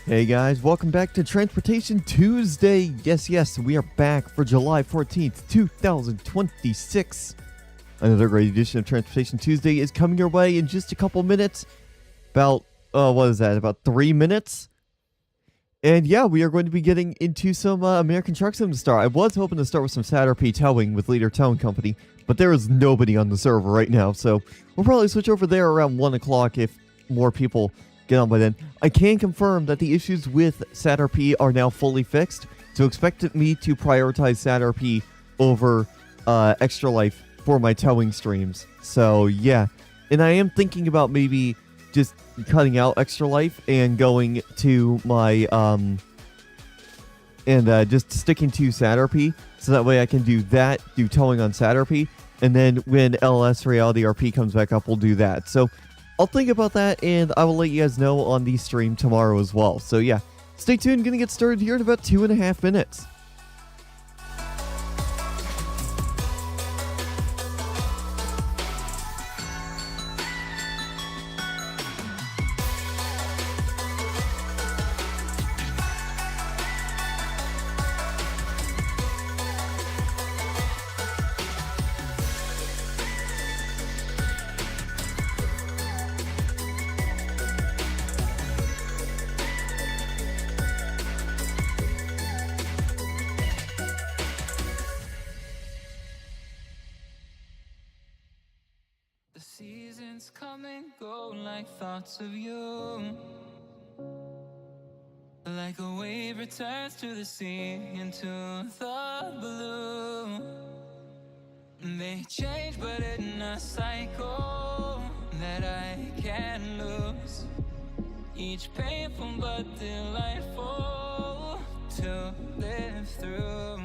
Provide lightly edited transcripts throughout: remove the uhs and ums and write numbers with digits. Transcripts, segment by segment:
Hey guys, welcome back to Transportation Tuesday. Yes, we are back for July 14th, 2026. Another great edition of Transportation Tuesday is coming your way in just a couple minutes. About, about 3 minutes? And yeah, we are going to be getting into some American Truck Sim to start. I was hoping to start with some SnowRunner towing with Leader Towing Company, but there is nobody on the server right now, so we'll probably switch over there around 1 o'clock if more people get on by then. I can confirm that the issues with SatRP are now fully fixed, so expect me to prioritize SatRP over Extra Life for my towing streams. So yeah, and I am thinking about maybe just cutting out Extra Life and going to my just sticking to SatRP, so that way I can do towing on SatRP, and then when LS Reality RP comes back up, we'll do that. So I'll think about that, and I will let you guys know on the stream tomorrow as well. So yeah, stay tuned. Gonna get started here in about 2.5 minutes. Seasons come and go like thoughts of you. Like a wave returns to the sea, into the blue. They change but in a cycle that I can't lose. Each painful but delightful to live through.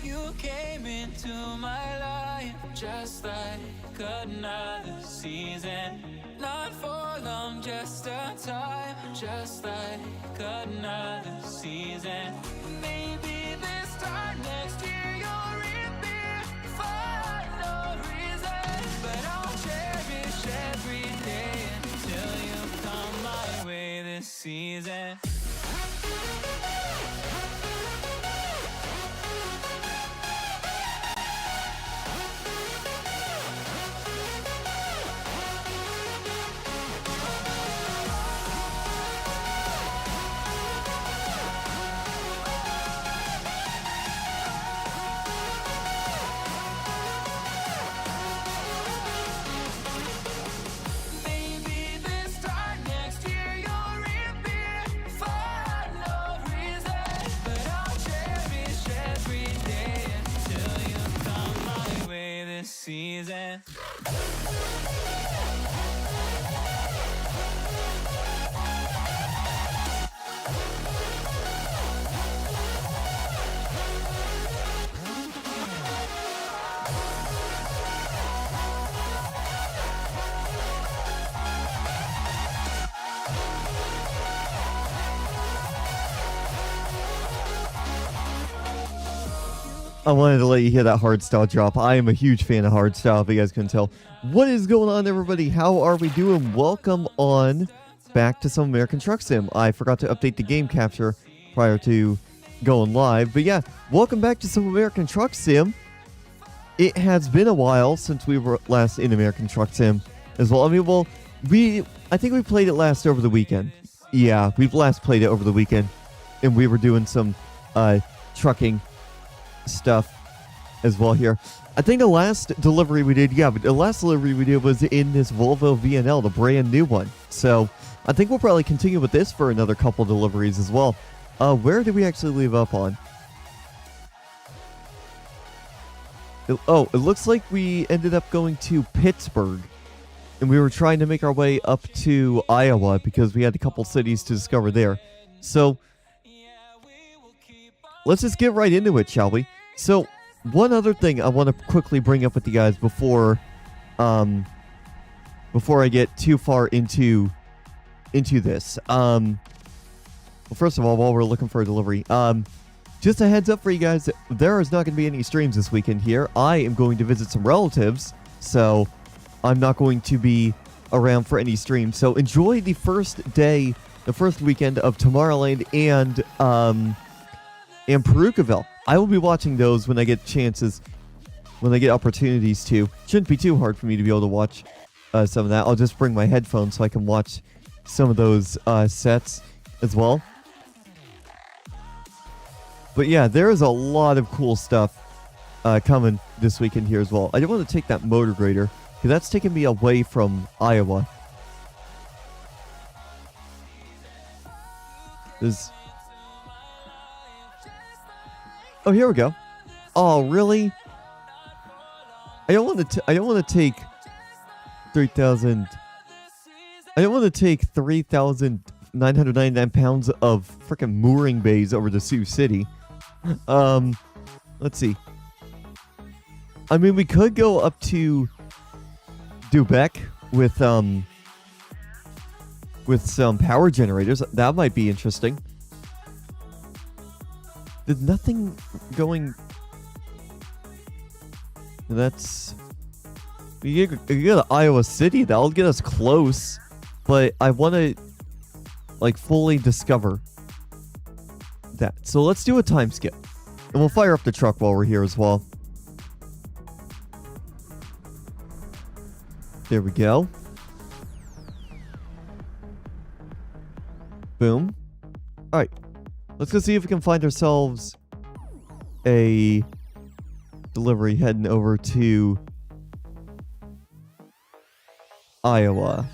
You came into my life just like another season. Not for long, just a time, just like another season. Maybe this time next year you'll reap me for no reason. But I'll cherish every day until you come my way this season. Season. I wanted to let you hear that hardstyle drop. I am a huge fan of hardstyle, if you guys couldn't tell. What is going on, everybody? How are we doing? Welcome on back to some American Truck Sim. I forgot to update the game capture prior to going live. But yeah, welcome back to some American Truck Sim. It has been a while since we were last in American Truck Sim as well. I mean, well, I think we played it last over the weekend. Yeah, we've last played it over the weekend. And we were doing some trucking stuff as well here. I think the last delivery we did, was in this Volvo VNL, the brand new one. So I think we'll probably continue with this for another couple deliveries as well. Where did we actually leave up on? It looks like we ended up going to Pittsburgh. And we were trying to make our way up to Iowa because we had a couple cities to discover there. So let's just get right into it, shall we? So, one other thing I want to quickly bring up with you guys before I get too far into this. Well, first of all, while we're looking for a delivery, just a heads up for you guys, there is not going to be any streams this weekend here. I am going to visit some relatives, so I'm not going to be around for any streams. So enjoy the first day the first weekend of Tomorrowland and Perukaville. I will be watching those when I get chances, when I get opportunities to. Shouldn't be too hard for me to be able to watch some of that. I'll just bring my headphones so I can watch some of those sets as well. But yeah, there is a lot of cool stuff coming this weekend here as well. I didn't want to take that motor grader because that's taking me away from Iowa. Oh, here we go. Oh, really? I don't want to take 3,000. I don't want to take 3,999 pounds of freaking mooring bays over to Sioux City. Let's see. I mean, we could go up to Dubec with some power generators. That might be interesting. There's nothing going. That's. You go to Iowa City. That'll get us close, but I want to like fully discover that. So let's do a time skip, and we'll fire up the truck while we're here as well. There we go. Boom. All right. Let's go see if we can find ourselves a delivery heading over to Iowa.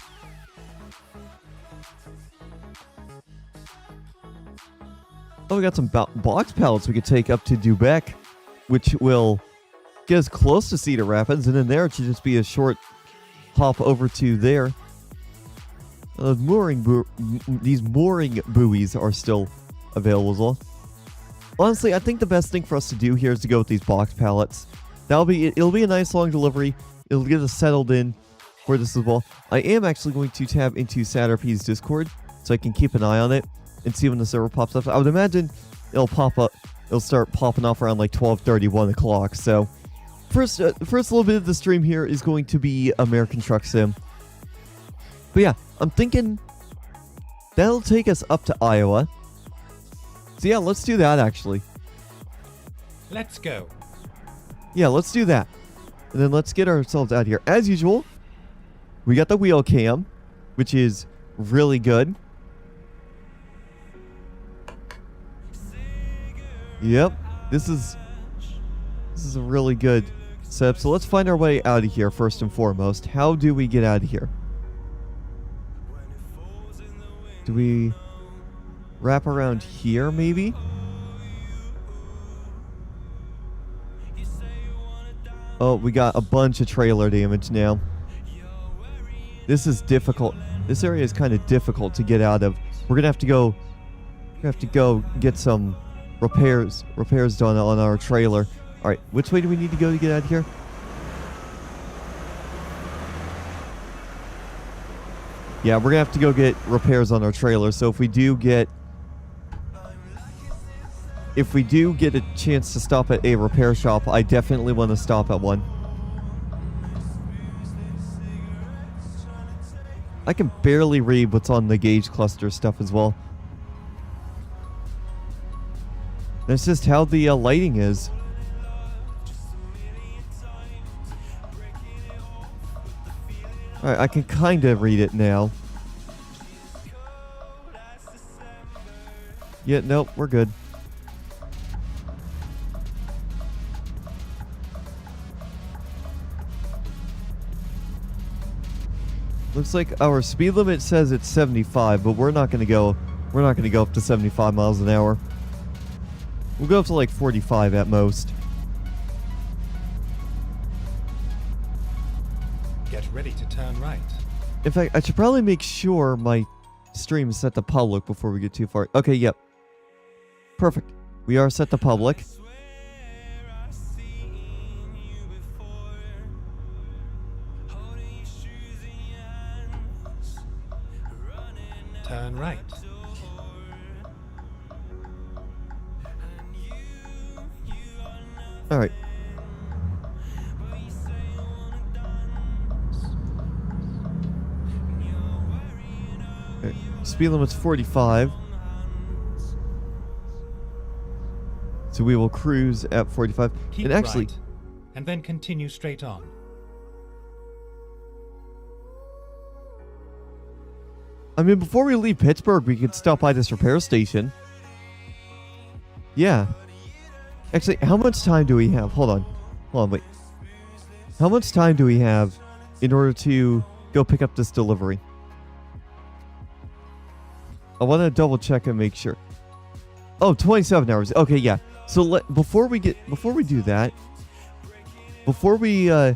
Oh, we got some box pallets we could take up to Dubec, which will get us close to Cedar Rapids, and then there it should just be a short hop over to there. These mooring buoys are still available as well. Honestly, I think the best thing for us to do here is to go with these box pallets. It'll be a nice long delivery. It'll get us settled in for this as well. I am actually going to tab into Saturpy's Discord so I can keep an eye on it and see when the server pops up. I would imagine it'll pop up. It'll start popping off around like 12:30, 1 o'clock. So first little bit of the stream here is going to be American Truck Sim. But yeah, I'm thinking that'll take us up to Iowa. So yeah, let's do that actually. Let's go. Yeah, let's do that. And then let's get ourselves out of here. As usual, we got the wheel cam, which is really good. Yep, this is a really good setup. So let's find our way out of here first and foremost. How do we get out of here? Do we wrap around here maybe? Oh, we got a bunch of trailer damage now. This is difficult. This area is kind of difficult to get out of. We're gonna have to go get some repairs done on our trailer. All right, which way do we need to go to get out of here? Yeah, we're gonna have to go get repairs on our trailer. So if we do get a chance to stop at a repair shop, I definitely want to stop at one. I can barely read what's on the gauge cluster stuff as well. That's just how the lighting is. Alright, I can kind of read it now. Yeah, nope, we're good. Looks like our speed limit says it's 75, but we're not gonna go up to 75 miles an hour. We'll go up to like 45 at most. Get ready to turn right. In fact, I should probably make sure my stream is set to public before we get too far. Okay, yep. Perfect. We are set to public. Turn right. All right. Speed limit's 45. So we will cruise at 45. Keep and actually, right, and then continue straight on. I mean, before we leave Pittsburgh, we could stop by this repair station. Yeah. Actually, how much time do we have? Hold on. Hold on, wait. How much time do we have in order to go pick up this delivery? I want to double check and make sure. Oh, 27 hours. Okay, yeah. So before we do that, before we go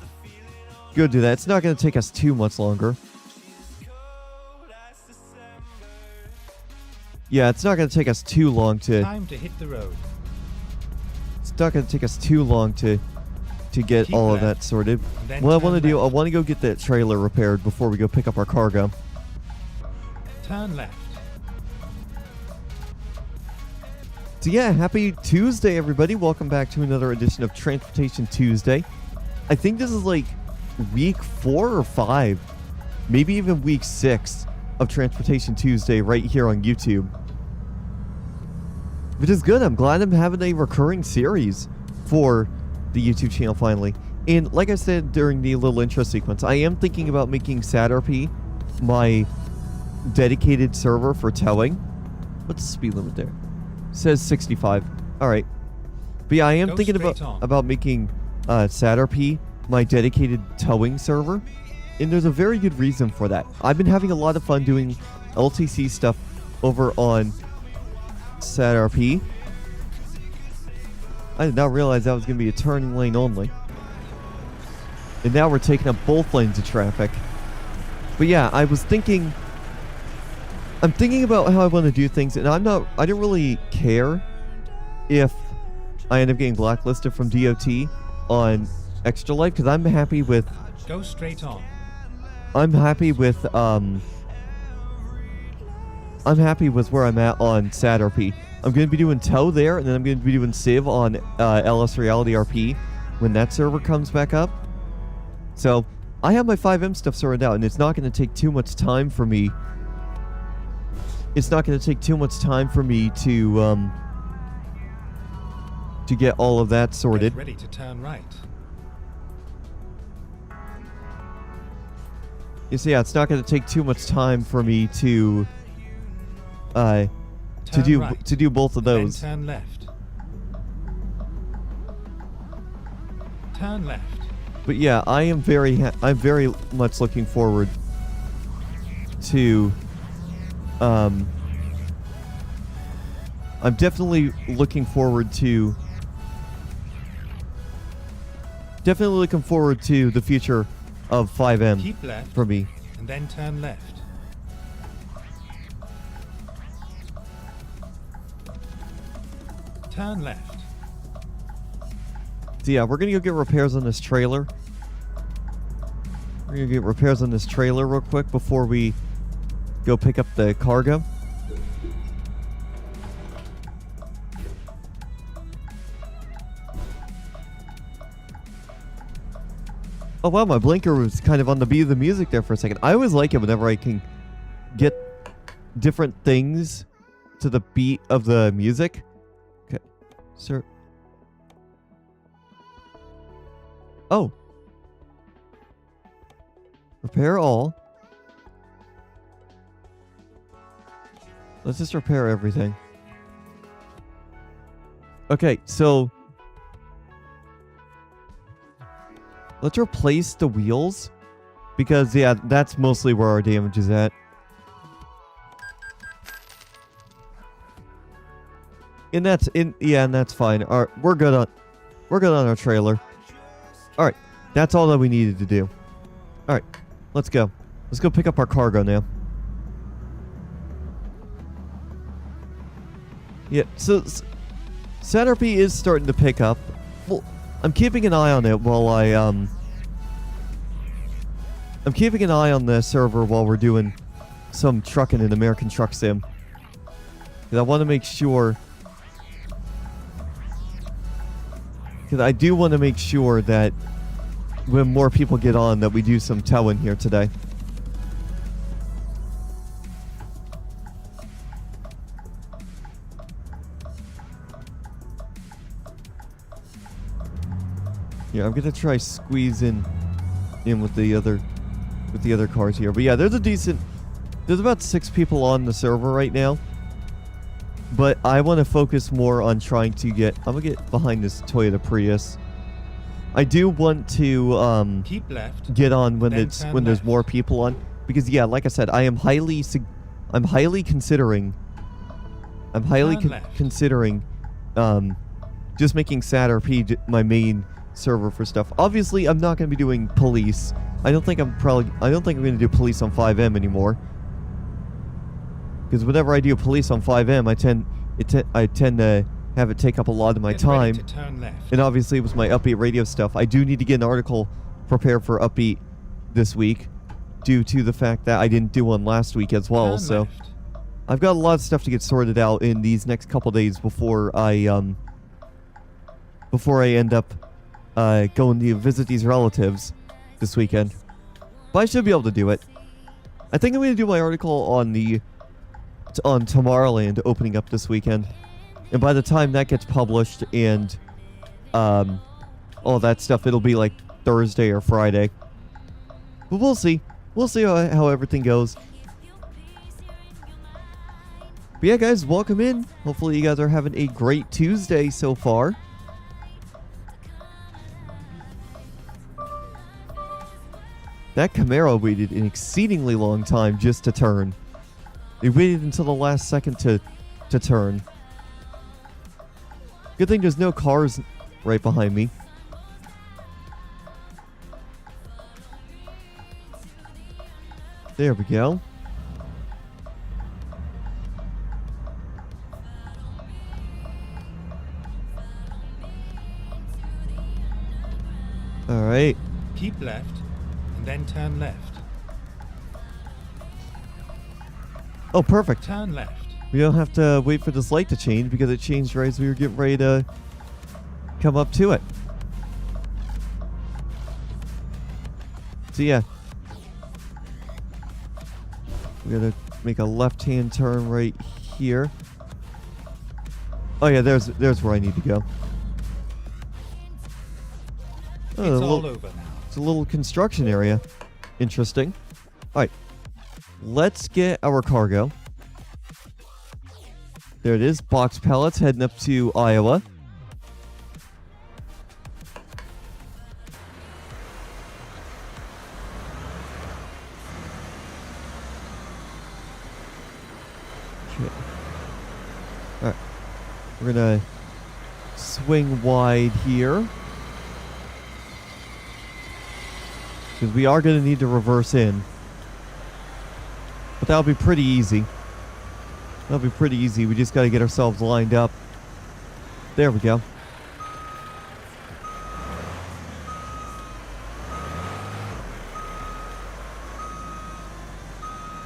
do that, it's not going to take us too much longer. Yeah, it's not going to take us too long to... Time to hit the road. It's not going to take us too long to get Keep all of left, that sorted. then What I turn want to do, I left. want to go get that trailer repaired before we go pick up our cargo. Turn left. So yeah, happy Tuesday, everybody. Welcome back to another edition of Transportation Tuesday. I think this is like week 4 or 5, maybe even week 6 of Transportation Tuesday right here on YouTube. Which is good. I'm glad I'm having a recurring series for the YouTube channel finally. And like I said during the little intro sequence, I am thinking about making SatRP my dedicated server for towing. What's the speed limit there? Says 65. Alright. But yeah, I am Go thinking straight on. about making SatRP my dedicated towing server. And there's a very good reason for that. I've been having a lot of fun doing LTC stuff over on SatRP. I did not realize that was going to be a turning lane only. And now we're taking up both lanes of traffic. But yeah, I'm thinking about how I want to do things, and I don't really care if I end up getting blacklisted from DOT on Extra Life, because I'm happy with... Go straight on. I'm happy with where I'm at on SatRP. I'm going to be doing tow there, and then I'm going to be doing Civ on LS Reality RP when that server comes back up. So I have my FiveM stuff sorted out, and it's not going to take too much time for me. It's not going to take too much time for me to get all of that sorted. Get ready to turn right. You see, yeah, it's not going to take too much time for me to Turn right, do both of then those. turn left. Turn left. But yeah, I'm very much looking forward to I'm definitely looking forward to the future of FiveM Keep left, for me. and then turn left. Turn left. So yeah, we're gonna go get repairs on this trailer. We're gonna get repairs on this trailer real quick before we go pick up the cargo. Oh wow, my blinker was kind of on the beat of the music there for a second. I always like it whenever I can get different things to the beat of the music. Okay, sir. Oh. Repair all. Let's just repair everything. Okay, so let's replace the wheels, because yeah, that's mostly where our damage is at. And that's fine. All right, we're good on our trailer. All right, that's all that we needed to do. All right, let's go. Let's go pick up our cargo now. Yeah, so SatRP is starting to pick up. Well, I'm keeping an eye on it while I'm keeping an eye on the server while we're doing some trucking in American Truck Sim. Because I want to make sure... Because I do want to make sure that when more people get on, that we do some towing here today. Yeah, I'm gonna try squeezing in with the other cars here. But yeah, there's about 6 people on the server right now. But I want to focus more on trying to I'm gonna get behind this Toyota Prius. I do want to Keep left. get on when then turn there's left. more people on, because yeah, like I said, I'm highly considering Turn left. considering just making SatRP my main server for stuff. Obviously, I'm not going to be doing police. I don't think I'm going to do police on FiveM anymore. Because whenever I do police on FiveM, I tend to have it take up a lot of my Get ready time. to turn left. And obviously, with my Upbeat radio stuff, I do need to get an article prepared for Upbeat this week, due to the fact that I didn't do one last week as well. Turn So left. I've got a lot of stuff to get sorted out in these next couple days before I end up going to visit these relatives this weekend. But I should be able to do it. I think I'm going to do my article on Tomorrowland opening up this weekend. And by the time that gets published and all that stuff, it'll be like Thursday or Friday. But we'll see. We'll see how everything goes. But yeah, guys, welcome in. Hopefully you guys are having a great Tuesday so far. That Camaro waited an exceedingly long time just to turn. It waited until the last second to turn. Good thing there's no cars right behind me. There we go. All right. Keep left, and then turn left. Oh, perfect. Turn left. We don't have to wait for this light to change because it changed right as we were getting ready to come up to it. So yeah. We gotta make a left-hand turn right here. Oh yeah, there's where I need to go. Oh, It's all over now. it's a little construction area. Interesting. Alright. Let's get our cargo. There it is. Box pallets heading up to Iowa. Okay. Alright. We're gonna swing wide here. Because we are going to need to reverse in. But that'll be pretty easy. That'll be pretty easy. We just got to get ourselves lined up. There we go.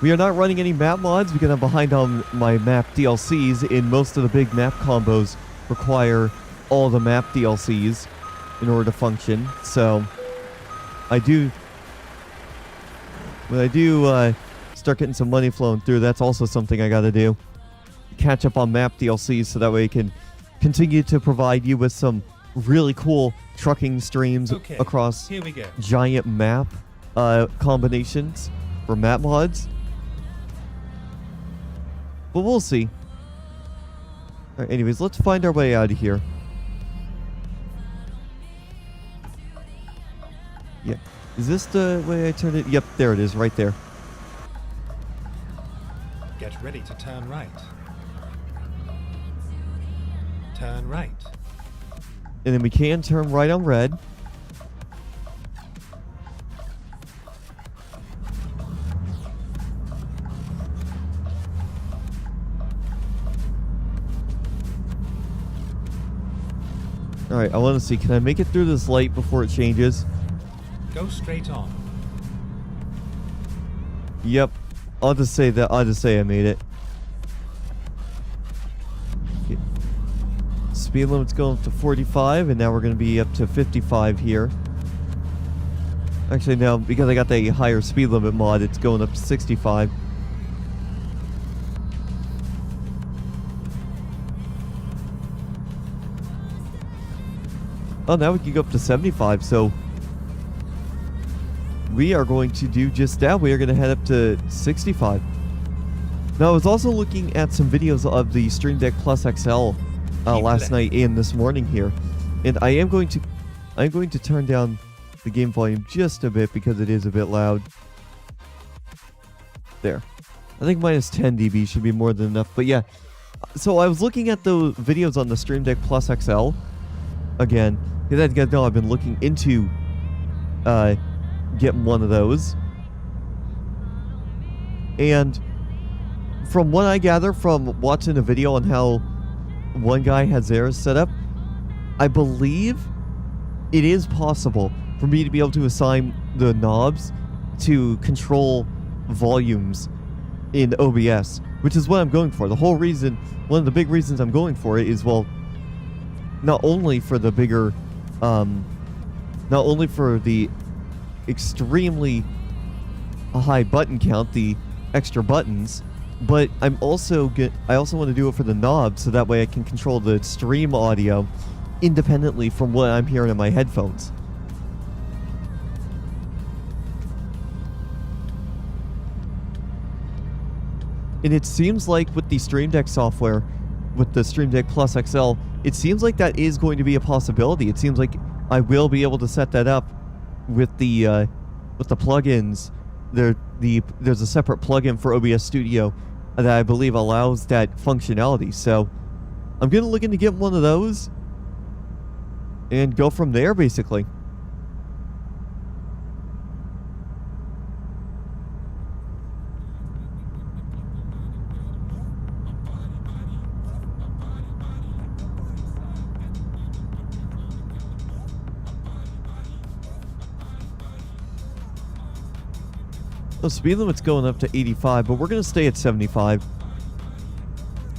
We are not running any map mods because I'm behind on my map DLCs, and most of the big map combos require all the map DLCs in order to function. So when I do start getting some money flowing through, that's also something I gotta do. Catch up on map DLCs so that way I can continue to provide you with some really cool trucking streams across Here we go. giant map combinations for map mods. But we'll see. Alright, anyways, let's find our way out of here. Yeah. Is this the way I turned it? Yep, there it is, right there. Get ready to turn right. Turn right. And then we can turn right on red. Alright, I want to see. Can I make it through this light before it changes? Go straight on. Yep. I'll just say I made it. Okay. Speed limit's going up to 45, and now we're going to be up to 55 here. Actually, no, because I got the higher speed limit mod, it's going up to 65. Oh, now we can go up to 75, so we are going to do just that. We are going to head up to 65. Now, I was also looking at some videos of the Stream Deck Plus XL last night and this morning here, and I'm going to turn down the game volume just a bit because it is a bit loud. There. I think minus 10 dB should be more than enough, but yeah. So I was looking at the videos on the Stream Deck Plus XL again, because as you guys know, I've been looking into getting one of those. And from what I gather from watching a video on how one guy has theirs set up, I believe it is possible for me to be able to assign the knobs to control volumes in OBS, which is what I'm going for. The whole reason, one of the big reasons I'm going for it is, well, not only for the bigger, not only for the extremely high button count, the extra buttons, but I also want to do it for the knobs, so that way I can control the stream audio independently from what I'm hearing in my headphones. And it seems like with the Stream Deck software, with the Stream Deck Plus XL, it seems like that is going to be a possibility. It seems like I will be able to set that up with the plugins. There's a separate plugin for OBS Studio that I believe allows that functionality. So I'm gonna look into getting one of those and go from there, basically. The speed limit's going up to 85, but we're going to stay at 75.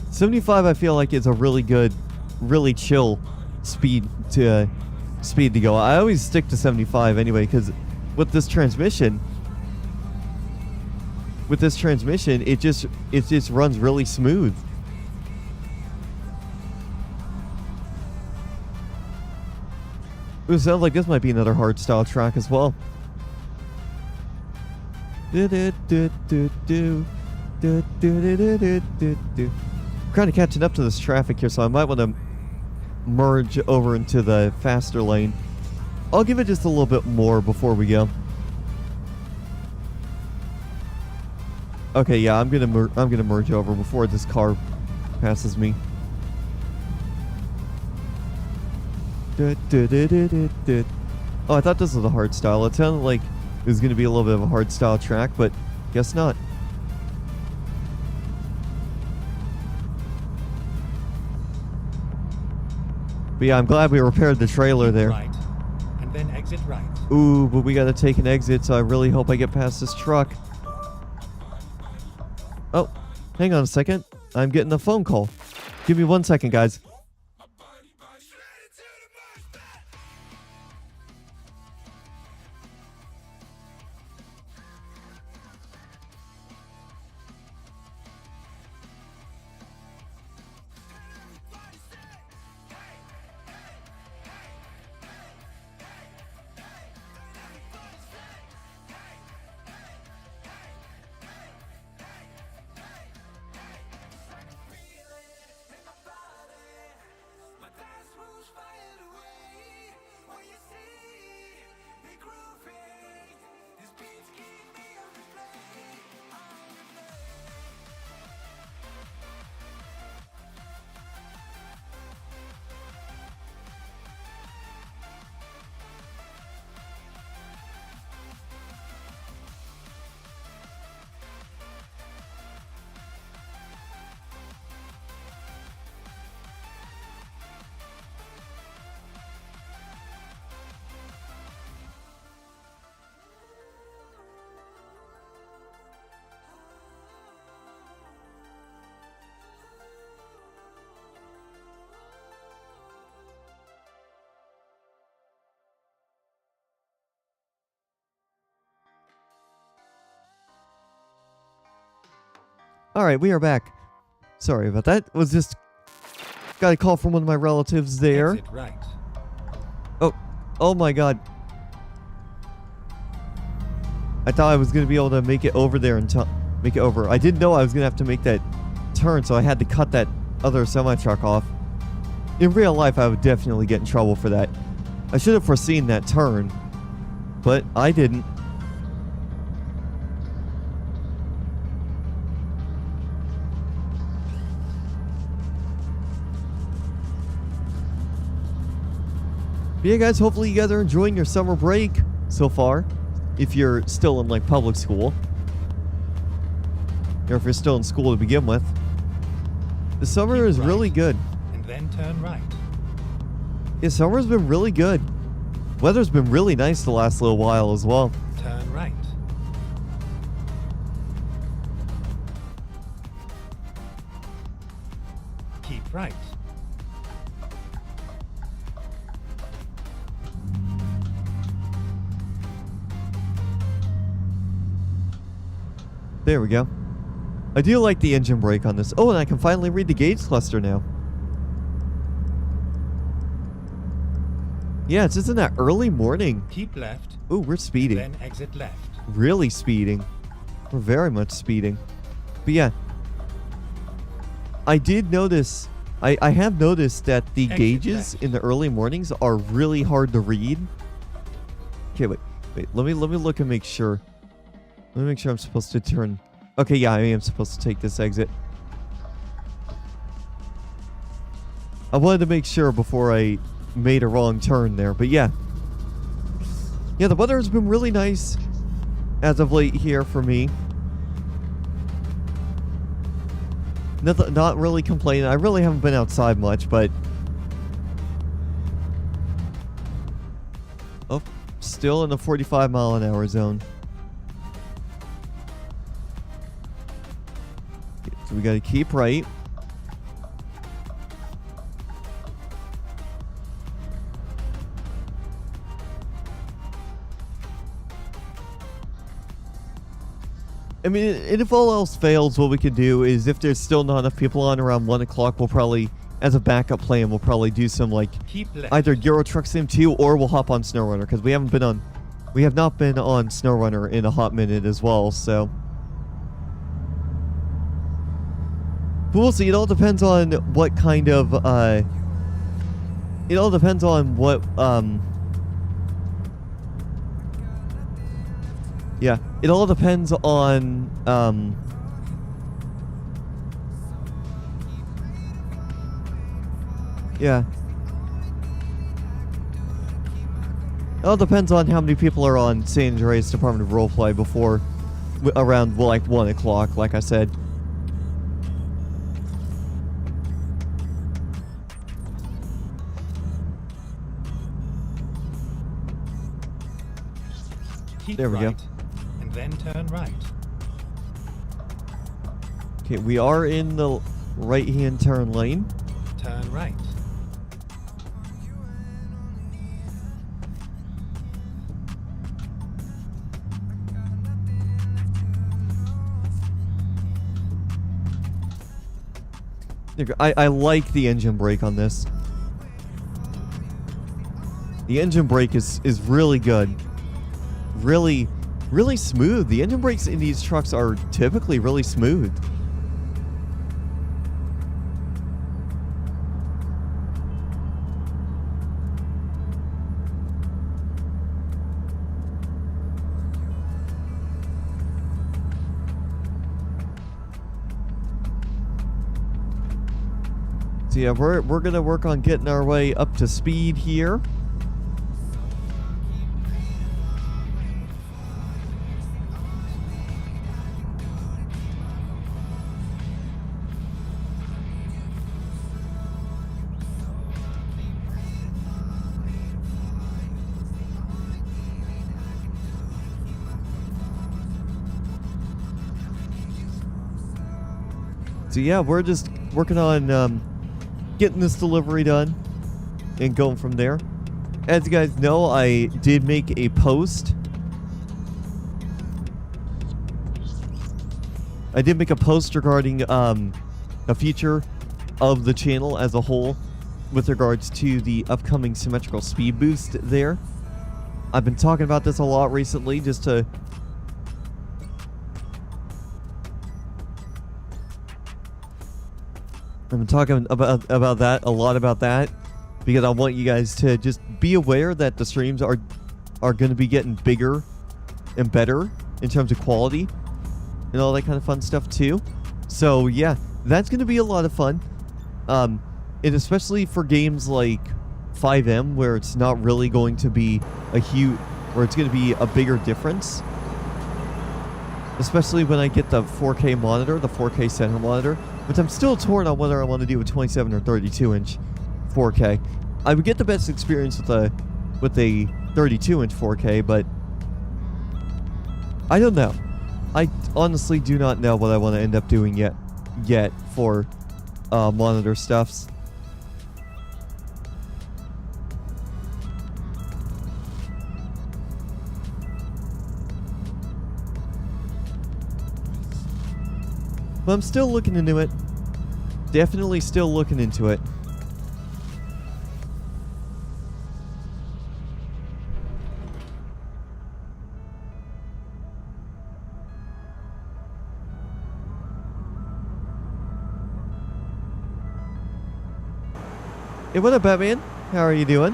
75, I feel like, is a really good, really chill speed to go. I always stick to 75 anyway, because with this transmission, it just runs really smooth. It sounds like this might be another hardstyle track as well. Kind of catching up to this traffic here, so I might want to merge over into the faster lane. I'll give it just a little bit more before we go. Okay, yeah, I'm gonna merge over before this car passes me. Oh, I thought this was a hard style. It sounded like it was going to be a little bit of a hard style track, but guess not. But yeah, I'm glad we repaired the trailer there. Right, and then exit right. Ooh, but we got to take an exit, so I really hope I get past this truck. Oh, hang on a second. I'm getting a phone call. Give me 1 second, guys. All right, we are back. Sorry about that. Was just got a call from one of my relatives there. Exit right. Oh, Oh my god. I thought I was going to be able to make it over there and make it over. I didn't know I was going to have to make that turn, so I had to cut that other semi-truck off. In real life, I would definitely get in trouble for that. I should have foreseen that turn, but I didn't. But yeah, guys, hopefully you guys are enjoying your summer break so far. If you're still in, like, public school. Or if you're still in school to begin with. The summer Keep is right, really good. And then turn right. Yeah, summer's been really good. Weather's been really nice the last little while as well. Turn right. Keep right. There we go. I do like the engine brake on this. Oh, and I can finally read the gauge cluster now. Yeah, it's just in that early morning. Keep left. Ooh, we're speeding. Then exit left. Really speeding. We're very much speeding. But yeah. I did notice... I have noticed that the Exit gauges left. in the early mornings are really hard to read. Okay, wait. Let me look and make sure. Let me make sure I'm supposed to turn... Okay, yeah, I am supposed to take this exit. I wanted to make sure before I made a wrong turn there, but yeah. Yeah, the weather has been really nice as of late here for me. Not really complaining. I really haven't been outside much, but... Oh, still in the 45-mile-an-hour zone. So we gotta keep right. I mean, and if all else fails, what we can do is if there's still not enough people on around 1 o'clock, we'll probably, as a backup plan, we'll probably do some, like, Keep left. either Euro Truck Sim 2 or we'll hop on SnowRunner, because we have not been on SnowRunner in a hot minute as well, so. But we'll see. It all depends on what kind of, it all depends on what, yeah, it all depends on, yeah. It all depends on how many people are on San Andreas Department of Roleplay before, around, well, like 1 o'clock, like I said. Keep There we go. right. And then turn right. Okay, we are in the right-hand turn lane. Turn right. There you go. I like the engine brake on this. The engine brake is really good. Really smooth. The engine brakes in these trucks are typically really smooth. So yeah, we're gonna work on getting our way up to speed here. So yeah, we're just working on getting this delivery done and going from there. As you guys know, I did make a post. I did make a post regarding a feature of the channel as a whole with regards to the upcoming symmetrical speed boost there. I've been talking about this a lot recently just to... I've been talking about that, a lot about that, because I want you guys to just be aware that the streams are going to be getting bigger and better in terms of quality and all that kind of fun stuff too. So yeah, that's going to be a lot of fun. And especially for games like FiveM, where it's not really going to be where it's going to be a bigger difference. Especially when I get the 4K monitor, the 4K center monitor, which I'm still torn on whether I want to do a 27 or 32 inch 4K. I would get the best experience with a 32 inch 4K, but I don't know. I honestly do not know what I want to end up doing yet for monitor stuffs. But I'm still looking into it. Definitely still looking into it. Hey, what up, Batman? How are you doing?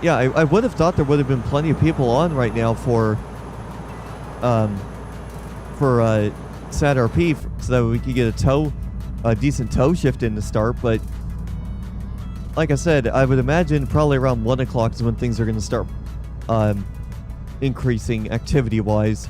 Yeah, I would have thought there would have been plenty of people on right now for SatRP so that we could get a decent tow shift in to start, but like I said, I would imagine probably around 1 o'clock is when things are going to start increasing activity-wise.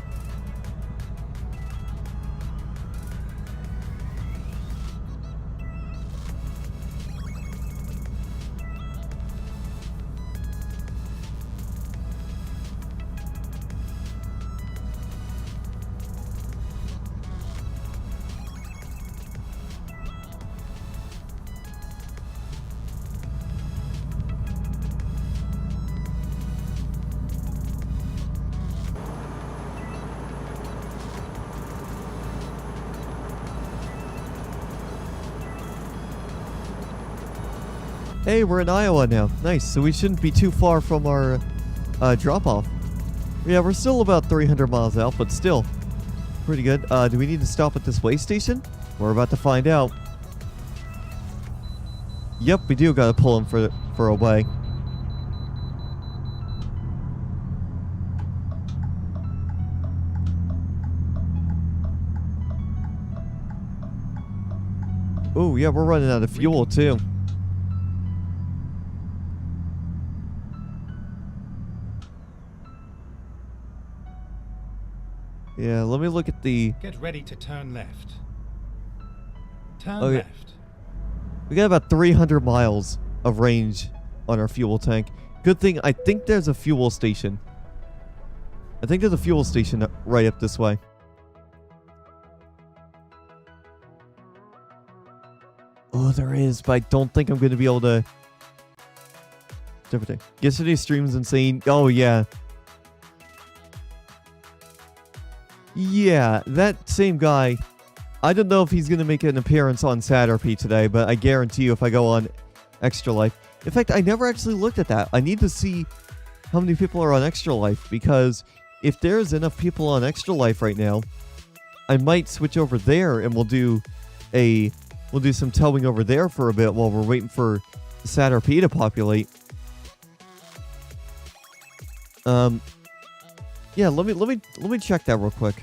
Hey, we're in Iowa now. Nice. So we shouldn't be too far from our drop-off. Yeah, we're still about 300 miles out, but still pretty good. Do we need to stop at this way station? We're about to find out. Yep, we do gotta pull him for a way. Oh, yeah, we're running out of fuel, too. Yeah, let me look at the... Get ready to turn left. Turn Okay. left. We got about 300 miles of range on our fuel tank. Good thing, I think there's a fuel station. I think there's a fuel station right up this way. Oh, there is, but I don't think I'm going to be able to... Different thing. Yesterday's stream was insane. Oh, yeah. Yeah, that same guy. I don't know if he's going to make an appearance on SatRP today, but I guarantee you if I go on Extra Life. In fact, I never actually looked at that. I need to see how many people are on Extra Life, because if there's enough people on Extra Life right now, I might switch over there and we'll do some towing over there for a bit while we're waiting for SatRP to populate. Yeah, let me check that real quick.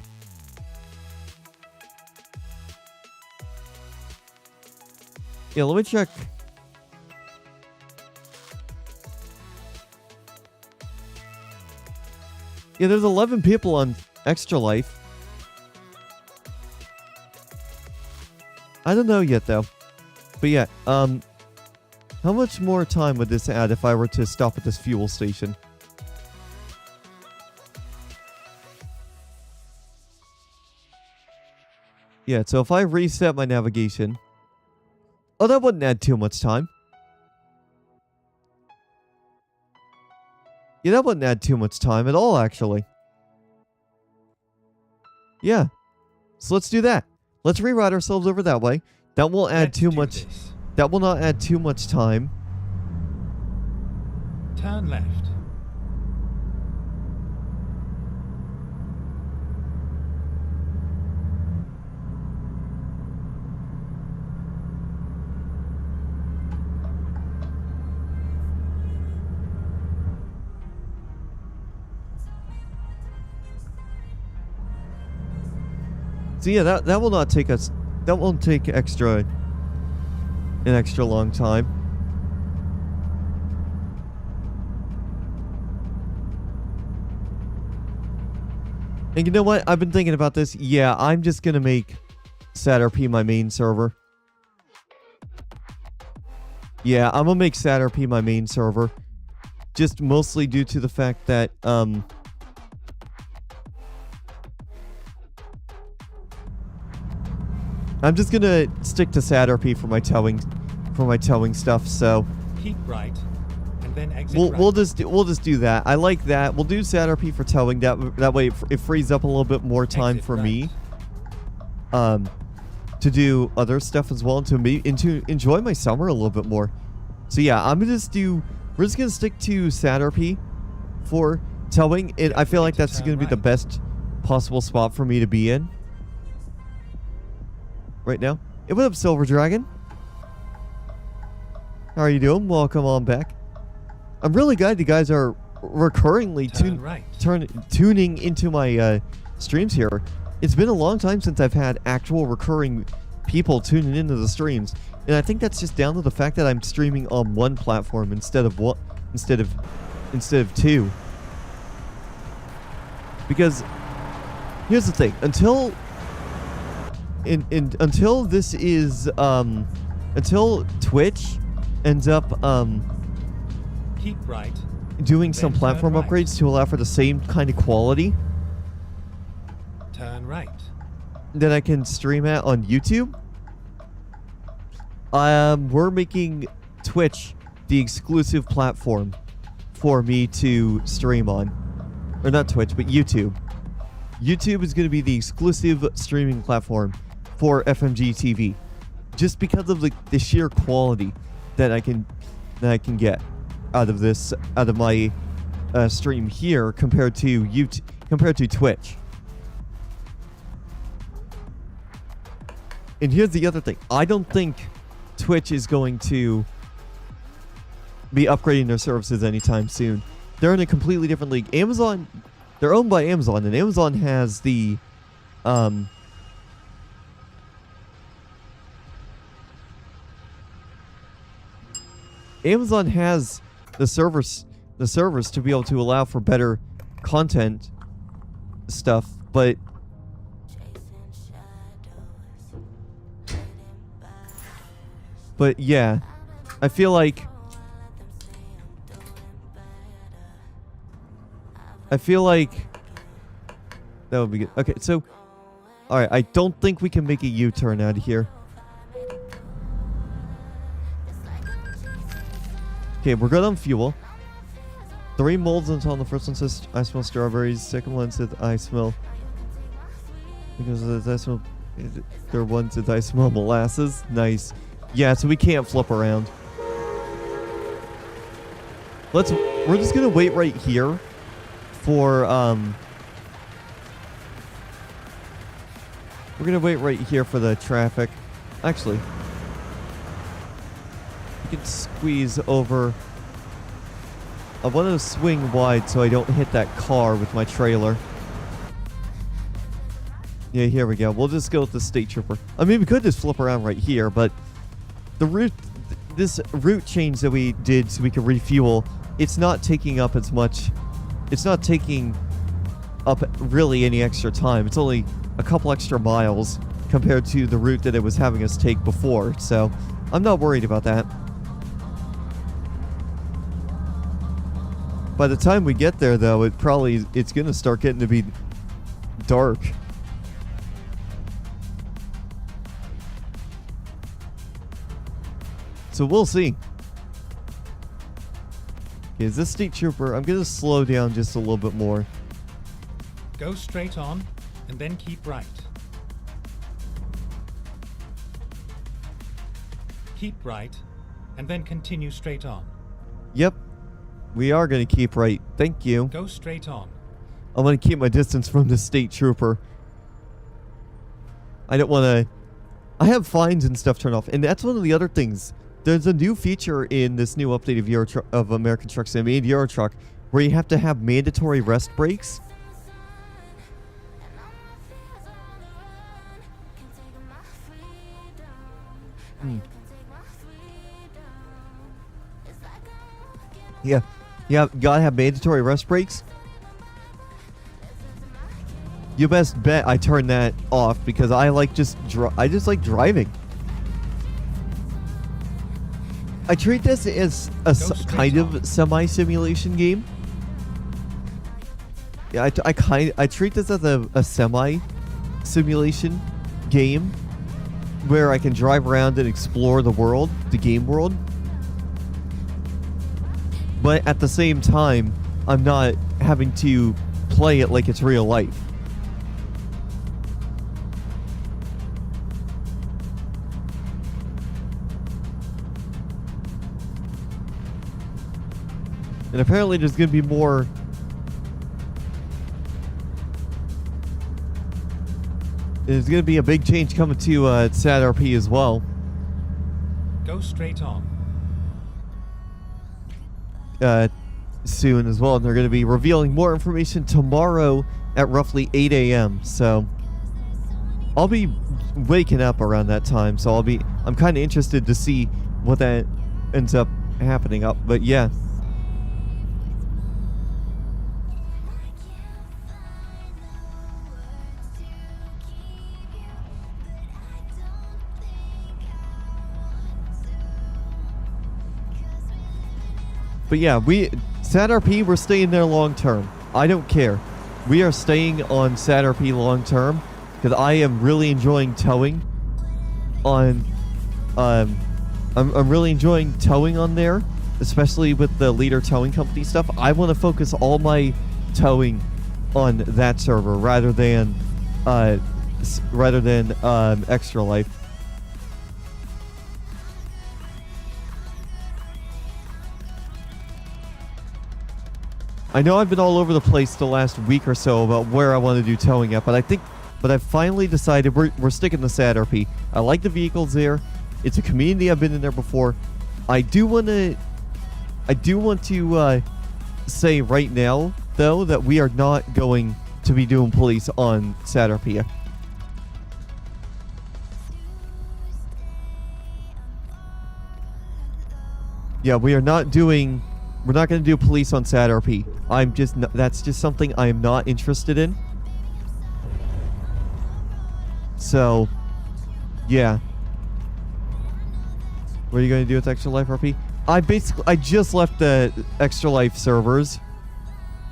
Yeah, let me check. Yeah, there's 11 people on Extra Life. I don't know yet though. But yeah, how much more time would this add if I were to stop at this fuel station? Yeah, so if I reset my navigation... Oh, that wouldn't add too much time. Yeah, that wouldn't add too much time at all, actually. Yeah. So let's do that. Let's reroute ourselves over that way. That will add Let's too do much. this. That will not add too much time. Turn left. So yeah, that will not take us. That won't take an extra long time. And you know what? I've been thinking about this. Yeah, I'm just gonna make SatRP my main server. Yeah, I'm gonna make SatRP my main server. Just mostly due to the fact that I'm just gonna stick to SatRP for my towing stuff. So Keep right, and then exit we'll right. we'll just do that. I like that. We'll do SatRP for towing. That way it frees up a little bit more time Exit for right. me, to do other stuff as well, and to enjoy my summer a little bit more. So yeah, we're just gonna stick to SatRP for towing. And I feel like Ready to that's turn gonna be the right. best possible spot for me to be in right now. Hey, what up, Silver Dragon? How are you doing? Welcome on back. I'm really glad you guys are recurringly Turn right. tuning into my streams here. It's been a long time since I've had actual recurring people tuning into the streams, and I think that's just down to the fact that I'm streaming on one platform instead of two. Because here's the thing: until Twitch ends up Keep right. doing Then some turn platform right. upgrades to allow for the same kind of quality Turn right. that I can stream at on YouTube, we're making Twitch the exclusive platform for me to stream on. Or not Twitch, but YouTube. YouTube is going to be the exclusive streaming platform for FMG TV, just because of the sheer quality that I can get out of my stream here compared to Twitch. And here's the other thing: I don't think Twitch is going to be upgrading their services anytime soon. They're in a completely different league. They're owned by Amazon, and Amazon has the servers to be able to allow for better content stuff, but yeah, I feel like that would be good. Okay, so alright, I don't think we can make a U-turn out of here. Okay, we're good on fuel. 3 molds until the first one says I smell strawberries. Second one says I smell because I smell. Third one says I smell molasses. Nice. Yeah, so we can't flip around. We're just gonna wait right here for we're gonna wait right here for the traffic. Actually, you can squeeze over. I want to swing wide so I don't hit that car with my trailer. Yeah, here we go. We'll just go with the state trooper. I mean, we could just flip around right here, but this route change that we did so we could refuel, it's not taking up as much. It's not taking up really any extra time. It's only a couple extra miles compared to the route that it was having us take before. So I'm not worried about that. By the time we get there, though, it's going to start getting to be dark. So we'll see. Okay, is this state trooper? I'm going to slow down just a little bit more. Go straight on, and then keep right. Keep right, and then continue straight on. Yep. We are going to keep right. Thank you. Go straight on. I'm going to keep my distance from the state trooper. I don't want to... I have fines and stuff turned off. And that's one of the other things. There's a new feature in this new update of American Truck Sim and Euro Truck where you have to have mandatory rest breaks. Yeah. Yeah, gotta have mandatory rest breaks. You best bet I turn that off because I like I just like driving. I treat this as a kind of semi-simulation game. Yeah, I treat this as a semi-simulation game where I can drive around and explore the world, the game world. But at the same time, I'm not having to play it like it's real life. And apparently there's going to be more... There's going to be a big change coming to SAT-RP as well. Go straight on. Soon as well. And they're going to be revealing more information tomorrow at roughly 8 a.m. So I'll be waking up around that time. So I'm kind of interested to see what that ends up happening up. But yeah. But yeah, SAT-RP, we're staying there long term. I don't care. We are staying on SAT-RP long term because I am really enjoying towing on. I'm really enjoying towing on there, especially with the leader towing company stuff. I want to focus all my towing on that server rather than Extra Life. I know I've been all over the place the last week or so about where I want to do towing at, but I've finally decided we're sticking to SAT-RP. I like the vehicles there. It's a community. I've been in there before. I do want to say right now though that we are not going to be doing police on SAT-RP. Yeah, we're not going to do police on SAT-RP. That's just something I am not interested in. So, yeah. What are you going to do with Extra Life RP? I just left the Extra Life servers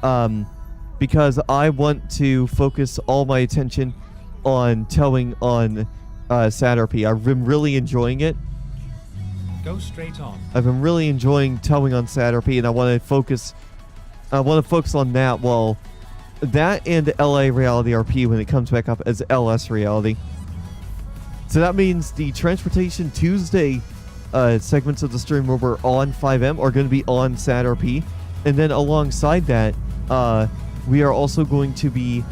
because I want to focus all my attention on towing on SAT-RP. I've been really enjoying it. Go straight on. I've been really enjoying towing on SAT-RP, and I want to focus on that. Well, that and LA Reality RP when it comes back up as LS Reality. So that means the Transportation Tuesday segments of the stream where we're on FiveM are going to be on SAT-RP, and then alongside that, we are also going to be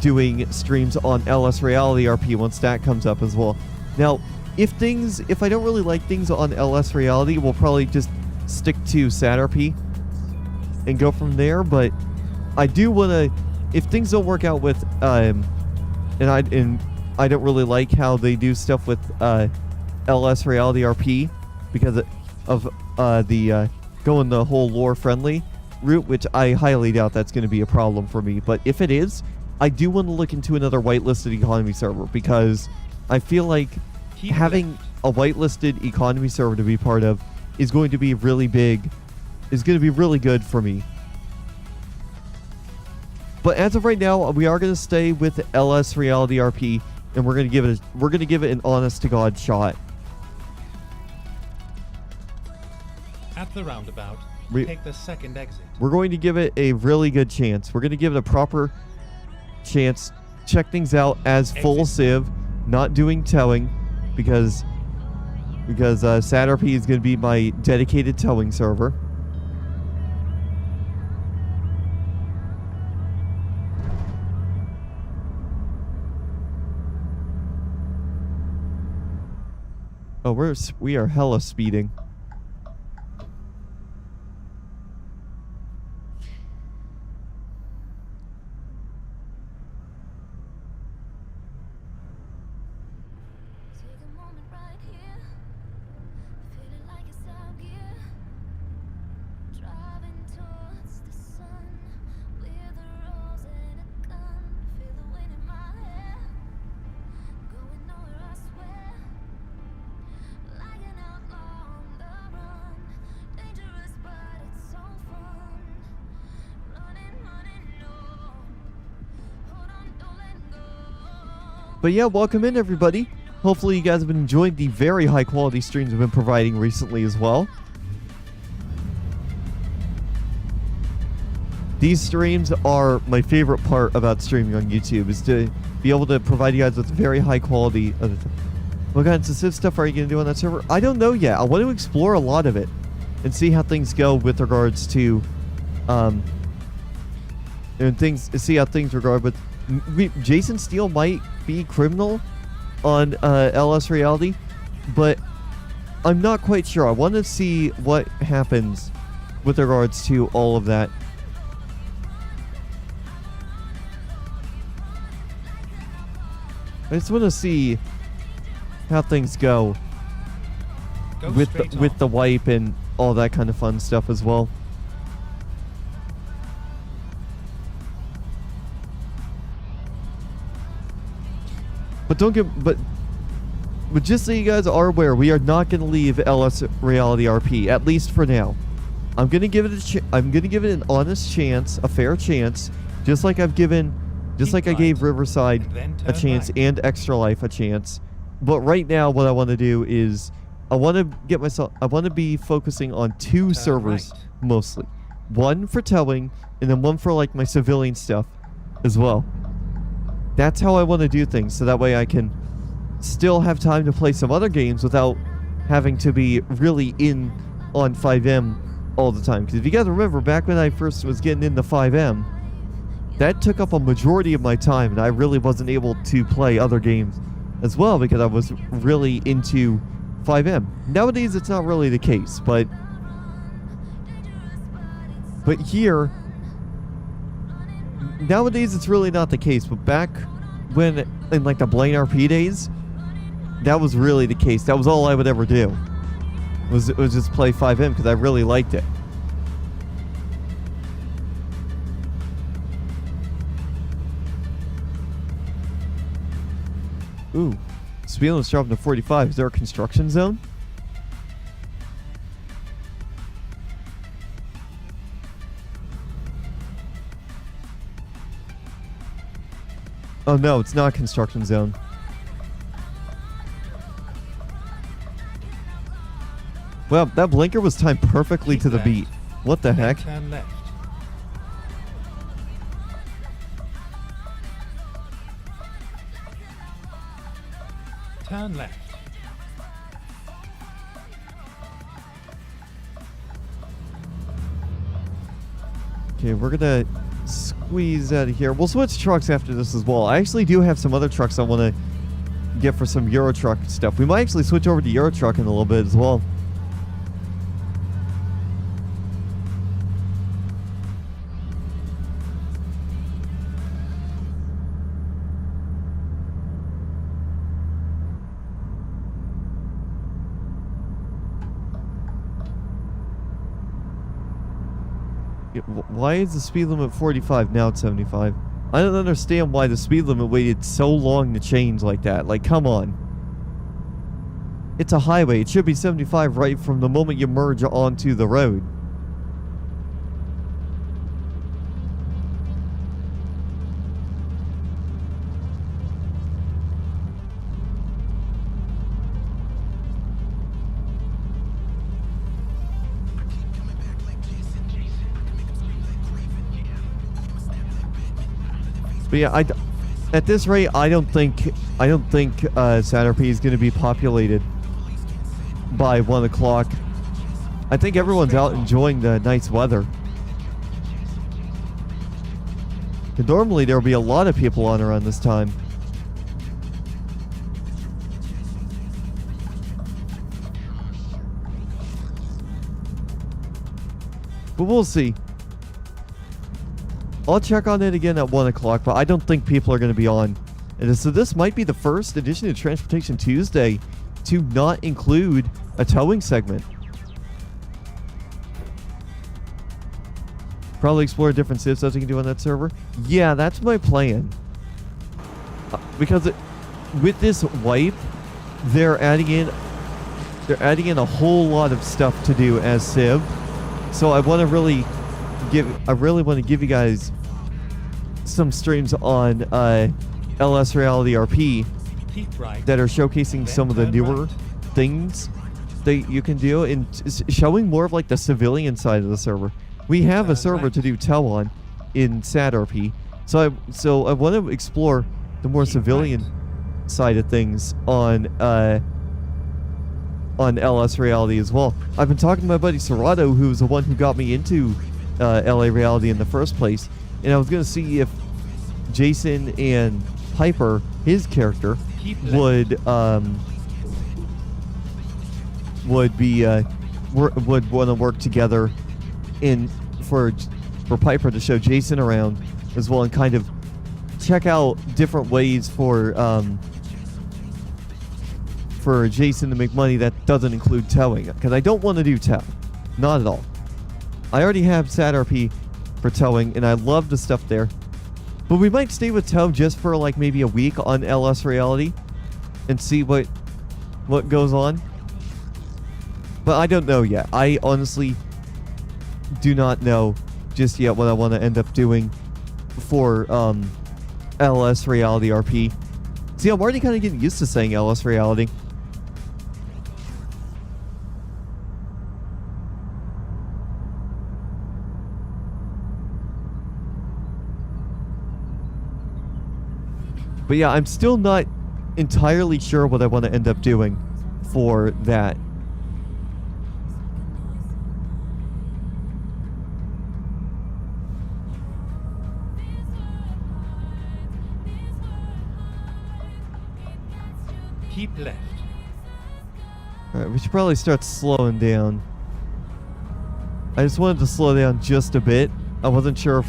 doing streams on LS Reality RP once that comes up as well. Now, if I don't really like things on LS Reality, we'll probably just stick to SAT-RP and go from there. But I do want to, if things don't work out with, and I don't really like how they do stuff with LS Reality RP because of the going the whole lore friendly route, which I highly doubt that's going to be a problem for me. But if it is, I do want to look into another whitelisted economy server because I feel like having a whitelisted economy server to be part of is going to be really big, is going to be really good for me. But as of right now, we are going to stay with LS Reality RP, and we're going to give it an honest to God shot. At the roundabout, take the second exit. We're going to give it a really good chance. We're going to give it a proper chance. Check things out as full civ, not doing towing, because because SatRP is going to be my dedicated towing server. Oh, we are hella speeding. Take a moment right here, feeling like it's out gear, driving towards the sun with a rose and a gun. Feel the wind in my hair, going nowhere I swear, like an outlaw on the run. Dangerous but it's so fun, running, no. Hold on, don't let go. But yeah, welcome in everybody. Hopefully you guys have been enjoying the very high quality streams I've been providing recently as well. These streams are my favorite part about streaming on YouTube, is to be able to provide you guys with very high quality. What kinds of stuff are you going to do on that server? I don't know yet. I want to explore a lot of it and see how things go with regards to see how things regard with Jason Steele might be criminal on LS Reality, but I'm not quite sure. I want to see what happens with regards to all of that. I just want to see how things go with the wipe and all that kind of fun stuff as well. But just so you guys are aware, we are not going to leave LS Reality RP, at least for now. I'm going to give it an honest chance, a fair chance, just like I gave Riverside a chance and Extra Life a chance. But right now, what I want to do is I want to be focusing on two servers mostly. One for towing, and then one for like my civilian stuff as well. That's how I want to do things, so that way I can still have time to play some other games without having to be really in on FiveM all the time. Because if you guys remember, back when I first was getting into FiveM, that took up a majority of my time, and I really wasn't able to play other games as well because I was really into FiveM. Nowadays, it's not really the case, but here, nowadays it's really not the case. But back when, in like the Blaine RP days, that was really the case. That was all I would ever do. Was just play FiveM because I really liked it. Ooh, speed limit's dropping to 45. Is there a construction zone? Oh no, it's not a construction zone. Well, that blinker was timed perfectly to the beat. What the heck? Turn left. Turn left. Okay, we're gonna squeeze out of here. We'll switch trucks after this as well. I actually do have some other trucks I want to get for some Euro Truck stuff. We might actually switch over to Euro Truck in a little bit as well. Why is the speed limit 45? Now it's 75. I don't understand why the speed limit waited so long to change like that. Like, come on. It's a highway. It should be 75 right from the moment you merge onto the road. But yeah, at this rate, I don't think SatRP is going to be populated by 1 o'clock. I think everyone's out enjoying the nice weather. And normally there will be a lot of people on around this time. But we'll see. I'll check on it again at 1 o'clock, but I don't think people are going to be on. And so this might be the first edition of Transportation Tuesday to not include a towing segment. Probably explore different civs as you can do on that server. Yeah, that's my plan. Because with this wipe, they're adding in a whole lot of stuff to do as civ. So I really want to give you guys some streams on LS Reality RP that are showcasing some of the newer things that you can do and showing more of like the civilian side of the server. We have a server to do tow on in SAD RP, so I want to explore the more civilian side of things on LS Reality as well. I've been talking to my buddy Serato, who's the one who got me into LA Reality in the first place, and I was going to see if Jason and Piper, his character, would want to work together for Piper to show Jason around as well and kind of check out different ways for Jason to make money that doesn't include towing, because I don't want to do tow, not at all. I already have SAD RP for towing and I love the stuff there, but we might stay with tow just for like maybe a week on LS Reality and see what goes on. But I don't know yet. I honestly do not know just yet what I want to end up doing for LS Reality RP. See, I'm already kind of getting used to saying LS Reality. But yeah, I'm still not entirely sure what I want to end up doing for that. Keep left. Alright, we should probably start slowing down. I just wanted to slow down just a bit. I wasn't sure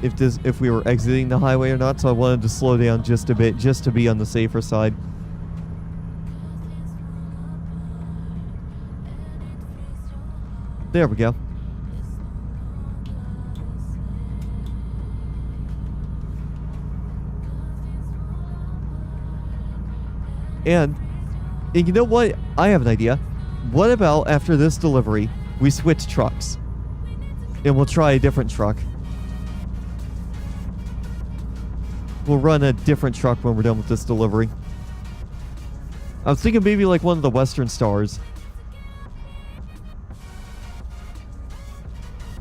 if we were exiting the highway or not, so I wanted to slow down just a bit, just to be on the safer side. There we go. And you know what? I have an idea. What about after this delivery, we switch trucks? And we'll try a different truck. We'll run a different truck when we're done with this delivery. I was thinking maybe like one of the Western Stars.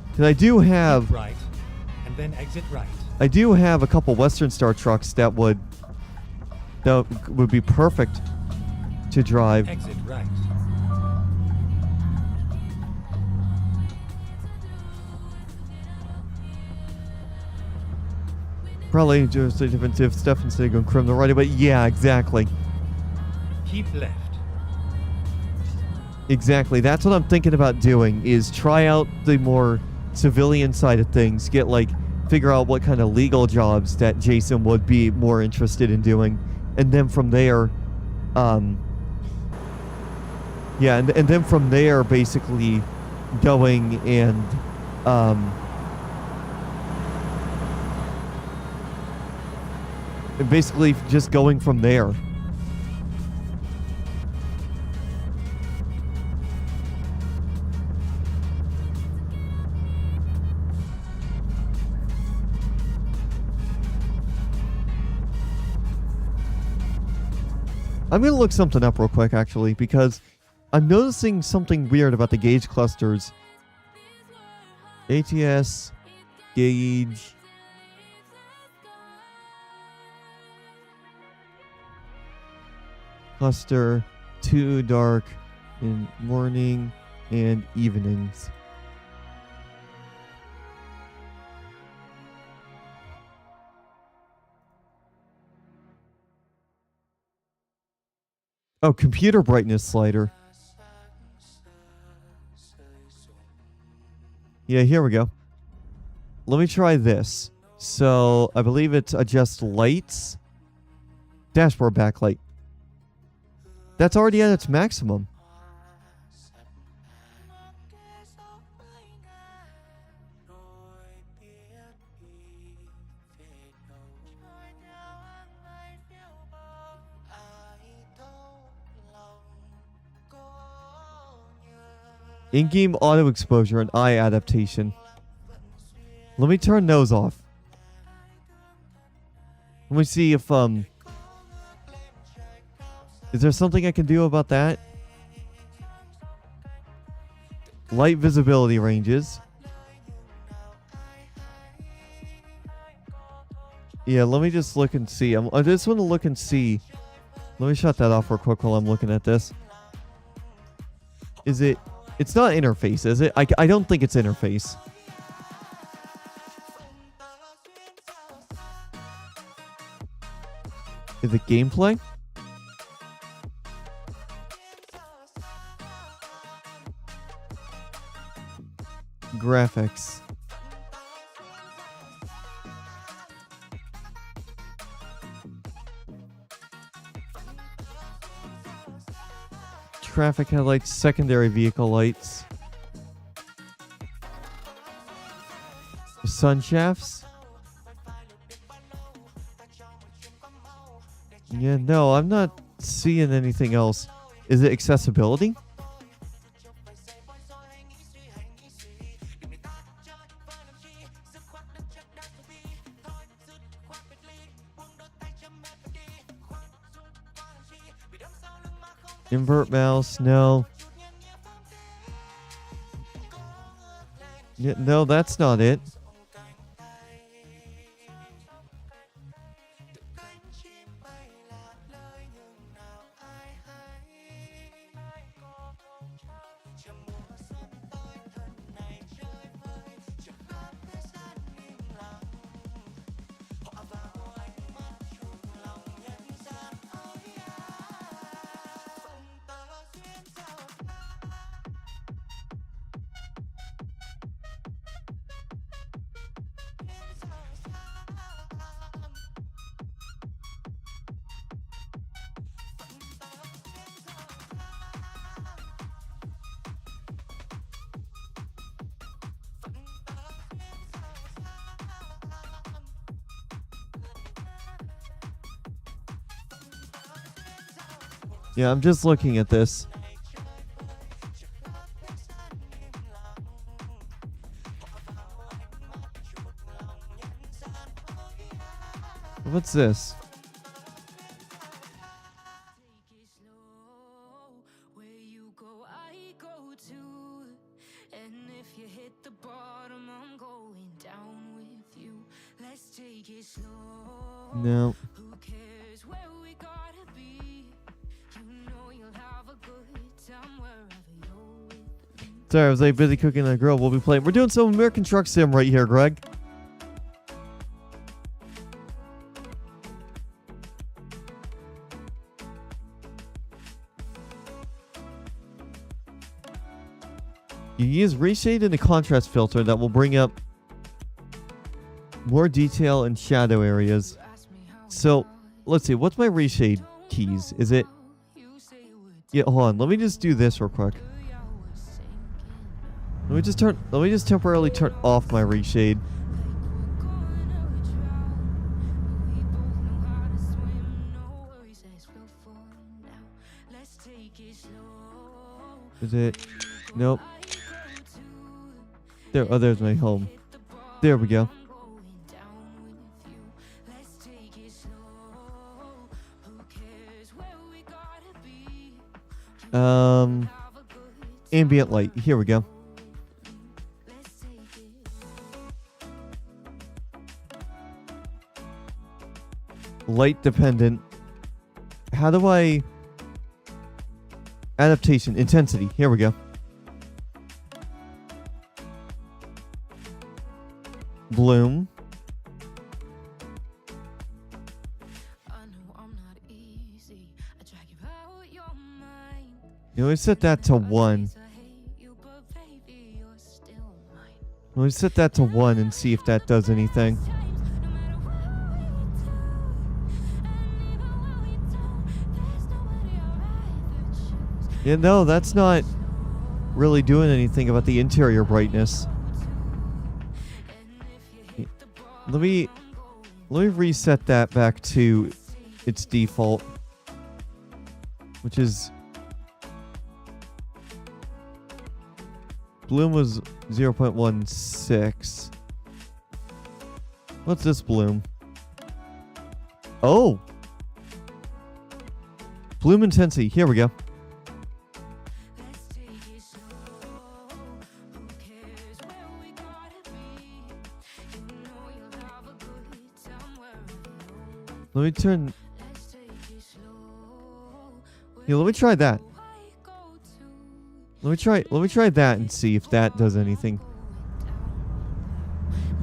Because I do have... Keep right, and then exit right. I do have a couple Western Star trucks that would be perfect to drive. Exit right. Probably just a different stuff instead of going criminal right away. Yeah, exactly. Keep left. Exactly. That's what I'm thinking about doing, is try out the more civilian side of things. Figure out what kind of legal jobs that Jason would be more interested in doing. And then from there, and then from there, basically going and, basically just going from there. I'm going to look something up real quick, actually, because I'm noticing something weird about the gauge clusters. ATS, gauge. Cluster too dark in morning and evenings. Oh, computer brightness slider. Yeah, here we go. Let me try this. So, I believe it's adjust lights. Dashboard backlight. That's already at its maximum. In-game auto exposure and eye adaptation. Let me turn those off. Let me see if is there something I can do about that? Light visibility ranges. Yeah, let me just look and see. I just want to look and see. Let me shut that off real quick while I'm looking at this. Is it... It's not interface, is it? I don't think it's interface. Is it gameplay? Graphics. Traffic headlights, secondary vehicle lights. Sun shafts. Yeah, no, I'm not seeing anything else. Is it accessibility? Invert mouse, no. Yeah, no, that's not it. Yeah, I'm just looking at this. What's this? No. Sorry, I was like busy cooking on the grill. We'll be playing. We're doing some American Truck Sim right here, Greg. You use reshade and a contrast filter that will bring up more detail in shadow areas. So, let's see. What's my reshade keys? Is it... Yeah, hold on. Let me just do this real quick. Let me just temporarily turn off my reshade. Is it? Nope. There, oh, there's my home. There we go. Ambient light. Here we go. Light dependent. How do I... Adaptation, intensity. Here we go. Bloom. You know, we set that to 1. Let me set that to 1 and see if that does anything. Yeah, no, that's not really doing anything about the interior brightness. Let me reset that back to its default, which is bloom was 0.16. What's this bloom? Oh! Bloom intensity. Here we go. Let me turn... Yeah, let me try that. Let me try that and see if that does anything.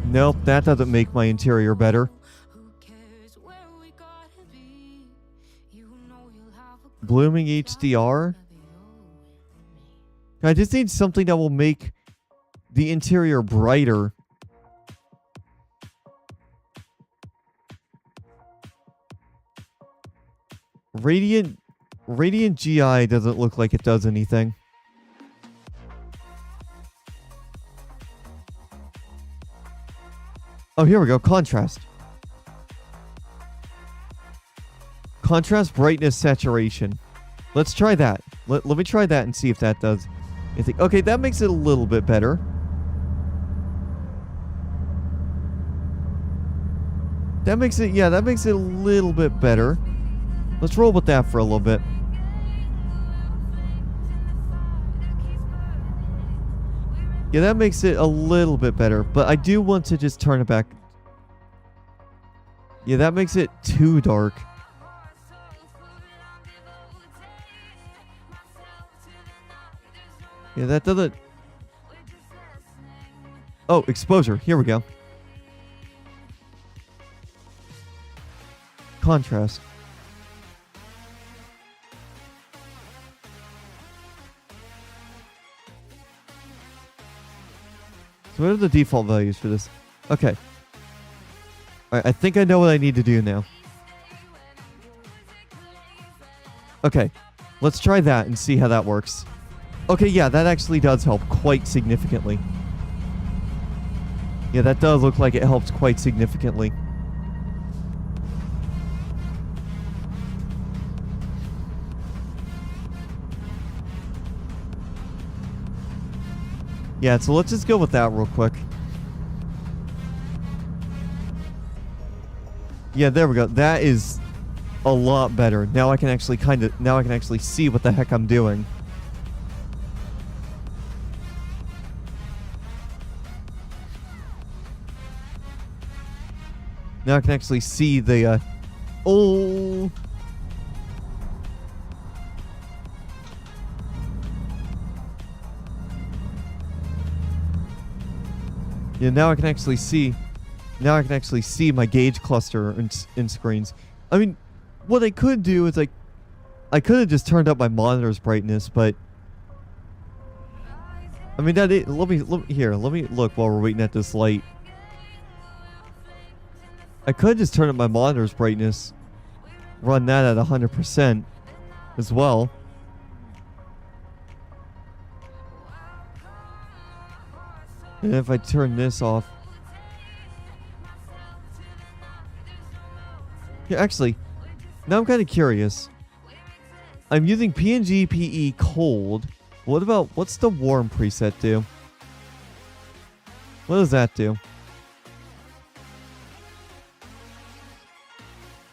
Nope, that doesn't make my interior better. Blooming HDR? I just need something that will make the interior brighter. Radiant GI doesn't look like it does anything. Oh, here we go. Contrast. Contrast, brightness, saturation. Let's try that. Let me try that and see if that does anything. Okay, that makes it a little bit better. That makes it a little bit better. Let's roll with that for a little bit. Yeah, that makes it a little bit better, but I do want to just turn it back. Yeah, that makes it too dark. Yeah, that doesn't... Oh, exposure. Here we go. Contrast. So what are the default values for this? Okay. Alright, I think I know what I need to do now. Okay. Let's try that and see how that works. Okay, yeah, that actually does help quite significantly. Yeah, that does look like it helps quite significantly. Yeah, so let's just go with that real quick. Yeah, there we go. That is a lot better. Now I can actually see what the heck I'm doing. Now I can actually see the oh. Yeah, now I can actually see my gauge cluster in screens. I mean, what I could do is I could have just turned up my monitor's brightness, but I mean let me look while we're waiting at this light. I could just turn up my monitor's brightness, run that at 100% as well. And if I turn this off... Yeah, actually, now I'm kind of curious. I'm using PNG PE cold. What's the warm preset do? What does that do?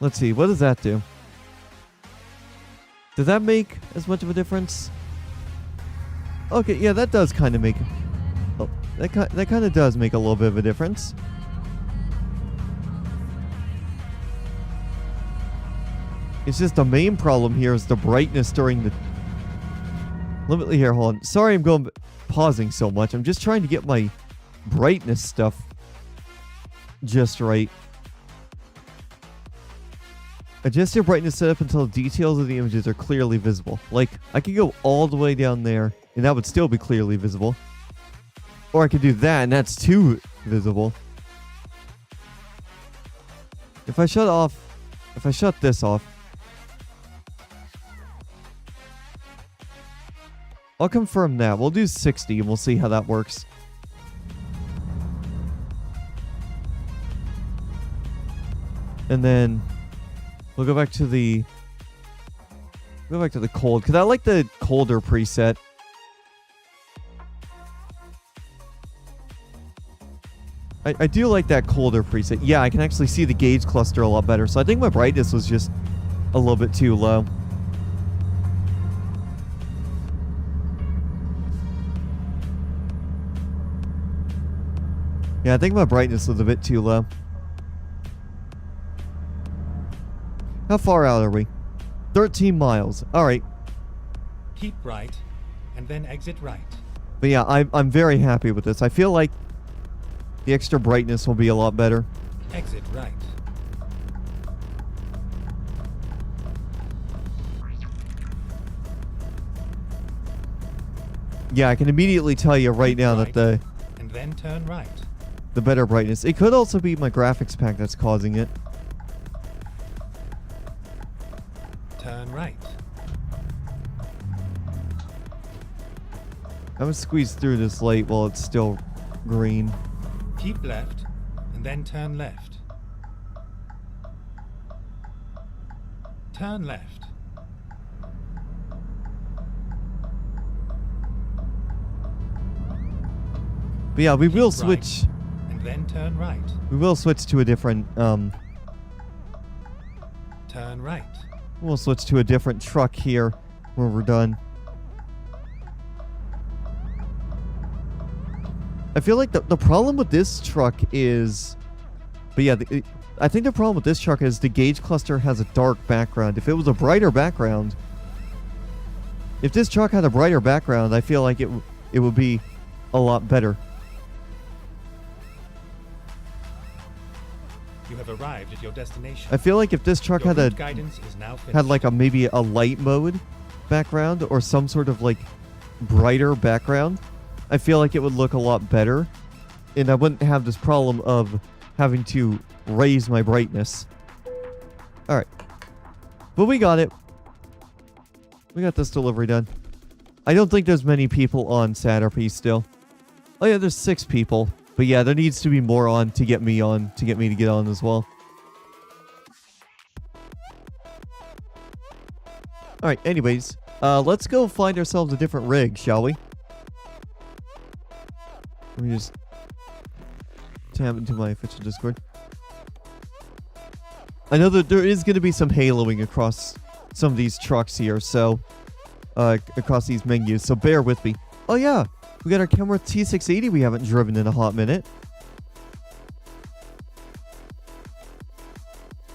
Let's see, what does that do? Does that make as much of a difference? Okay, yeah, that does kind of make... Oh, that kind of does make a little bit of a difference. It's just the main problem here is the brightness during the... Here, hold on. Sorry I'm pausing so much. I'm just trying to get my brightness stuff just right. Adjust your brightness setup until the details of the images are clearly visible. Like, I could go all the way down there, and that would still be clearly visible. Or I could do that, and that's too visible. If I shut this off, I'll confirm that. We'll do 60, and we'll see how that works. And then we'll go back to the cold, because I like the colder preset. I do like that colder preset. Yeah, I can actually see the gauge cluster a lot better. So I think my brightness was just a little bit too low. Yeah, I think my brightness was a bit too low. How far out are we? 13 miles. All right. Keep right, and then exit right. But yeah, I'm very happy with this. I feel like the extra brightness will be a lot better. Exit right. Yeah, I can immediately tell you right now that and then turn right. The better brightness. It could also be my graphics pack that's causing it. Turn right. I'm gonna squeeze through this light while it's still green. Keep left, and then turn left. Turn left. But yeah, we will Keep switch. right, and then turn right. We will switch to a different. Turn right. We'll switch to a different truck here when we're done. I feel like the problem with this truck is, but yeah, I think the problem with this truck is the gauge cluster has a dark background. If it was a brighter background, if this truck had a brighter background, I feel like it would be a lot better. You have arrived at your destination. I feel like if this truck Your had route guidance is now finished. had like maybe a light mode background or some sort of like brighter background, I feel like it would look a lot better, and I wouldn't have this problem of having to raise my brightness. All right, but we got it. We got this delivery done. I don't think there's many people on Saturday still. Oh yeah, there's 6 people. But yeah, there needs to be more on to get me to get on as well. Alright, anyways. Let's go find ourselves a different rig, shall we? Let me just tab into my official Discord. I know that there is going to be some haloing across some of these trucks here, so across these menus, so bear with me. Oh yeah, we got our Kenworth T680 we haven't driven in a hot minute.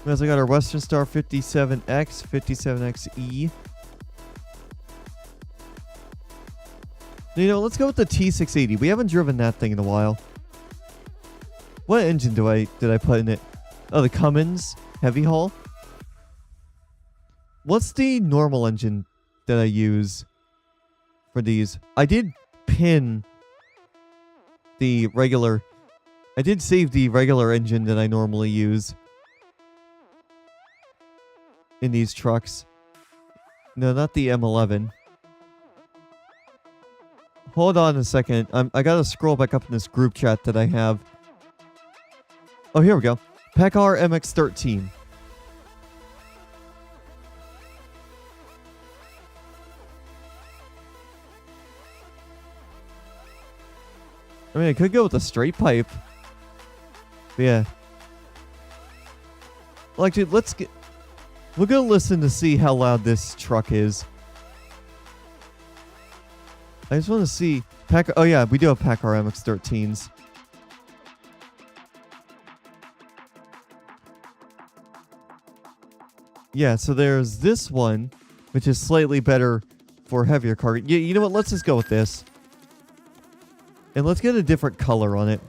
We also got our Western Star 57X, 57XE. You know, let's go with the T680. We haven't driven that thing in a while. What engine did I put in it? Oh, the Cummins Heavy Haul. What's the normal engine that I use for these? I did pin the regular. I did save the regular engine that I normally use in these trucks. No, not the M11. Hold on a second. I gotta scroll back up in this group chat that I have. Oh, here we go. Pekar MX-13. I mean, I could go with a straight pipe. But yeah. Well, actually, we're gonna listen to see how loud this truck is. I just want to see oh yeah, we do have Pekar MX-13s. Yeah, so there's this one, which is slightly better for heavier cargo. You know what? Let's just go with this. And let's get a different color on it.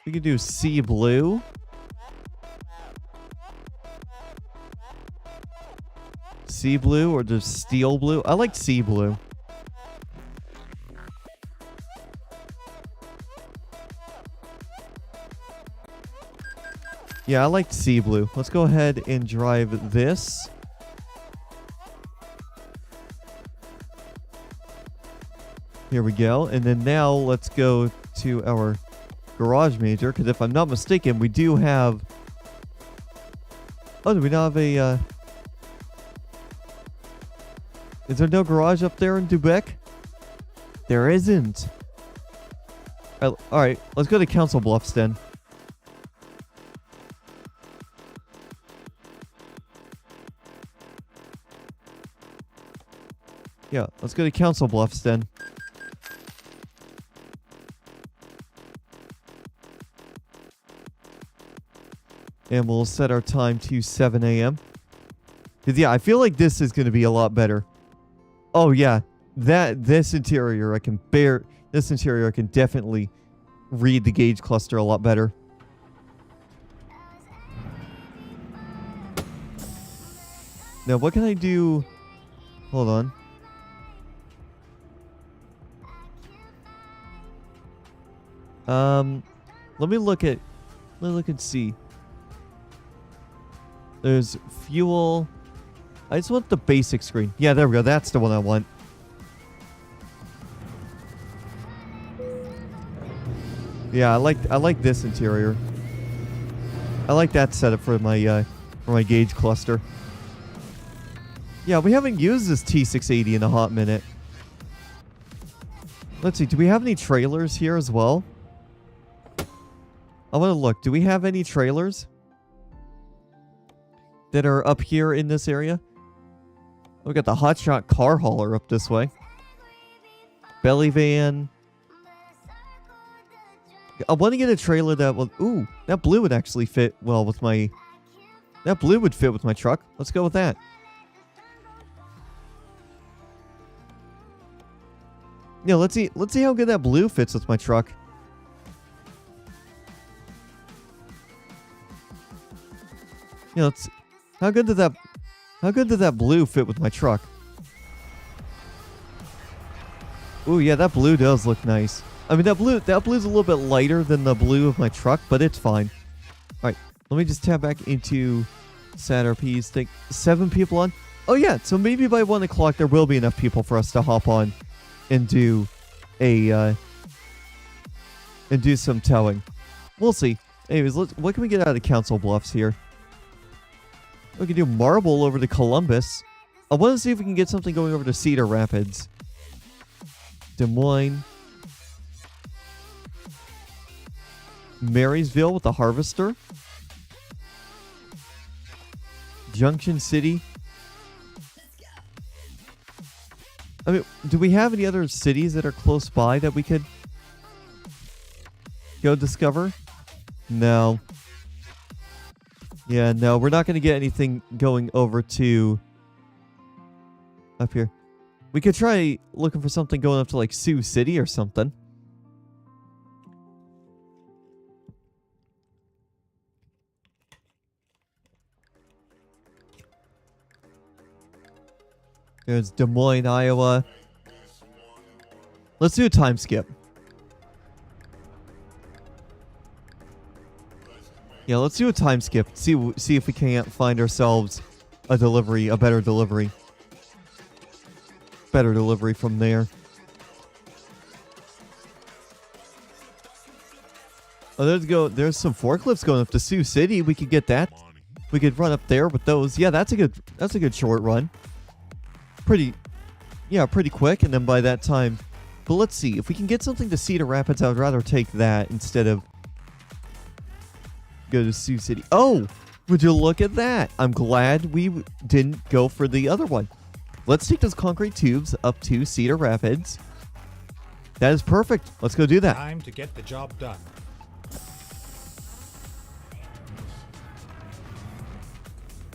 We can do sea blue. Sea blue or just steel blue. I like sea blue. Yeah, I like sea blue. Let's go ahead and drive this. Here we go. And then now let's go to our garage manager, because if I'm not mistaken, we do have... Oh, do we not have a... Is there no garage up there in Dubec? There isn't. Alright, let's go to Council Bluffs then. Yeah, let's go to Council Bluffs then. And we'll set our time to 7 a.m. Because, yeah, I feel like this is going to be a lot better. Oh, yeah. This interior, I can definitely read the gauge cluster a lot better. Now, what can I do? Hold on. Let me look and see. There's fuel. I just want the basic screen. Yeah, there we go. That's the one I want. Yeah, I like this interior. I like that setup for my gauge cluster. Yeah, we haven't used this T680 in a hot minute. Let's see. Do we have any trailers here as well? I want to look. Do we have any trailers that are up here in this area? We got the hotshot car hauler up this way. Belly van. I want to get a trailer that will... Ooh, that blue would actually fit well with my... That blue would fit with my truck. Let's go with that. Yeah, let's see how good that blue fits with my truck. You know, how good did that blue fit with my truck? Ooh, yeah, that blue does look nice. I mean, that blue's a little bit lighter than the blue of my truck, but it's fine. All right, let me just tap back into SatRP's thing. 7 people on. Oh yeah, so maybe by 1 o'clock there will be enough people for us to hop on and do some towing. We'll see. Anyways, what can we get out of Council Bluffs here? We can do Marble over to Columbus. I want to see if we can get something going over to Cedar Rapids. Des Moines. Marysville with the Harvester. Junction City. I mean, do we have any other cities that are close by that we could go discover? No. Yeah, no, we're not going to get anything going over to up here. We could try looking for something going up to like Sioux City or something. There's Des Moines, Iowa. Let's do a time skip. Yeah, let's do a time skip. See if we can't find ourselves a better delivery. Better delivery from there. Oh, there's some forklifts going up to Sioux City. We could get that. We could run up there with those. Yeah, that's a good short run. Pretty quick, and then by that time. But let's see if we can get something to Cedar Rapids. I would rather take that instead of go to Sioux City. Oh, would you look at that? I'm glad we didn't go for the other one. Let's take those concrete tubes up to Cedar Rapids. That is perfect. Let's go do that. Time to get the job done.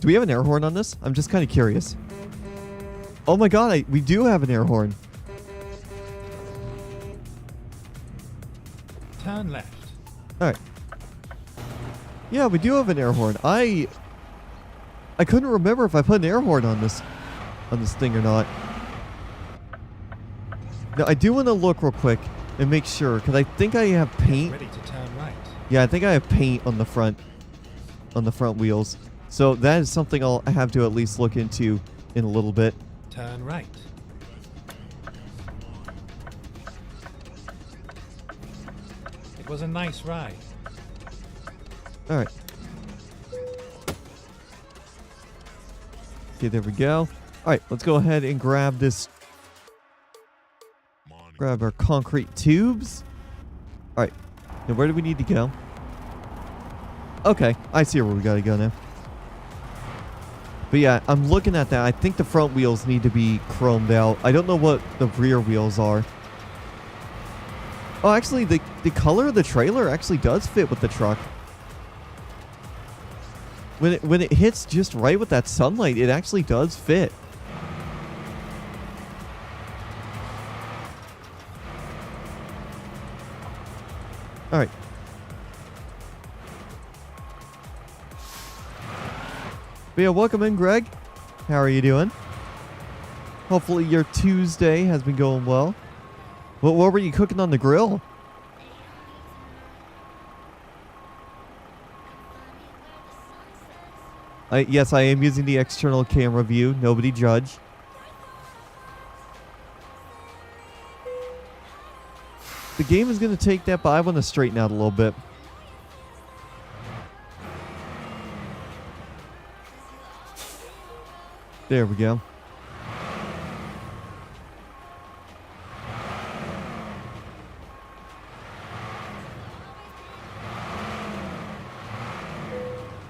Do we have an air horn on this? I'm just kind of curious. Oh my god, we do have an air horn. Turn left. Alright. Yeah, we do have an air horn. I couldn't remember if I put an air horn on this thing or not. Now, I do want to look real quick and make sure, because I think I have paint. Ready to turn right. Yeah, I think I have paint on the front wheels. So that is something I'll have to at least look into in a little bit. Turn right. It was a nice ride. All right. Okay, there we go. All right, let's go ahead and grab this. Grab our concrete tubes. All right. Now, where do we need to go? Okay, I see where we gotta go now. But yeah, I'm looking at that. I think the front wheels need to be chromed out. I don't know what the rear wheels are. Oh, actually, the color of the trailer actually does fit with the truck. When it hits just right with that sunlight, it actually does fit. All right. But yeah, welcome in, Greg. How are you doing? Hopefully your Tuesday has been going well. What were you cooking on the grill? Yes, I am using the external camera view. Nobody judge. The game is going to take that, but I want to straighten out a little bit. There we go.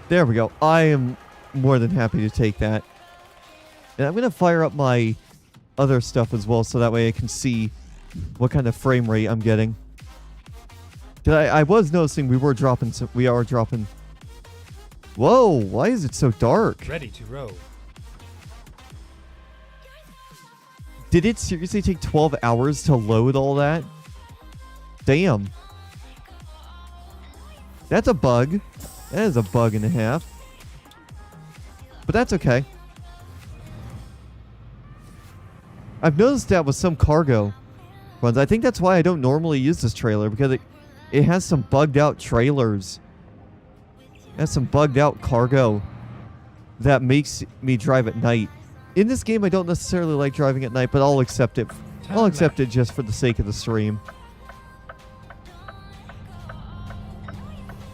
There we go. I am more than happy to take that. And I'm going to fire up my other stuff as well, so that way I can see what kind of frame rate I'm getting. I was noticing we are dropping. Whoa, why is it so dark? Ready to roll. Did it seriously take 12 hours to load all that? Damn. That's a bug. That is a bug and a half. But that's okay. I've noticed that with some cargo ones. I think that's why I don't normally use this trailer, because it has some bugged out trailers. It has some bugged out cargo that makes me drive at night. In this game, I don't necessarily like driving at night, but I'll accept it. I'll accept it just for the sake of the stream.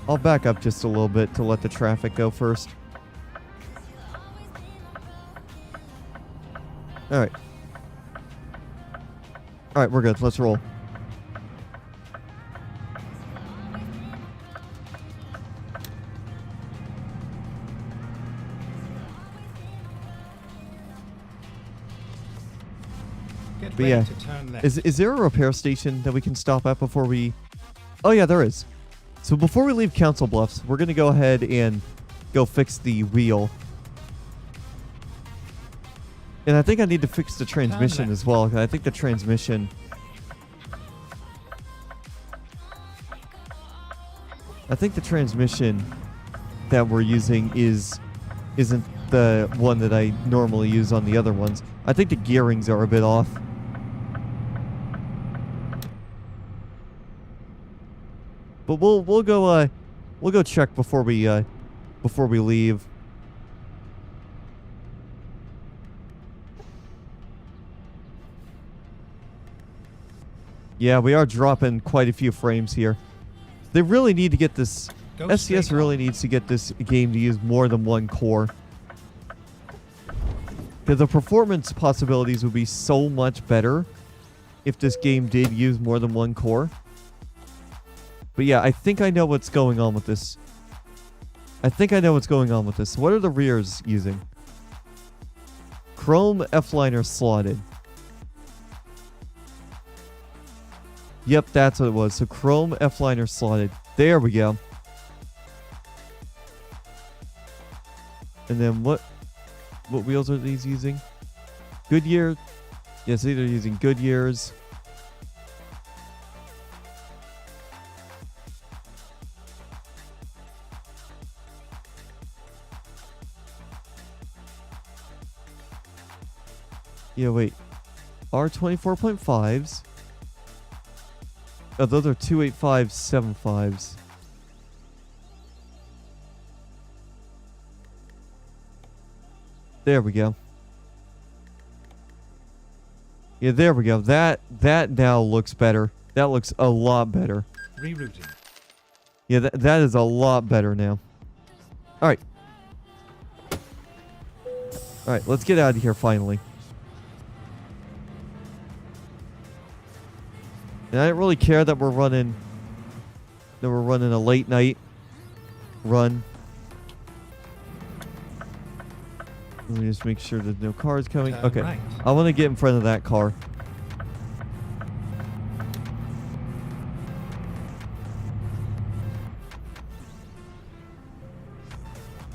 I'll back up just a little bit to let the traffic go first. All right. All right, we're good. Let's roll. Get But ready yeah, to turn left. is there a repair station that we can stop at before we... Oh yeah, there is. So before we leave Council Bluffs, we're going to go ahead and go fix the wheel. And I think I need to fix the transmission as well. I think the transmission... that we're using isn't the one that I normally use on the other ones. I think the gearings are a bit off. But we'll go check before we leave. Yeah, we are dropping quite a few frames here. They really need to get this... SCS really needs to get this game to use more than one core. Because the performance possibilities would be so much better if this game did use more than one core. But yeah, I think I know what's going on with this. What are the rears using? Chrome F-liner slotted. Yep, that's what it was. So Chrome F-liner slotted. There we go. And then what wheels are these using? Goodyear. Yes, these are using Goodyears. Yeah, wait. R24.5s. Oh, those are 285/75s. There we go. Yeah, there we go. That now looks better. That looks a lot better. Rerouting. Yeah, that is a lot better now. Alright. Alright, let's get out of here finally. And I didn't really care that we're running a late night run. Let me just make sure there's no cars coming. Turn Okay. right. I want to get in front of that car.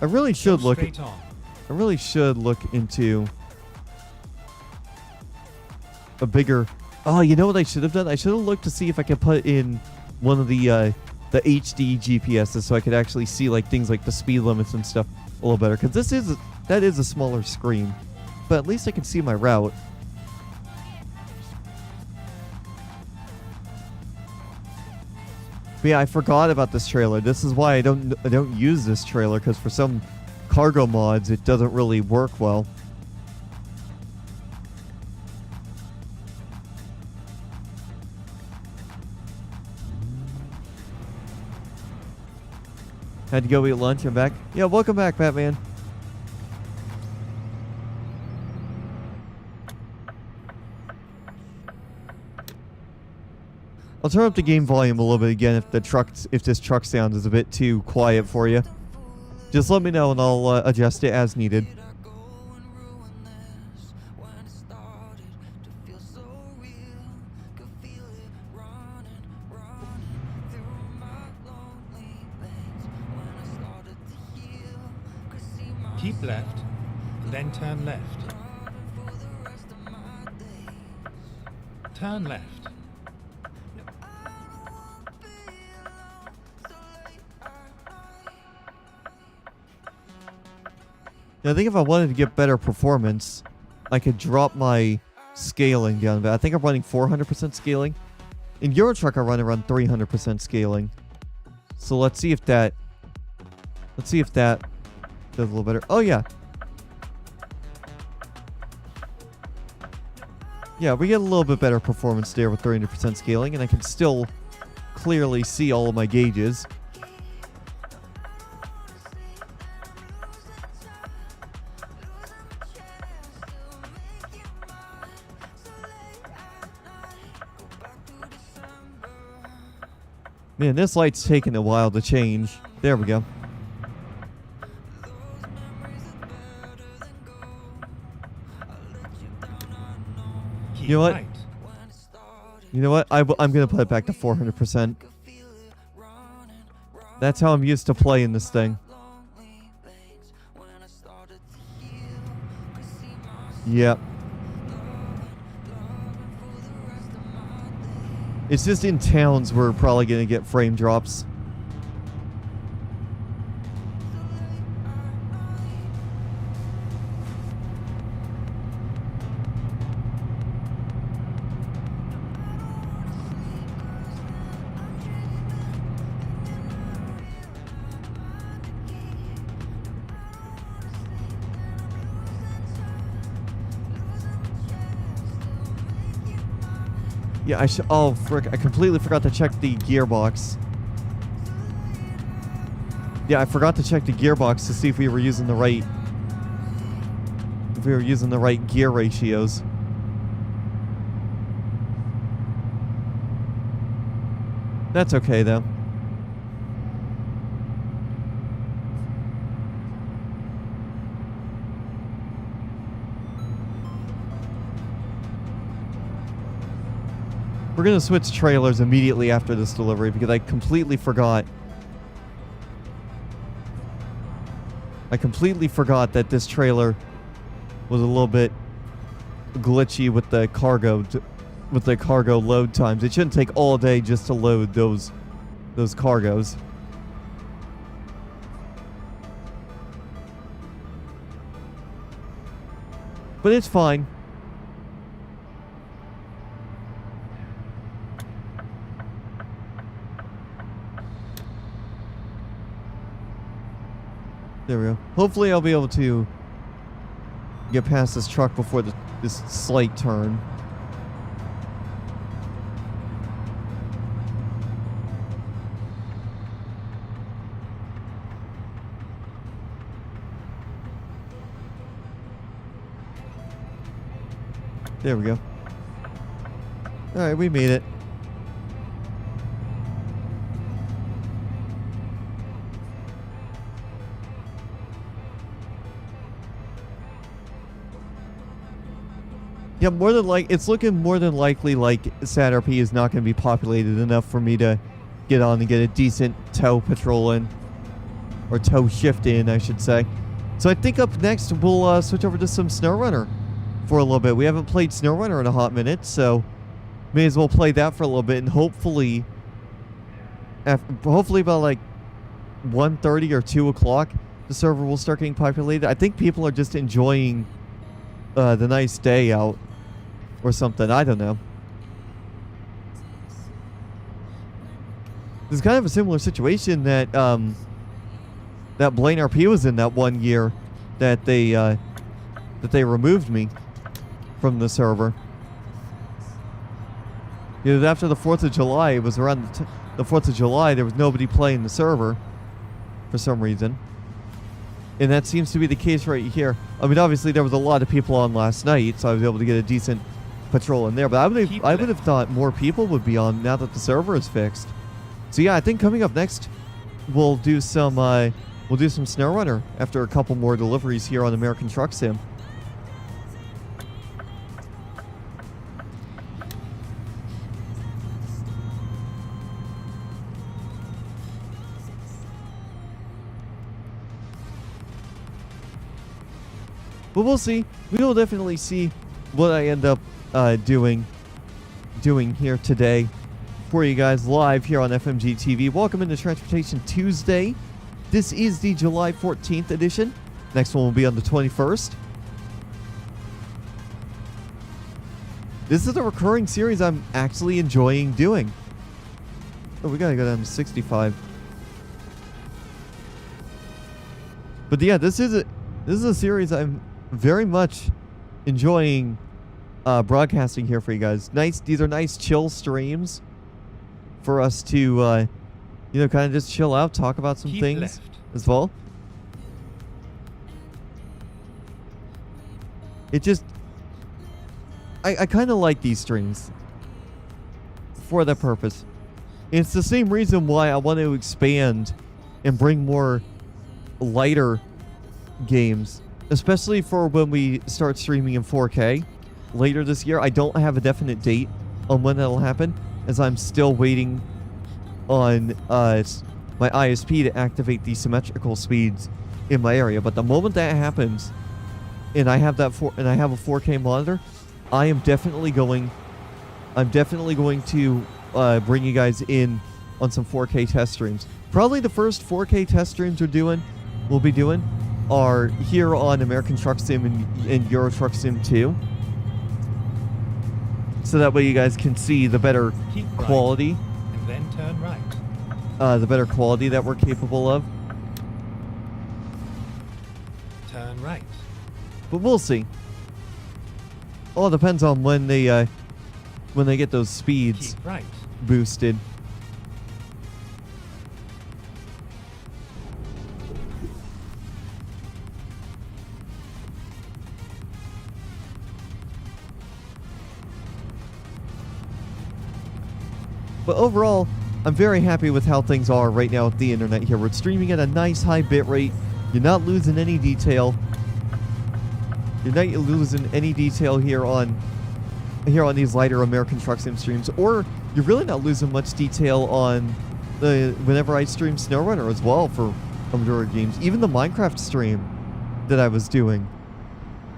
I really should Go look straight on. I really should look into a bigger... Oh, you know what I should have done? I should have looked to see if I could put in one of the HD GPSs so I could actually see like things like the speed limits and stuff a little better. Because that is a smaller screen, but at least I can see my route. But yeah, I forgot about this trailer. This is why I don't use this trailer, because for some cargo mods it doesn't really work well. Had to go eat lunch and back. Yeah, welcome back, Batman. I'll turn up the game volume a little bit again if this truck sound is a bit too quiet for you. Just let me know and I'll adjust it as needed. Keep left, then turn left. Turn left. Now, I think if I wanted to get better performance, I could drop my scaling down a bit. I think I'm running 400% scaling. In Euro Truck, I run around 300% scaling. So let's see if that does a little better. Oh yeah. Yeah, we get a little bit better performance there with 300% scaling, and I can still clearly see all of my gauges. Man, this light's taking a while to change. There we go. Keep You know what? right. You know what? I'm going to put it back to 400%. That's how I'm used to playing this thing. Yep. It's just in towns we're probably going to get frame drops. Yeah, oh, frick. I completely forgot to check the gearbox. Yeah, I forgot to check the gearbox to see if we were using the right... If we were using the right gear ratios. That's okay, though. We're going to switch trailers immediately after this delivery because I completely forgot. I completely forgot that this trailer was a little bit glitchy with the cargo load times. It shouldn't take all day just to load those cargos. But it's fine. There we go. Hopefully I'll be able to get past this truck before this slight turn. There we go. Alright, we made it. Yeah, it's looking more than likely like SatRP is not going to be populated enough for me to get on and get a decent tow patrol in. Or tow shift in, I should say. So I think up next we'll switch over to some SnowRunner for a little bit. We haven't played SnowRunner in a hot minute, so may as well play that for a little bit, and hopefully about like 1:30 or 2 o'clock, the server will start getting populated. I think people are just enjoying the nice day out or something. I don't know. There's kind of a similar situation that that Blaine RP was in that one year that they removed me from the server. You know, after the 4th of July, it was around the 4th of July, there was nobody playing the server for some reason. And that seems to be the case right here. I mean, obviously there was a lot of people on last night, so I was able to get a decent patrol in there. But I would have thought more people would be on now that the server is fixed. So yeah, I think coming up next, we'll do some SnowRunner after a couple more deliveries here on American Truck Sim. But we'll see. We will definitely see what I end up doing here today for you guys live here on FMG TV. Welcome into Transportation Tuesday. This is the July 14th edition. Next one will be on the 21st. This is a recurring series I'm actually enjoying doing. Oh, we gotta go down to 65. But yeah, this is a series I'm very much enjoying broadcasting here for you guys. These are nice chill streams for us to kind of just chill out, talk about some things as well. It just I kind of like these streams for that purpose. And it's the same reason why I want to expand and bring more lighter games, especially for when we start streaming in 4K later this year. I don't have a definite date on when that'll happen, as I'm still waiting on my ISP to activate the symmetrical speeds in my area. But the moment that happens, and I have a 4K monitor, I'm definitely going to bring you guys in on some 4K test streams. Probably the first 4K test streams we'll be doing are here on American Truck Sim and Euro Truck Sim 2. So that way you guys can see the better quality. And then turn right. The better quality that we're capable of. Turn right. But we'll see. All depends on when they get those speeds Keep right. boosted. But overall, I'm very happy with how things are right now with the internet here. We're streaming at a nice high bit rate. You're not losing any detail. You're not losing any detail here on these lighter American Truck Sim streams, or you're really not losing much detail on whenever I stream SnowRunner as well for a majority of games. Even the Minecraft stream that I was doing,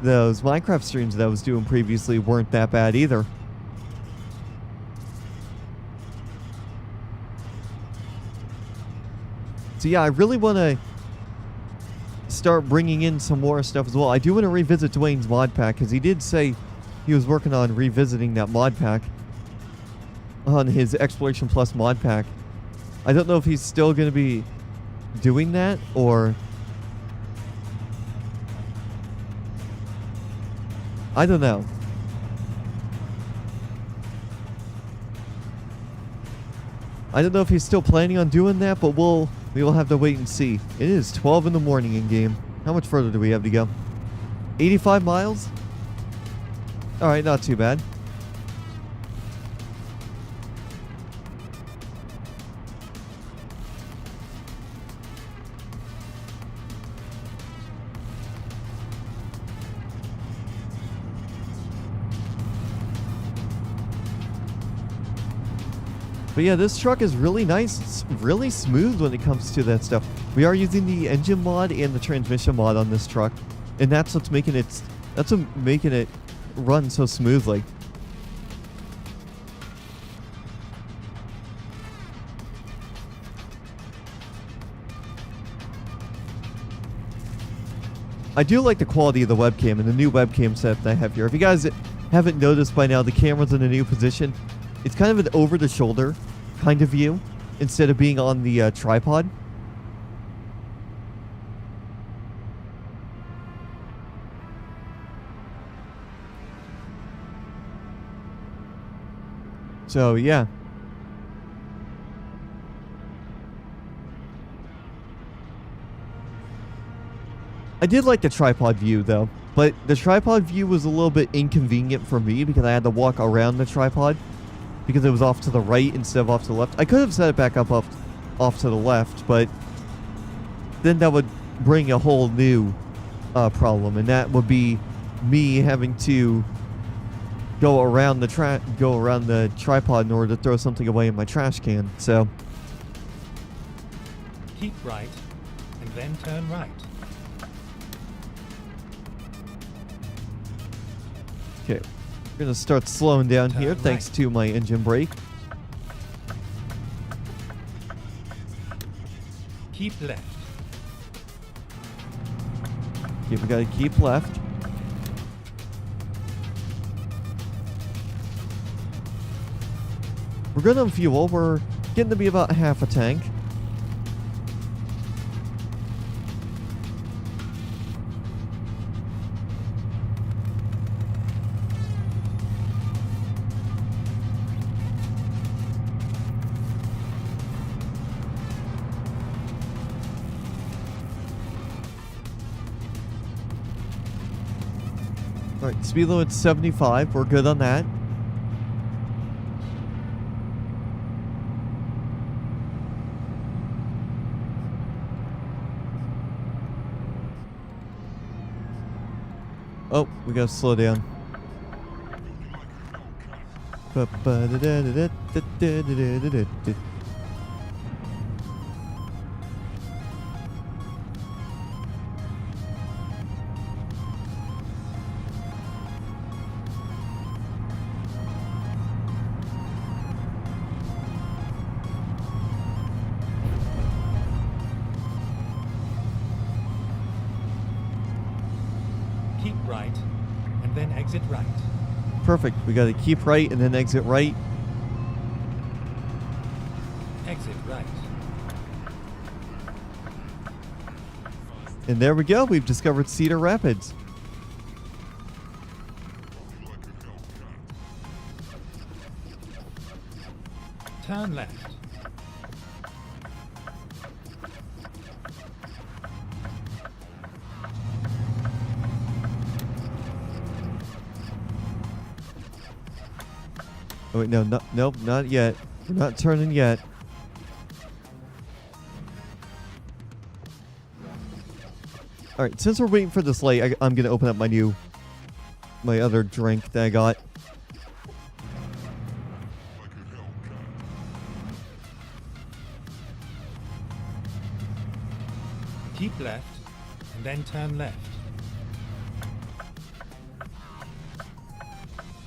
those Minecraft streams that I was doing previously weren't that bad either. So yeah, I really want to start bringing in some more stuff as well. I do want to revisit Dwayne's mod pack, because he did say he was working on revisiting that mod pack on his Exploration Plus mod pack. I don't know if he's still going to be doing that, or I don't know. I don't know if he's still planning on doing that, but we will have to wait and see. It is 12 in the morning in game. How much further do we have to go? 85 miles? Alright, not too bad. But yeah, this truck is really nice. It's really smooth when it comes to that stuff. We are using the engine mod and the transmission mod on this truck, and that's what's making it run so smoothly. I do like the quality of the webcam and the new webcam setup that I have here. If you guys haven't noticed by now, the camera's in a new position. It's kind of an over-the-shoulder kind of view instead of being on the tripod. So, yeah. I did like the tripod view, though. But the tripod view was a little bit inconvenient for me because I had to walk around the tripod, because it was off to the right instead of off to the left. I could have set it back up off to the left, but then that would bring a whole new problem, and that would be me having to go around the tripod in order to throw something away in my trash can. So Keep right and then turn right. okay, we're gonna start slowing down Turn here right. thanks to my engine brake. Keep left. Okay, we gotta keep left. We're good on fuel. We're getting to be about half a tank. Alright, speed limit's 75. We're good on that. Oh, we gotta slow down. Keep right and then exit right. Perfect. We gotta keep right and then exit right. Exit right. And there we go. We've discovered Cedar Rapids. Turn left. Oh wait, no, nope, not yet. We're not turning yet. Alright, since we're waiting for this light, I'm gonna open up my other drink that I got. Keep left, and then turn left.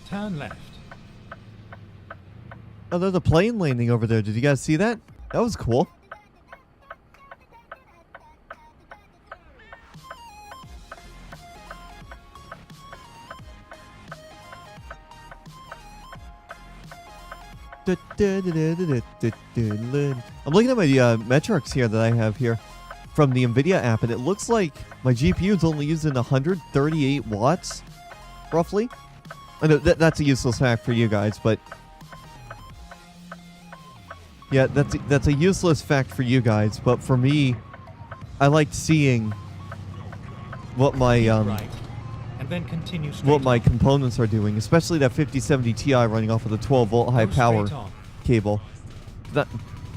Turn left. Oh, there's a plane landing over there. Did you guys see that? That was cool. I'm looking at my metrics here that I have here from the NVIDIA app, and it looks like my GPU is only using 138 watts, roughly. I know that's a useless fact for you guys, but yeah, that's a useless fact for you guys. But for me, I like seeing what my Right. And then continue straight what my on. components are doing, especially that 5070 Ti running off of the 12-volt high Go power straight on. cable.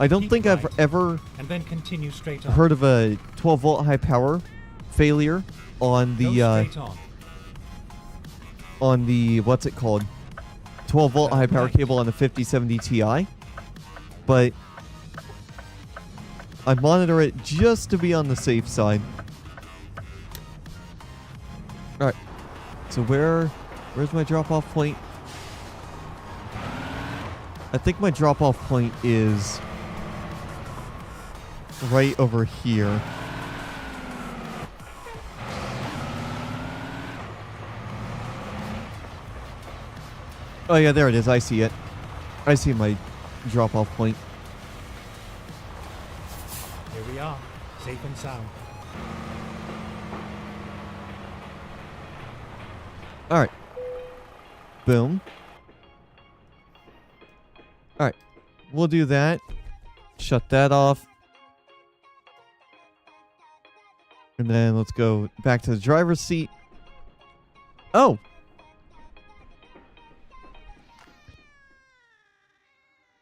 I don't Keep think I've right. ever And then continue straight on. heard of a 12-volt high power failure on Go the straight on. what's it called, 12-volt high power Right. cable on the 5070 Ti, but I monitor it just to be on the safe side. All right, so where's my drop-off point? I think my drop-off point is right over here. Oh yeah, there it is. I see it. I see my drop-off point. Here we are, safe and sound. All right. Boom. All right. We'll do that. Shut that off. And then let's go back to the driver's seat. Oh.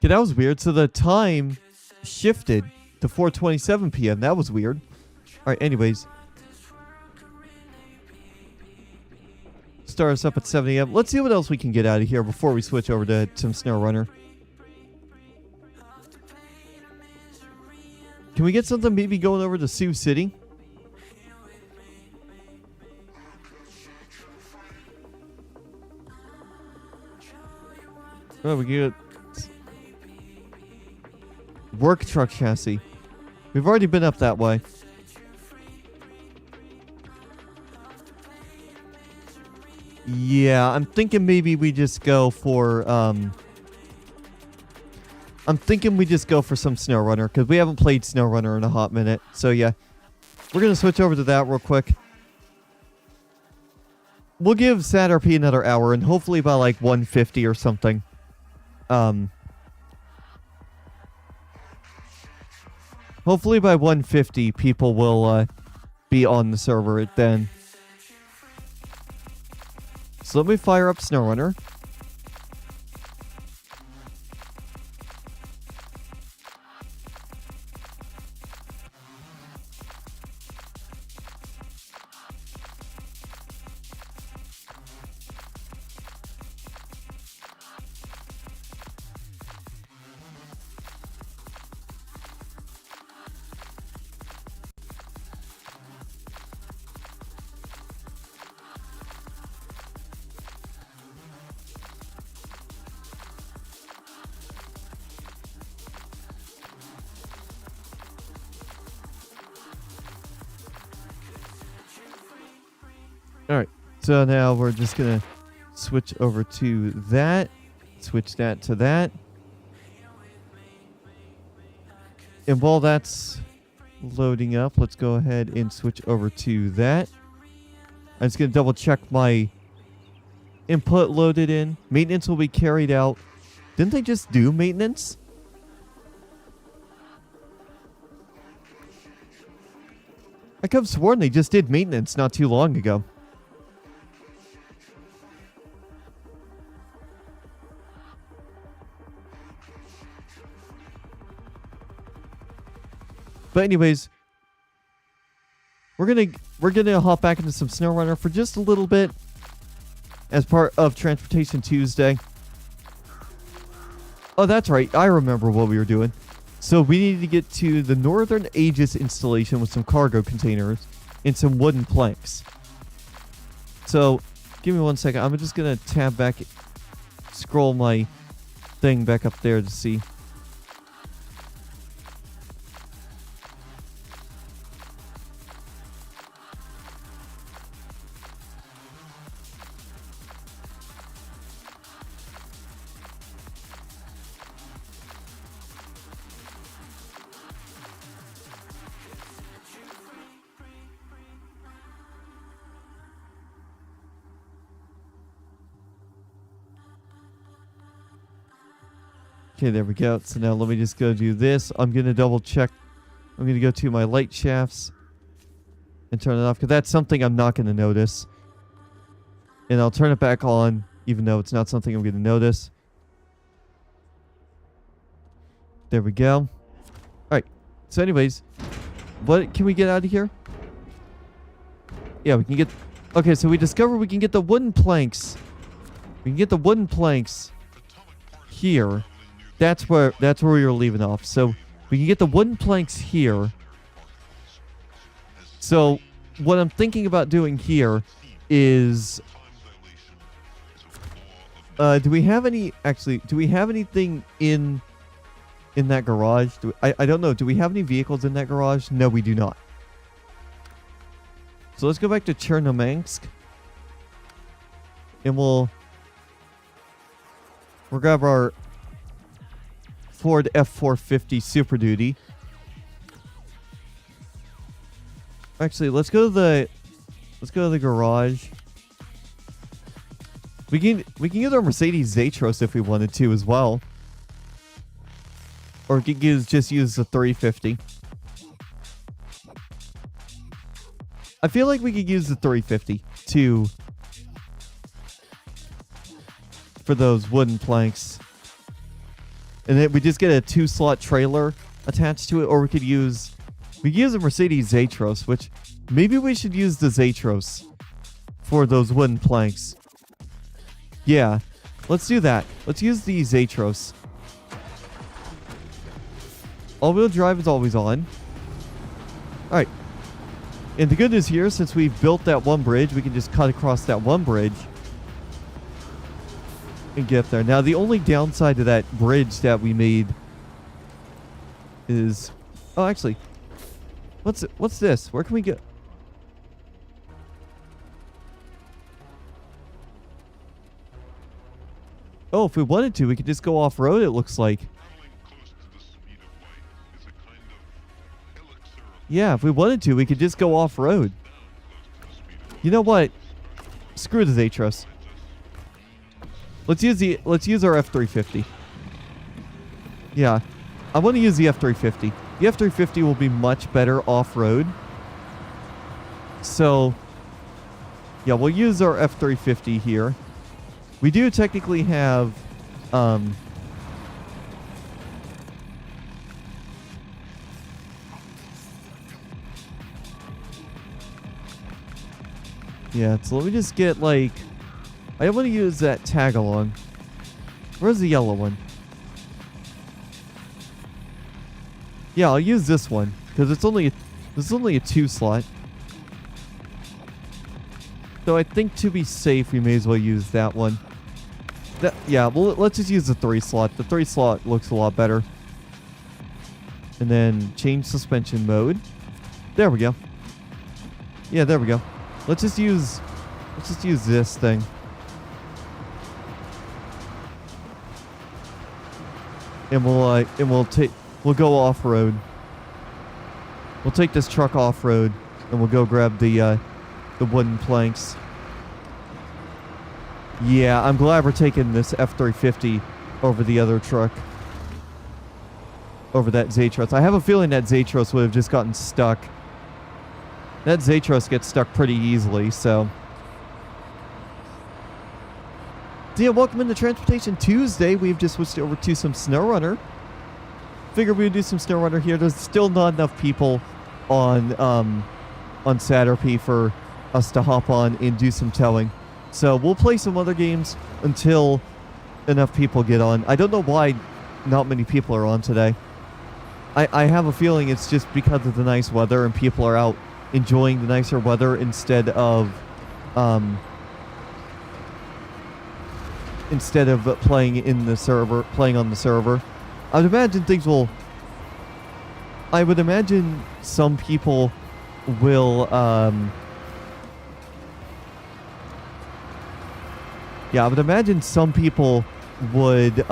Okay, that was weird. So the time shifted to 4:27 p.m. That was weird. All right, anyways. Start us up at 7 a.m. Let's see what else we can get out of here before we switch over to some SnowRunner. Can we get something maybe going over to Sioux City? Oh, we get work truck chassis. We've already been up that way. Yeah, I'm thinking maybe we just go for some SnowRunner because we haven't played SnowRunner in a hot minute. So yeah, we're gonna switch over to that real quick. We'll give SatRP another hour, and hopefully by like 1:50 or something. Hopefully by 1:50 people will be on the server then. So let me fire up SnowRunner. Alright, so now we're just gonna switch over to that. Switch that to that. And while that's loading up, let's go ahead and switch over to that. I'm just gonna double check my input loaded in. Maintenance will be carried out. Didn't they just do maintenance? I could have sworn they just did maintenance not too long ago. But anyways, we're gonna hop back into some SnowRunner for just a little bit as part of Transportation Tuesday. Oh, that's right. I remember what we were doing. So we need to get to the Northern Aegis installation with some cargo containers and some wooden planks. So give me 1 second. I'm just going to tab back, scroll my thing back up there to see. Okay, there we go. So now let me just go do this. I'm going to double check. I'm going to go to my light shafts and turn it off because that's something I'm not going to notice. And I'll turn it back on even though it's not something I'm going to notice. There we go. All right. So anyways, what can we get out of here? Yeah, we can get... Okay, so we discovered we can get the wooden planks. We can get the wooden planks here. That's where we were leaving off. So we can get the wooden planks here. So what I'm thinking about doing here is... do we have any... Actually, do we have anything in that garage? I don't know. Do we have any vehicles in that garage? No, we do not. So let's go back to Chernomansk. And we'll grab our Ford F450 Super Duty. Actually, let's go to the garage. We can use our Mercedes Zetros if we wanted to as well. Or we could just use the 350. I feel like we could use the 350 for those wooden planks. And then we just get a 2-slot trailer attached to it, or we could use a Mercedes Zetros, which maybe we should use the Zetros for those wooden planks. Yeah, let's do that. Let's use the Zetros. All-wheel drive is always on. All right. And the good news here, since we've built that one bridge, we can just cut across that one bridge and get there. Now, the only downside to that bridge that we made is... Oh, actually, what's this? Where can we get... Oh, if we wanted to, we could just go off-road, it looks like. Yeah, if we wanted to, we could just go off-road. You know what? Screw the Zetros. Let's use our F350. Yeah, I want to use the F350. The F350 will be much better off-road. So, yeah, we'll use our F350 here. We do technically have, yeah, so let me just get, like... I want to use that tag-along. Where's the yellow one? Yeah, I'll use this one. Because it's only a 2-slot. So I think to be safe, we may as well use that one. Yeah, well, let's just use the 3-slot. The 3-slot looks a lot better. And then change suspension mode. There we go. Yeah, there we go. Let's just use this thing. And we'll go off-road. We'll take this truck off-road and we'll go grab the wooden planks. Yeah, I'm glad we're taking this F350 over the other truck. Over that Zetros. I have a feeling that Zetros would have just gotten stuck. That Zetros gets stuck pretty easily, so... Yeah, welcome into Transportation Tuesday. We've just switched over to some SnowRunner. Figured we would do some SnowRunner here. There's still not enough people on Saturday for us to hop on and do some towing. So we'll play some other games until enough people get on. I don't know why not many people are on today. I have a feeling it's just because of the nice weather and people are out enjoying the nicer weather instead of playing in the server, playing on the server. I would imagine I would imagine some people will yeah, I would imagine some people would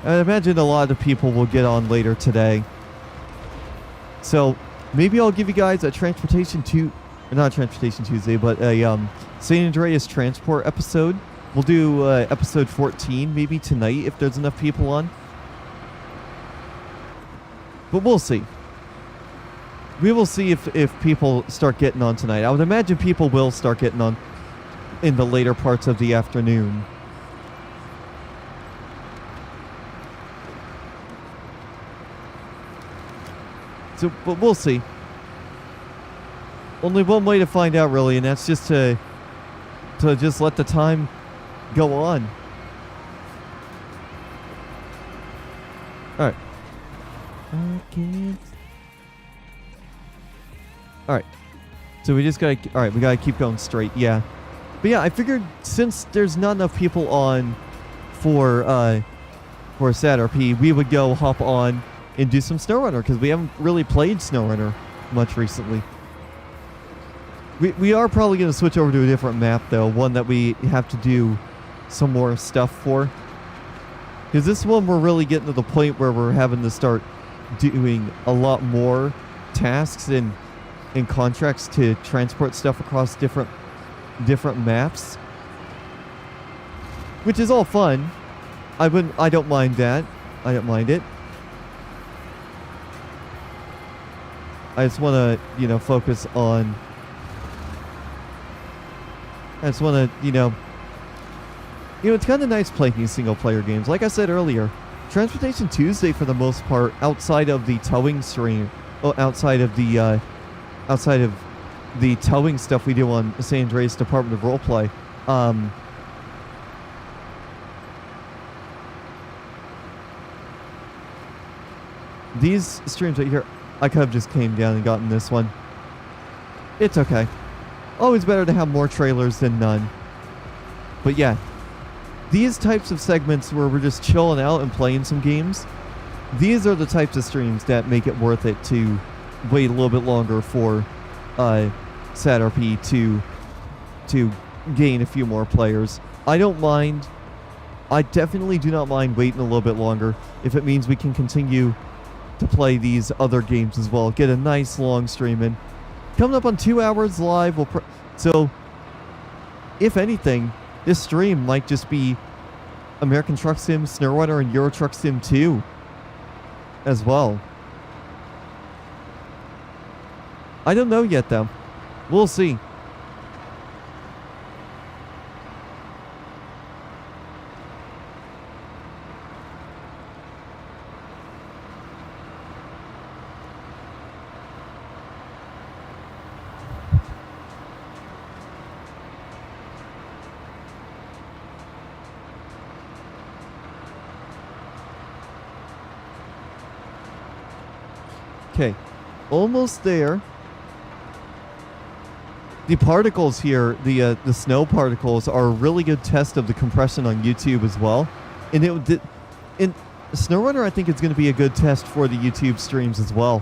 I imagine a lot of people will get on later today. So maybe I'll give you guys a not Transportation Tuesday, but a San Andreas Transport episode. We'll do episode 14 maybe tonight if there's enough people on. But we'll see. We will see if people start getting on tonight. I would imagine people will start getting on in the later parts of the afternoon. So, but we'll see. Only one way to find out, really, and that's just to just let the time go on. All right. All right. So we just gotta. All right, we gotta keep going straight. Yeah. But yeah, I figured since there's not enough people on for SatRP, we would go hop on and do some SnowRunner because we haven't really played SnowRunner much recently. We are probably going to switch over to a different map though, one that we have to do some more stuff for. Because this one we're really getting to the point where we're having to start doing a lot more tasks and contracts to transport stuff across different maps. Which is all fun. I don't mind that. I don't mind it. I just want to, focus on... I just want to, it's kind of nice playing these single-player games. Like I said earlier, Transportation Tuesday, for the most part, outside of the towing stream, outside of the towing stuff we do on San Andreas Department of Roleplay, these streams right here, I could have just came down and gotten this one. It's okay. Always better to have more trailers than none. But yeah, these types of segments where we're just chilling out and playing some games, these are the types of streams that make it worth it to wait a little bit longer for SatRP to gain a few more players. I don't mind. I definitely do not mind waiting a little bit longer if it means we can continue to play these other games as well. Get a nice long stream in. Coming up on 2 hours live. So, if anything, this stream might just be American Truck Sim, SnowRunner, and Euro Truck Sim 2 as well. I don't know yet, though. We'll see. Okay, almost there. The particles here, the snow particles, are a really good test of the compression on YouTube as well. And in SnowRunner, I think it's going to be a good test for the YouTube streams as well.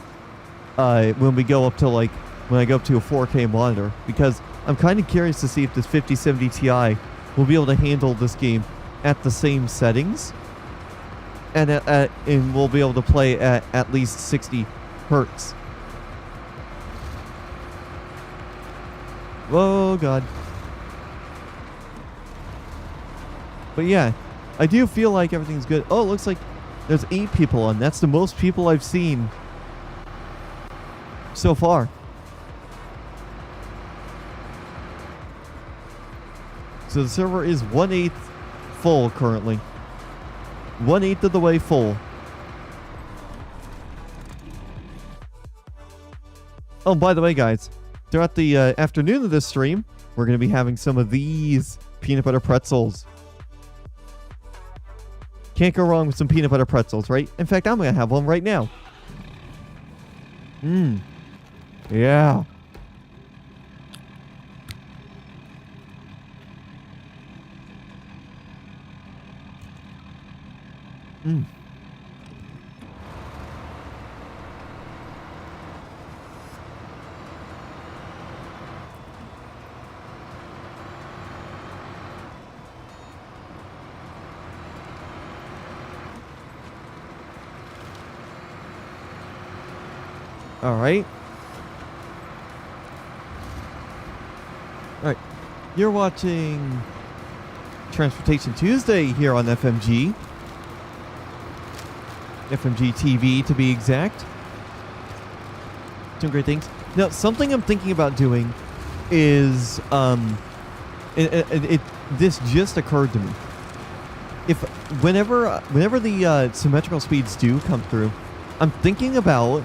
When we go up to when I go up to a 4K monitor, because I'm kind of curious to see if this 5070 Ti will be able to handle this game at the same settings, and we'll be able to play at least 60 hertz. Oh god. But yeah, I do feel like everything's good. Oh, it looks like there's 8 people on. That's the most people I've seen so far. So the server is 1/8 full currently. 1/8 of the way full. Oh, by the way, guys, throughout the afternoon of this stream, we're going to be having some of these peanut butter pretzels. Can't go wrong with some peanut butter pretzels, right? In fact, I'm going to have one right now. Mmm. Yeah. Mmm. All right. All right. You're watching Transportation Tuesday here on FMG. FMG TV to be exact. Doing great things. Now, something I'm thinking about doing is this just occurred to me. Whenever the symmetrical speeds do come through, I'm thinking about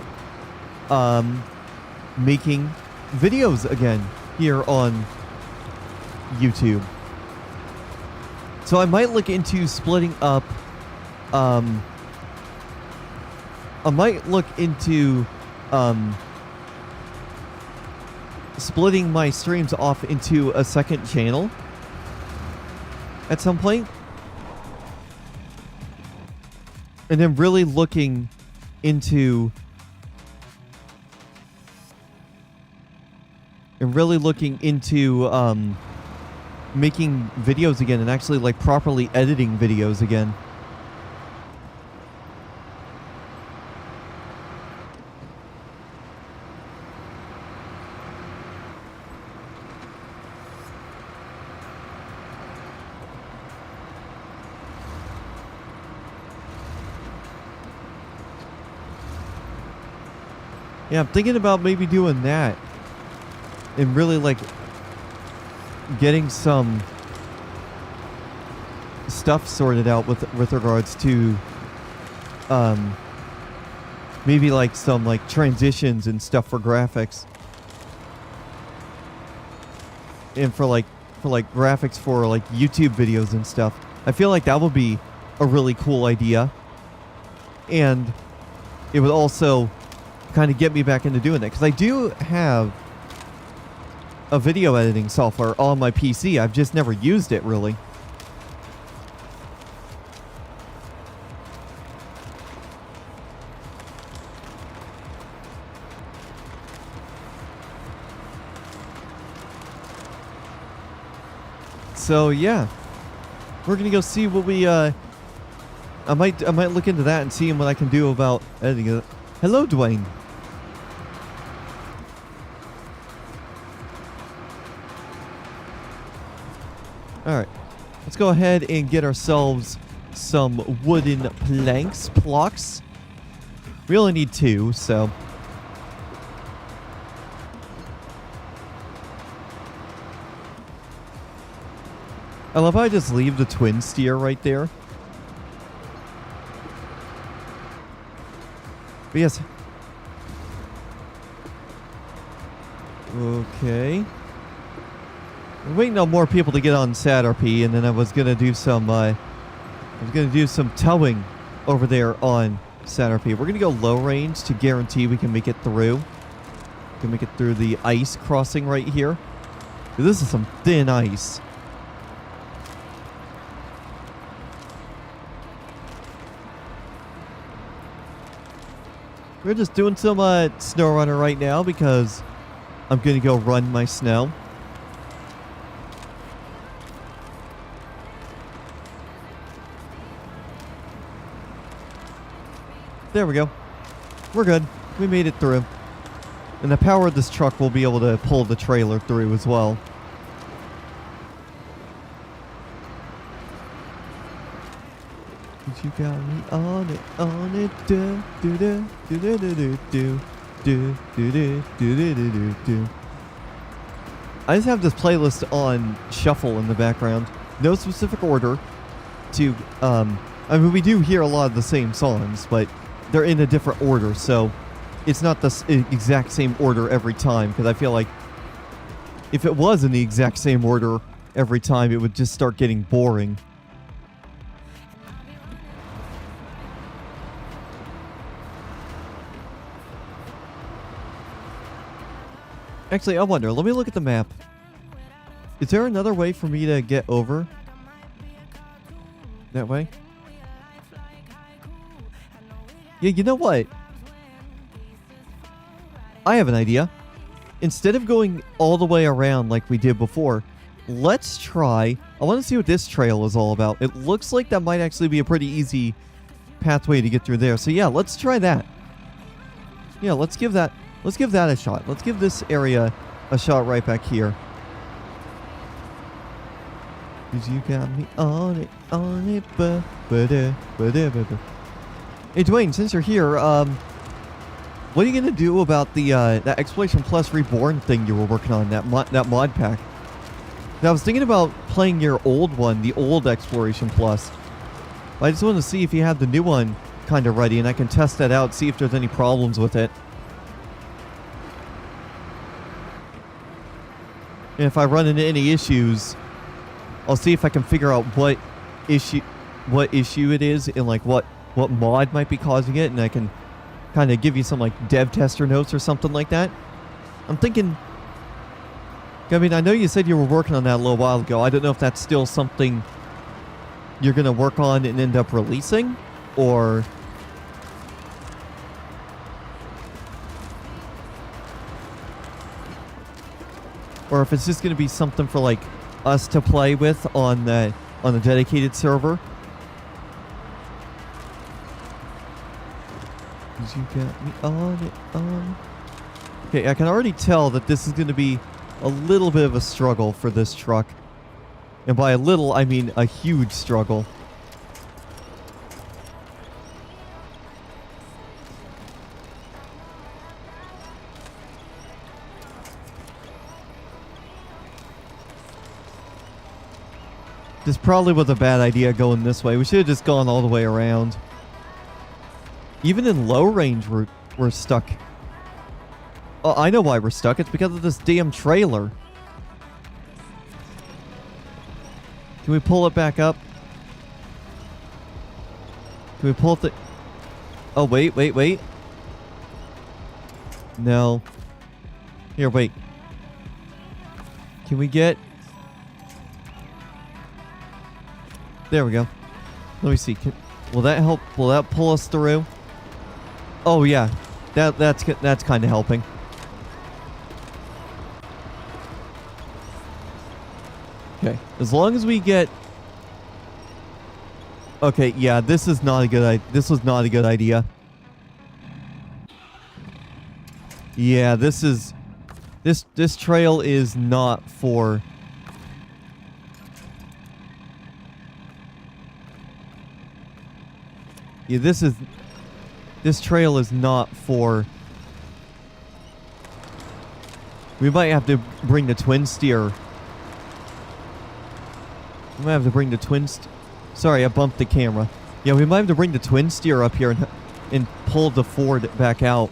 making videos again here on YouTube. So I might look into splitting up. I might look into splitting my streams off into a second channel at some point, and then really looking into making videos again and actually like properly editing videos again. Yeah, I'm thinking about maybe doing that and really like getting some stuff sorted out with regards to maybe like some like transitions and stuff for graphics, and for graphics for like YouTube videos and stuff. I feel like that would be a really cool idea, and it would also kind of get me back into doing that, because I do have a video editing software on my PC. I've just never used it really. So yeah, we're gonna go see what we I might look into that and see what I can do about editing it. Hello, Dwayne. Alright, let's go ahead and get ourselves some wooden blocks. We only need 2, so. I love how I just leave the twin steer right there. But yes. Okay. I'm waiting on more people to get on SatRP, and then I was gonna do some towing over there on SatRP. We're gonna go low range to guarantee we can make it through. We can make it through the ice crossing right here. This is some thin ice. We're just doing some SnowRunner right now because I'm gonna go run my snow. There we go. We're good. We made it through. And the power of this truck will be able to pull the trailer through as well. You got me on it, do do do do do do do do do do do do do. I just have this playlist on shuffle in the background. No specific order to I mean, we do hear a lot of the same songs, but they're in a different order, so it's not the exact same order every time, because I feel like if it was in the exact same order every time, it would just start getting boring. Actually, I wonder. Let me look at the map. Is there another way for me to get over? That way? Yeah, you know what? I have an idea. Instead of going all the way around like we did before, let's try... I want to see what this trail is all about. It looks like that might actually be a pretty easy pathway to get through there. So yeah, let's try that. Yeah, let's give that a shot. Let's give this area a shot right back here. 'Cause you got me on it, ba-da, ba-da. Hey Dwayne, since you're here, what are you gonna do about the that Exploration Plus Reborn thing you were working on, that mod pack? Now, I was thinking about playing your old one, the old Exploration Plus. I just want to see if you have the new one kind of ready, and I can test that out, see if there's any problems with it. And if I run into any issues, I'll see if I can figure out what issue it is and like what mod might be causing it, and I can kind of give you some like dev tester notes or something like that. I'm thinking, I mean, I know you said you were working on that a little while ago. I don't know if that's still something you're going to work on and end up releasing, or if it's just going to be something for like us to play with on the dedicated server. 'Cause you got me on it, Okay, I can already tell that this is going to be a little bit of a struggle for this truck. And by a little, I mean a huge struggle. This probably was a bad idea going this way. We should have just gone all the way around. Even in low range, we're stuck. Oh, I know why we're stuck. It's because of this damn trailer. Can we pull it back up? Can we pull it? Oh, wait. No. Here, wait. Can we get... There we go. Let me see. Will that help? Will that pull us through? Oh yeah, that's kind of helping. Okay, as long as we get. Okay, yeah, this is not a good. This was not a good idea. Yeah, this trail is not for. Yeah, this trail is not for... We might have to bring the twin steer. We might have to bring the twin... Sorry, I bumped the camera. Yeah, we might have to bring the twin steer up here and pull the Ford back out.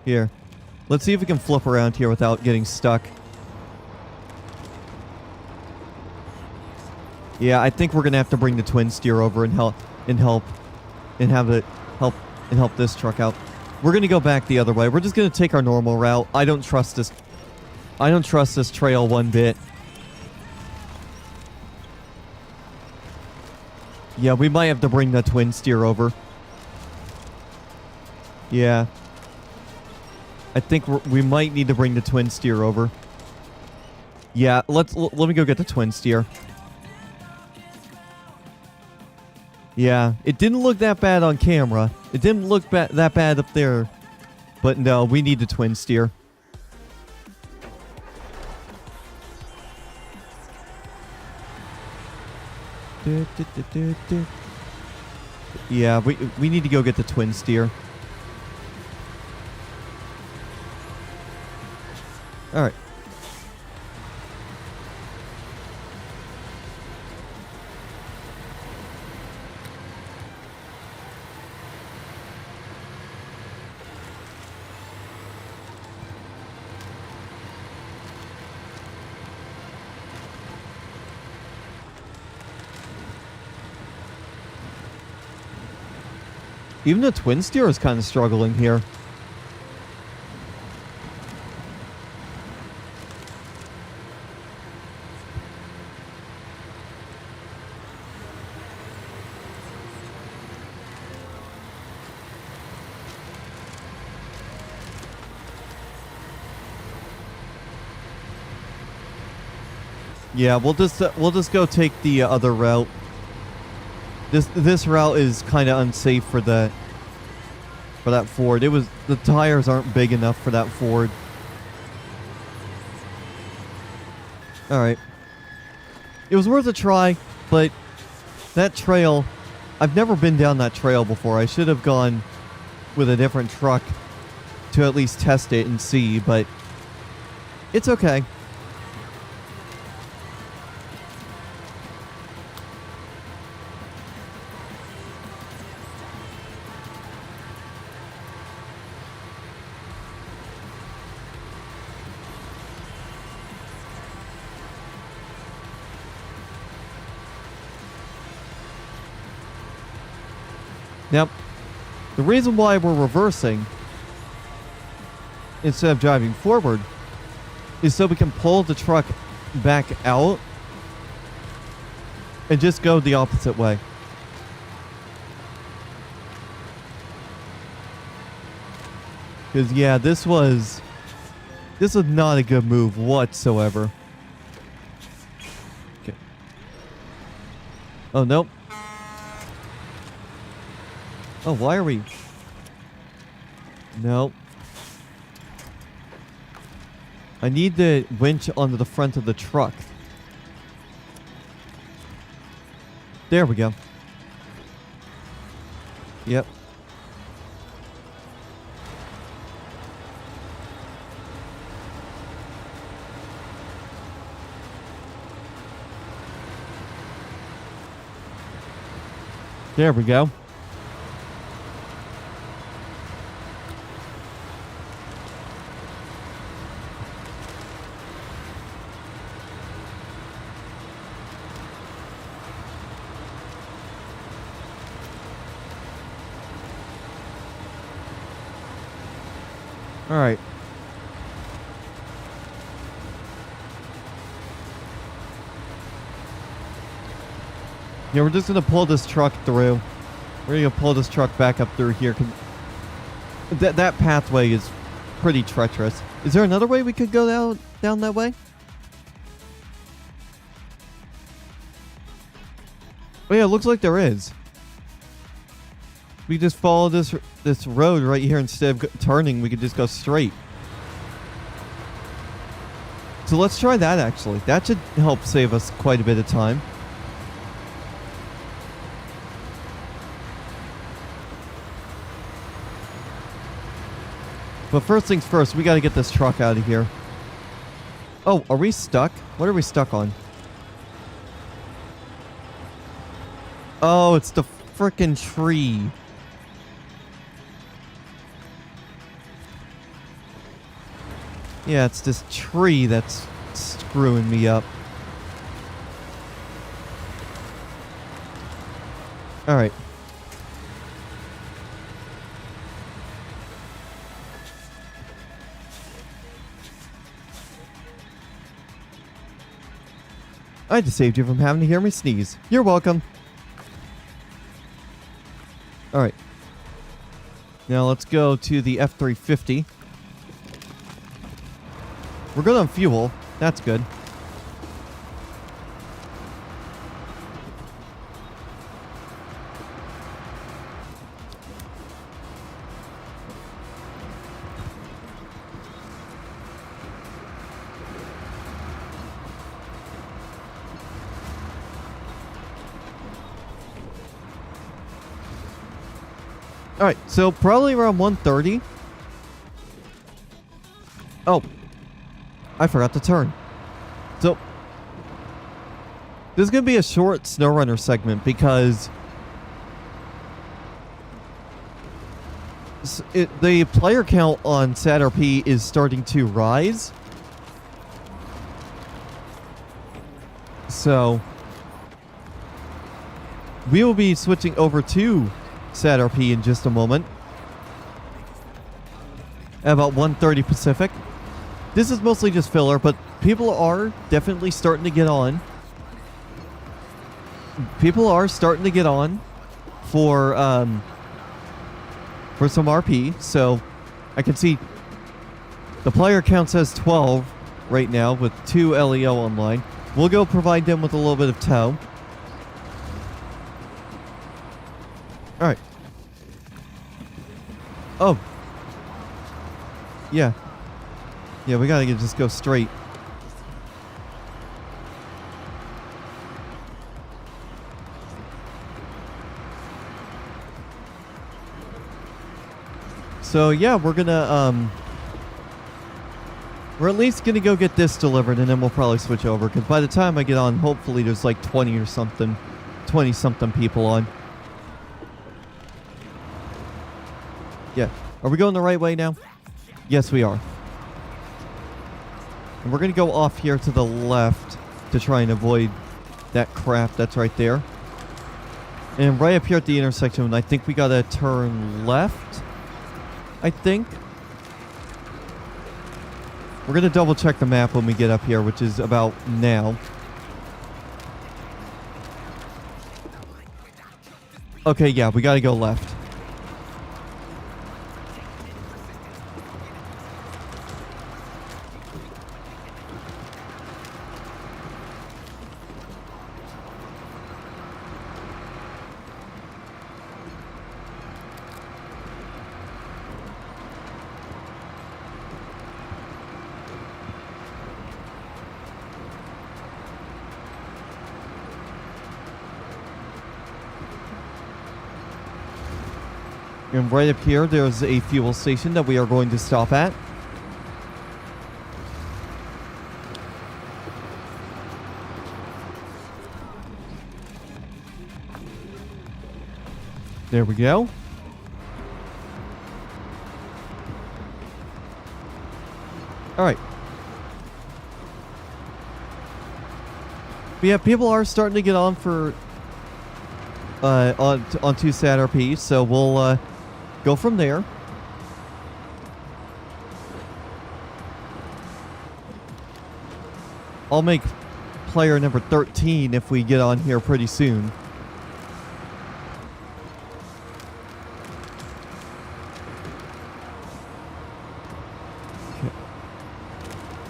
Here. Let's see if we can flip around here without getting stuck. Yeah, I think we're gonna have to bring the twin steer over and help this truck out. We're gonna go back the other way. We're just gonna take our normal route. I don't trust this trail one bit. Yeah, we might have to bring the twin steer over. Yeah. I think we might need to bring the twin steer over. Yeah, let me go get the twin steer. Yeah, it didn't look that bad on camera. It didn't look that bad up there. But no, we need the twin steer. Yeah, we need to go get the twin steer. Alright. Even the twin steer is kind of struggling here. Yeah, we'll just go take the other route. This route is kind of unsafe for that Ford. The tires aren't big enough for that Ford. All right. It was worth a try, but that trail, I've never been down that trail before. I should have gone with a different truck to at least test it and see, but it's okay. Now, the reason why we're reversing instead of driving forward is so we can pull the truck back out and just go the opposite way. Because, yeah, this was not a good move whatsoever. Okay. Oh, nope. Oh, why are we... No. I need the winch onto the front of the truck. There we go. Yep. There we go. All right. Yeah, we're just going to pull this truck through. We're going to pull this truck back up through here. That pathway is pretty treacherous. Is there another way we could go down that way? Oh yeah, it looks like there is. We just follow this road right here instead of turning. We could just go straight. So let's try that actually. That should help save us quite a bit of time. But first things first, we got to get this truck out of here. Oh, are we stuck? What are we stuck on? Oh, it's the frickin' tree. Yeah, it's this tree that's screwing me up. Alright. I just saved you from having to hear me sneeze. You're welcome. Alright. Now let's go to the F-350. We're good on fuel. That's good. Alright, so probably around 1:30. Oh. I forgot to turn. So, this is going to be a short SnowRunner segment because the player count on SatRP is starting to rise. So, we will be switching over to SatRP in just a moment. At about 1:30 Pacific. This is mostly just filler, but people are definitely starting to get on. People are starting to get on for some RP. So I can see the player count says 12 right now with 2 LEO online. We'll go provide them with a little bit of tow. Alright. Oh. Yeah. Yeah, we gotta just go straight. So yeah, we're gonna we're at least gonna go get this delivered, and then we'll probably switch over, because by the time I get on, hopefully there's like 20 or something, 20 something people on. Yeah. Are we going the right way now? Yes, we are. And we're gonna go off here to the left to try and avoid that crap that's right there. And right up here at the intersection, I think we gotta turn left. I think. We're going to double check the map when we get up here, which is about now. Okay, yeah, we got to go left. And right up here, there's a fuel station that we are going to stop at. There we go. All right. But yeah, people are starting to get on for onto SatRP, so we'll go from there. I'll make player number 13 if we get on here pretty soon. Okay.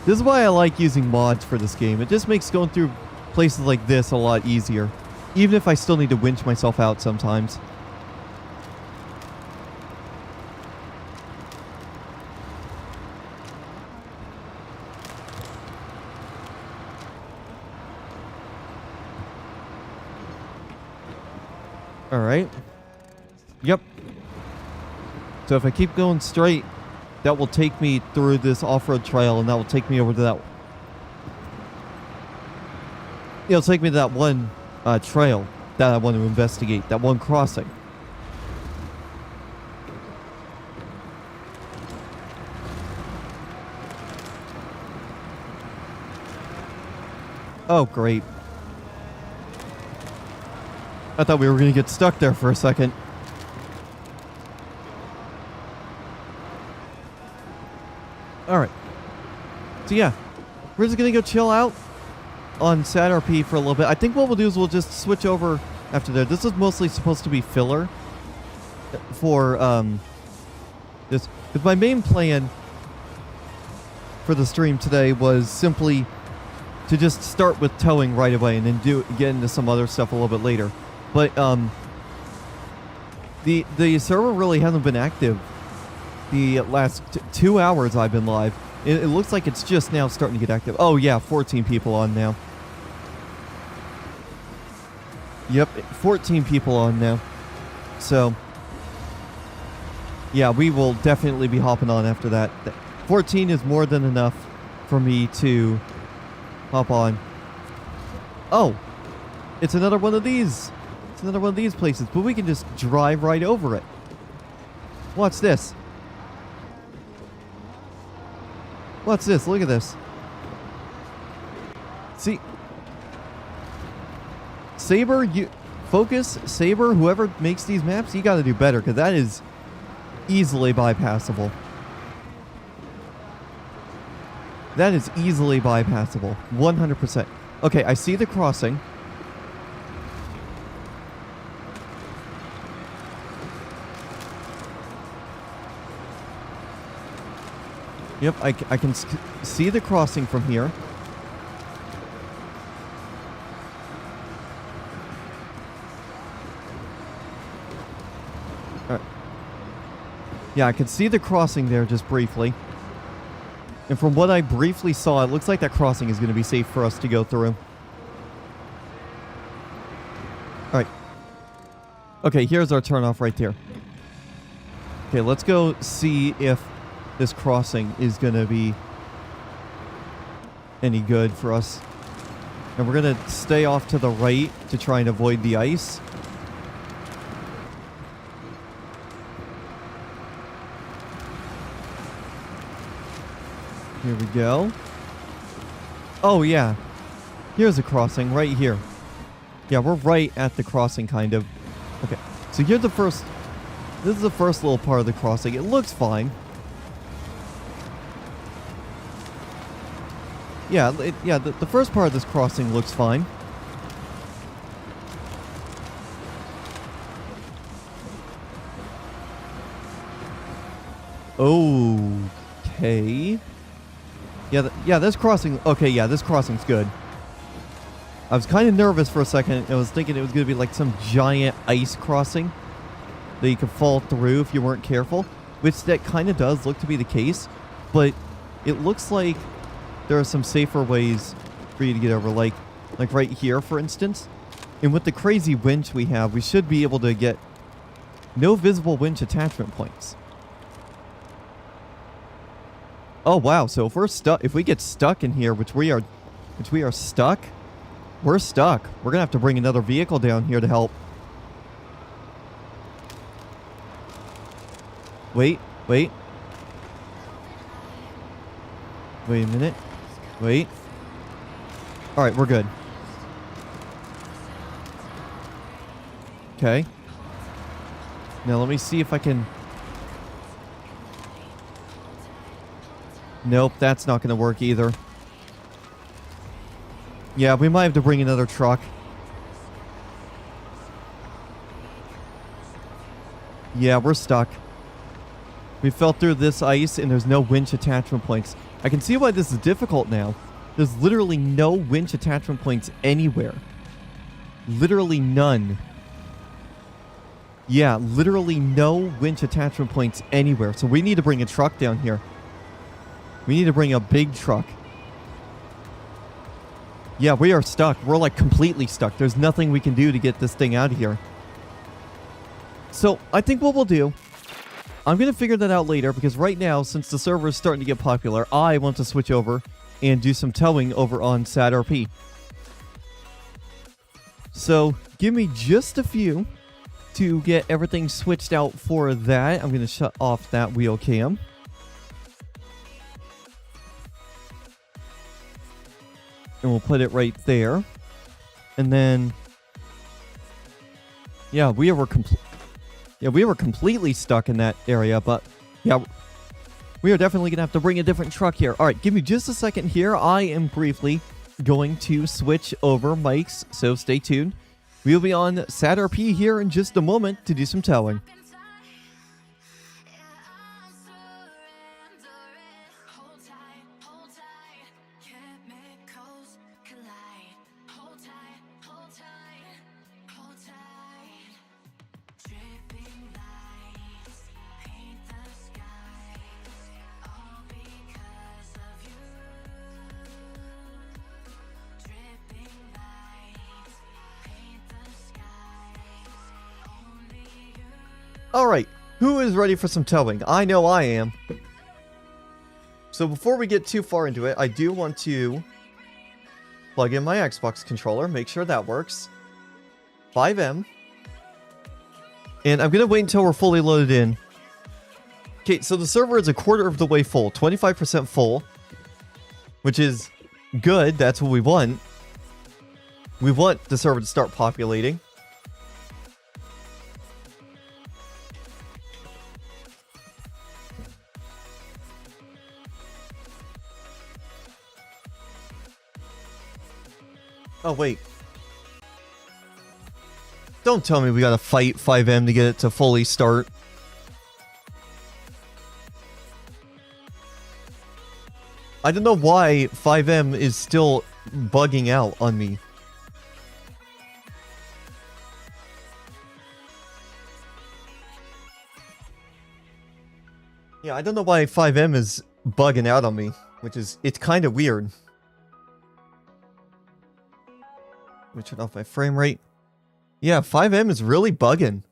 This is why I like using mods for this game. It just makes going through places like this a lot easier, even if I still need to winch myself out sometimes. Alright. Yep. So if I keep going straight, that will take me through this off-road trail, and that will take me over to that... It'll take me to that one trail that I want to investigate, that one crossing. Oh, great. I thought we were going to get stuck there for a second. Alright. So yeah, we're just going to go chill out on SatRP for a little bit. I think what we'll do is we'll just switch over after that. This is mostly supposed to be filler for this. Because my main plan for the stream today was simply to just start with towing right away and then get into some other stuff a little bit later. But the server really hasn't been active the last 2 hours I've been live. It looks like it's just now starting to get active. Oh yeah, 14 people on now. Yep, 14 people on now. So yeah, we will definitely be hopping on after that. 14 is more than enough for me to hop on. Oh, it's another one of these. It's another one of these places, but we can just drive right over it. What's this? What's this? Look at this. See? Saber, Focus, Saber, whoever makes these maps, you gotta do better, because that is easily bypassable. That is easily bypassable. 100%. Okay, I see the crossing. Yep, I can see the crossing from here. Yeah, I could see the crossing there just briefly. And from what I briefly saw, it looks like that crossing is going to be safe for us to go through. Alright. Okay, here's our turnoff right there. Okay, let's go see if this crossing is going to be any good for us. And we're going to stay off to the right to try and avoid the ice. Here we go. Oh, yeah. Here's a crossing right here. Yeah, we're right at the crossing, kind of. Okay, so here's the first... This is the first little part of the crossing. It looks fine. Yeah, the first part of this crossing looks fine. Okay. Yeah, this crossing... Okay, yeah, this crossing's good. I was kind of nervous for a second. I was thinking it was going to be like some giant ice crossing that you could fall through if you weren't careful, which that kind of does look to be the case, but it looks like there are some safer ways for you to get over, like right here, for instance. And with the crazy winch we have, we should be able to get no visible winch attachment points. Oh wow, so if we're stuck, if we get stuck in here, which we are stuck, we're stuck. We're gonna have to bring another vehicle down here to help. Wait a minute. Wait. Alright, we're good. Okay. Now let me see if I can... Nope, that's not going to work either. Yeah, we might have to bring another truck. Yeah, we're stuck. We fell through this ice and there's no winch attachment points. I can see why this is difficult now. There's literally no winch attachment points anywhere. Literally none. Yeah, literally no winch attachment points anywhere. So we need to bring a truck down here. We need to bring a big truck. Yeah, we are stuck. We're like completely stuck. There's nothing we can do to get this thing out of here. So I think what we'll do, I'm going to figure that out later, because right now, since the server is starting to get popular, I want to switch over and do some towing over on SatRP. So give me just a few to get everything switched out for that. I'm going to shut off that wheel cam. And we'll put it right there. And then... Yeah, we were completely stuck in that area, but yeah, we are definitely going to have to bring a different truck here. All right, give me just a second here. I am briefly going to switch over mics, so stay tuned. We'll be on SatRP here in just a moment to do some towing. Alright, who is ready for some towing? I know I am. So before we get too far into it, I do want to plug in my Xbox controller, make sure that works. FiveM. And I'm going to wait until we're fully loaded in. Okay, so the server is a quarter of the way full, 25% full, which is good. That's what we want. We want the server to start populating. Oh, wait. Don't tell me we gotta fight FiveM to get it to fully start. I don't know why FiveM is still bugging out on me. Yeah, I don't know why FiveM is bugging out on me, it's kind of weird. Let me turn off my frame rate. Yeah, FiveM is really bugging.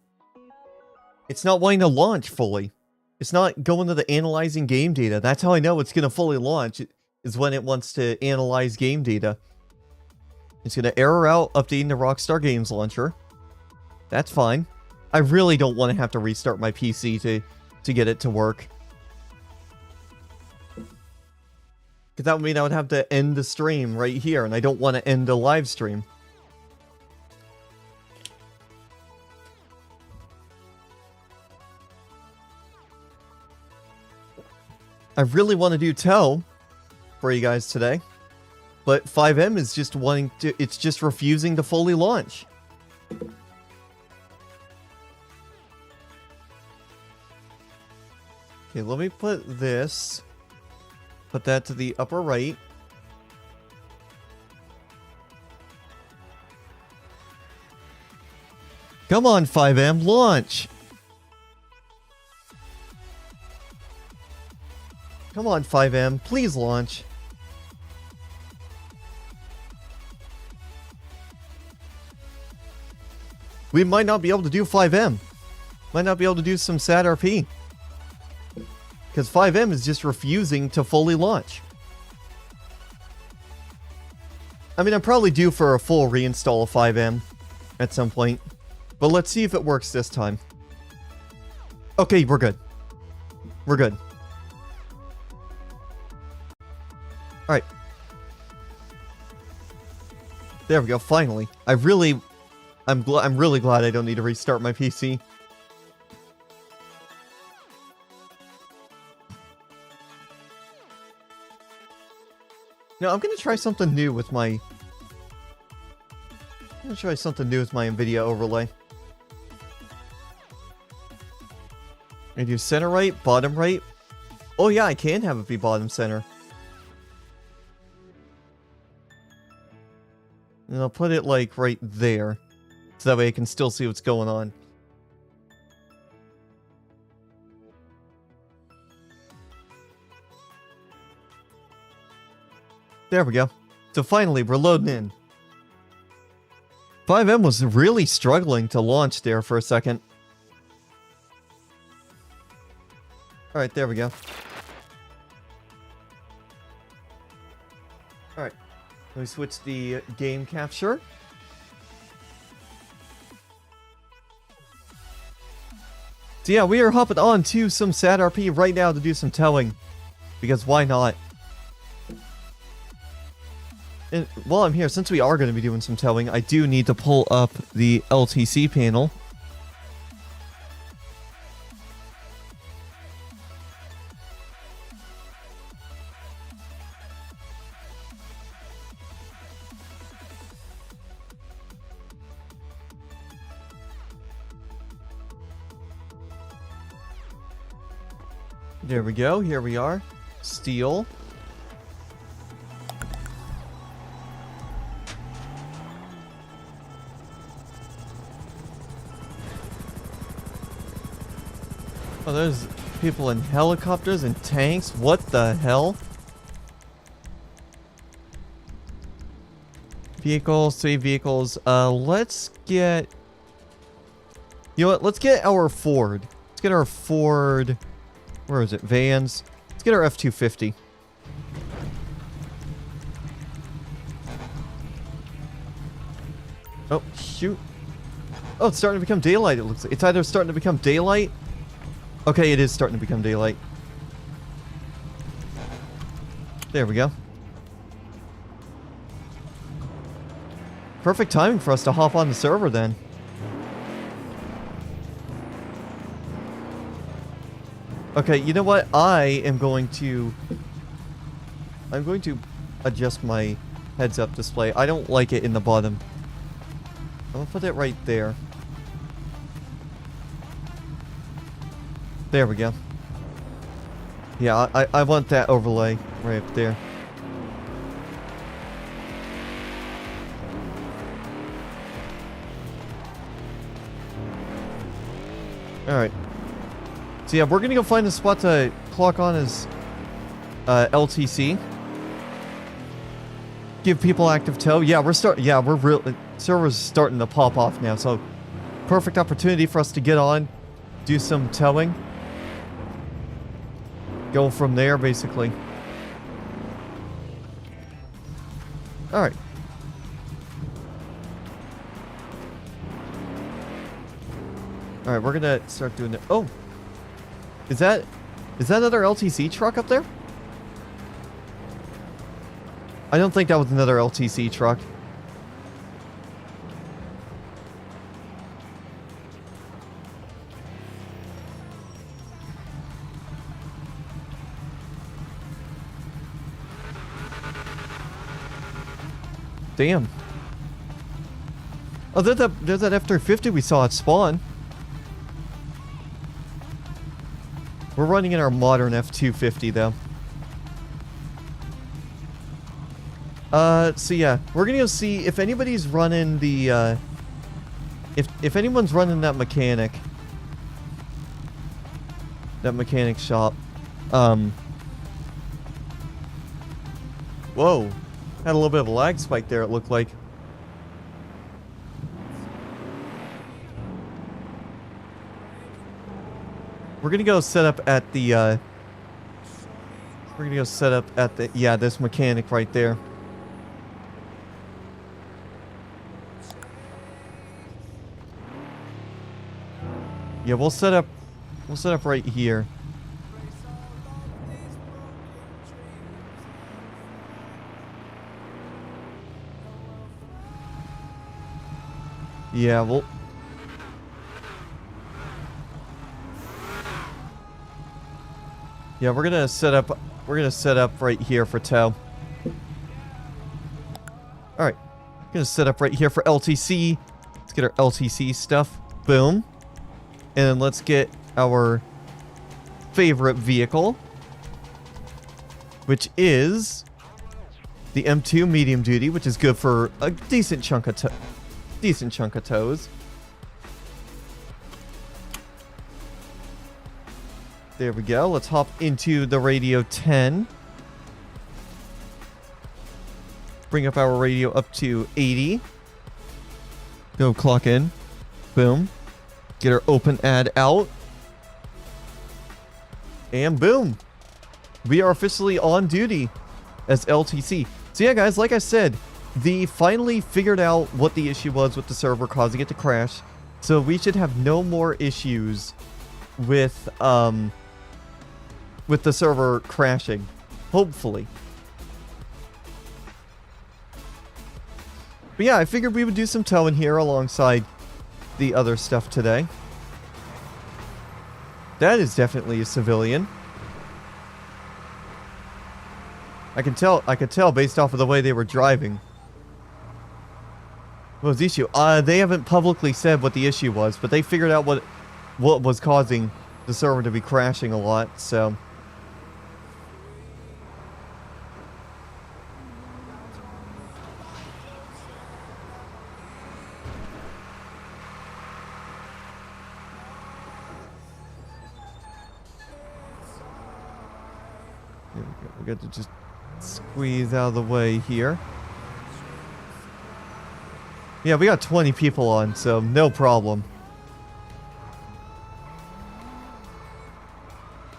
It's not wanting to launch fully. It's not going to the analyzing game data. That's how I know it's going to fully launch, is when it wants to analyze game data. It's going to error out updating the Rockstar Games launcher. That's fine. I really don't want to have to restart my PC to get it to work. Because that would mean I would have to end the stream right here, and I don't want to end the live stream. I really want to do Tell for you guys today, but FiveM is just wanting to, it's just refusing to fully launch. Okay, let me put that to the upper right. Come on, FiveM, launch! Come on, FiveM, please launch. We might not be able to do FiveM. Might not be able to do some SAT RP. Because FiveM is just refusing to fully launch. I mean, I'm probably due for a full reinstall of FiveM at some point. But let's see if it works this time. Okay, we're good. We're good. Alright. There we go, finally. I'm really glad I don't need to restart my PC. Now, I'm gonna try something new with my... NVIDIA overlay. I do center right, bottom right. Oh yeah, I can have it be bottom center. And I'll put it like right there. So that way I can still see what's going on. There we go. So finally, we're loading in. FiveM was really struggling to launch there for a second. Alright, there we go. Alright. Let me switch the game capture. So yeah, we are hopping on to some SAT RP right now to do some towing. Because why not? And while I'm here, since we are going to be doing some towing, I do need to pull up the LTC panel. There we go, here we are. Steel. Oh, there's people in helicopters and tanks. What the hell? Vehicles, 3 vehicles. Let's get... You know what? Let's get our Ford. Let's get our Ford... Where is it? Vans. Let's get our F-250. Oh, shoot. Oh, it's starting to become daylight, it looks like. It's either starting to become daylight... Okay, it is starting to become daylight. There we go. Perfect timing for us to hop on the server then. Okay, you know what? I'm going to adjust my heads-up display. I don't like it in the bottom. I'm gonna put it right there. There we go. Yeah, I want that overlay right up there. Alright. So So yeah, we're gonna go find a spot to clock on as LTC. Give people active tow. Yeah, we're real. Server's starting to pop off now, so perfect opportunity for us to get on, do some towing, go from there basically. All right. All right, we're gonna start doing it. Oh, is that another LTC truck up there? I don't think that was another LTC truck. Damn. Oh, there's that F-350 we saw at spawn. We're running in our modern F-250 though. So yeah, we're gonna go see if anybody's running the, if anyone's running that mechanic shop. Whoa. Had a little bit of a lag spike there, it looked like. We're gonna go set up at the, yeah, this mechanic right there. Yeah, we'll set up right here. Yeah, we're gonna set up right here for tow. Alright. Gonna set up right here for LTC. Let's get our LTC stuff. Boom. And then let's get our favorite vehicle, which is the M2 medium duty, which is good for a decent chunk of tows. There we go. Let's hop into the radio 10. Bring up our radio up to 80. Go clock in. Boom. Get our open ad out. And boom. We are officially on duty as LTC. So yeah, guys, like I said, they finally figured out what the issue was with the server causing it to crash. So we should have no more issues with the server crashing. Hopefully. But yeah, I figured we would do some towing here alongside the other stuff today. That is definitely a civilian. I could tell based off of the way they were driving. What was the issue? They haven't publicly said what the issue was, but they figured out what was causing the server to be crashing a lot, so. There we go. We got to just squeeze out of the way here. Yeah, we got 20 people on, so no problem.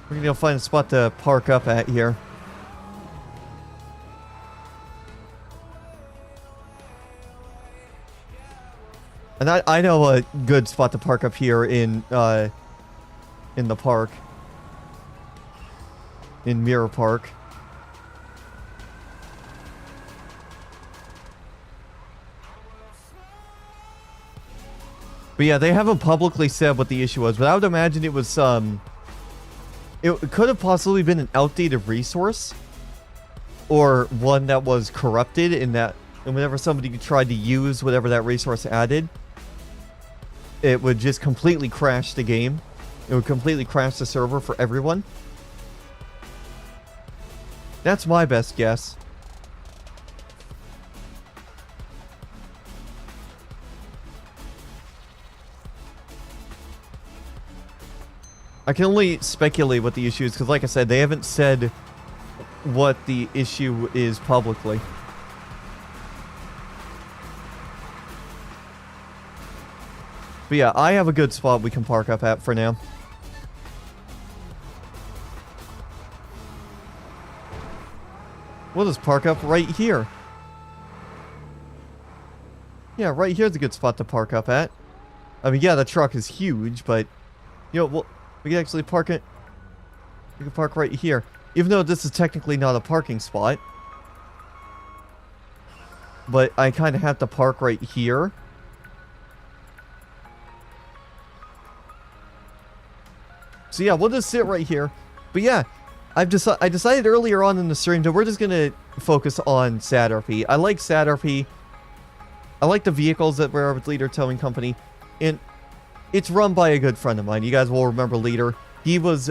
We're gonna go find a spot to park up at here. And I know a good spot to park up here in the park. In Mirror Park. But yeah, they haven't publicly said what the issue was, but I would imagine it was it could have possibly been an outdated resource, or one that was corrupted in that, and whenever somebody tried to use whatever that resource added, it would just completely crash the game. It would completely crash the server for everyone. That's my best guess. I can only speculate what the issue is, because like I said, they haven't said what the issue is publicly. But yeah, I have a good spot we can park up at for now. We'll just park up right here. Yeah, right here's a good spot to park up at. I mean, yeah, the truck is huge, but, you know, we can actually park it. We can park right here. Even though this is technically not a parking spot. But I kind of have to park right here. So yeah, we'll just sit right here. But yeah, I decided earlier on in the stream that we're just going to focus on SatRP. I like SatRP. I like the vehicles that we're with Leader Towing Company. And it's run by a good friend of mine. You guys will remember Leader. He was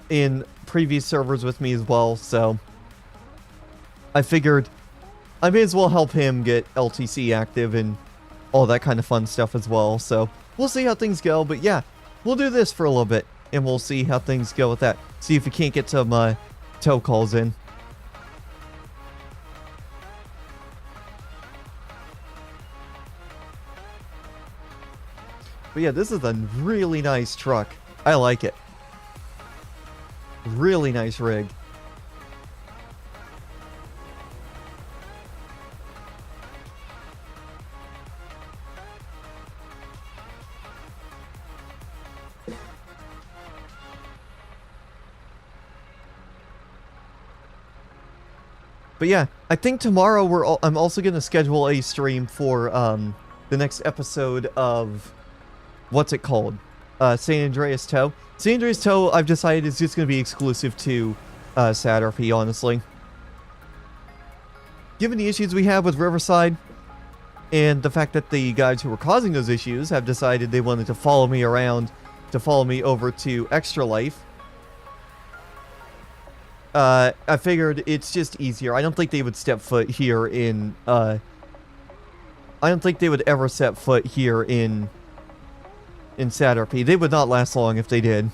in previous servers with me as well, so I figured I may as well help him get LTC active and all that kind of fun stuff as well. So we'll see how things go. But yeah, we'll do this for a little bit, and we'll see how things go with that. See if we can't get some tow calls in. But yeah, this is a really nice truck. I like it. Really nice rig. But yeah, I think tomorrow I'm also going to schedule a stream for the next episode of, what's it called? San Andreas Tow. San Andreas Tow, I've decided, is just going to be exclusive to SatRP, honestly. Given the issues we have with Riverside, and the fact that the guys who were causing those issues have decided they wanted to follow me around, to follow me over to Extra Life, I figured it's just easier. I don't think they would step foot here in, I don't think they would ever set foot here in SatRP. They would not last long if they did.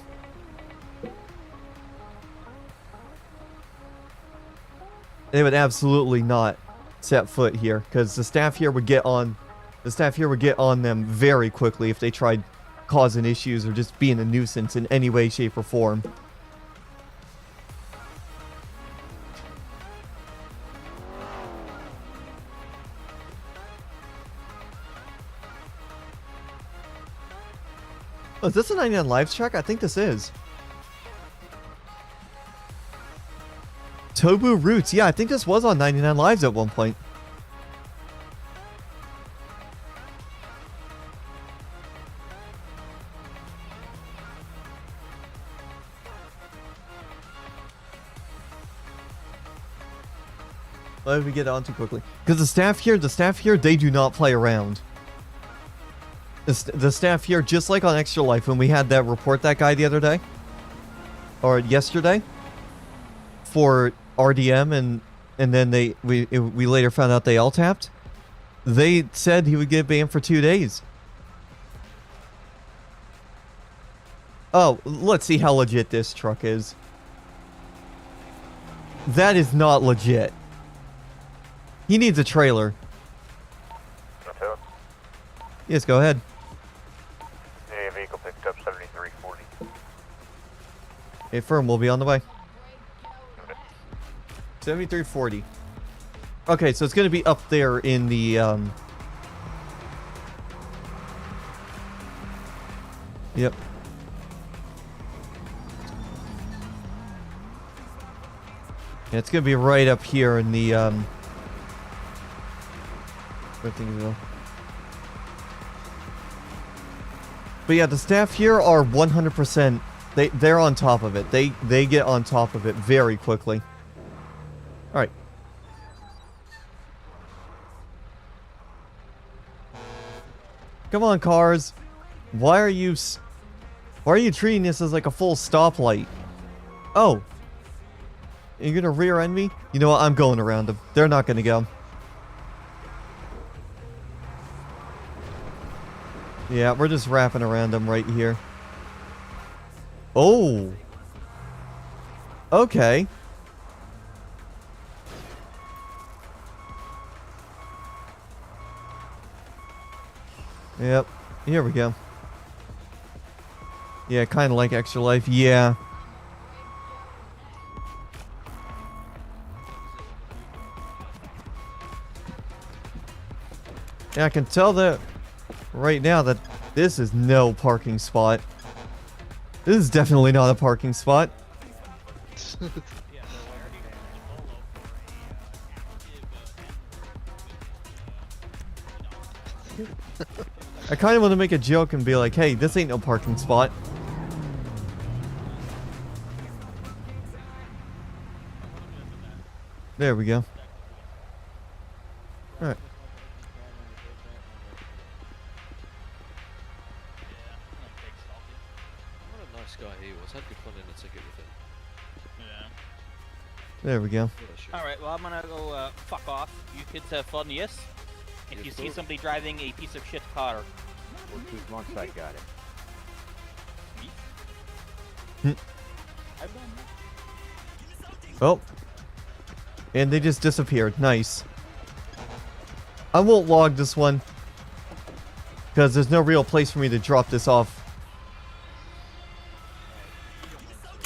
They would absolutely not set foot here, because the staff here would get on them very quickly if they tried causing issues or just being a nuisance in any way, shape, or form. Oh, is this a 99 Lives track? I think this is. Tobu Roots. Yeah, I think this was on 99 Lives at one point. Why did we get on too quickly? Because the staff here, they do not play around. The staff here, just like on Extra Life, when we had that report that guy the other day, or yesterday, for RDM, and then we later found out they all tapped. They said he would get banned for 2 days. Oh, let's see how legit this truck is. That is not legit. He needs a trailer. Yes, go ahead. Yeah, vehicle picked up 7340. Hey, firm, we'll be on the way. 7340. Okay, so it's gonna be up there in the Yep. Yeah, it's gonna be right up here in the where things go. But yeah, the staff here are 100%. They're on top of it. They get on top of it very quickly. All right. Come on, cars. Why are you treating this as like a full stoplight? Oh. You're gonna rear end me? You know what? I'm going around them. They're not gonna go. Yeah, we're just wrapping around them right here. Oh. Okay. Yep. Here we go. Yeah, kind of like Extra Life. Yeah. Yeah, I can tell that right now that this is no parking spot. This is definitely not a parking spot. I kind of want to make a joke and be like, hey, this ain't no parking spot. There we go. Alright. What a nice guy he was. Had good fun in the ticket with him. Yeah. There we go. What a shit. Alright, well, I'm gonna go fuck off. You kids have fun, yes? If Yes, you see sir. somebody driving a piece of shit car, We'll keep months, I got it. Oh. And they just disappeared. Nice. I won't log this one. Because there's no real place for me to drop this off.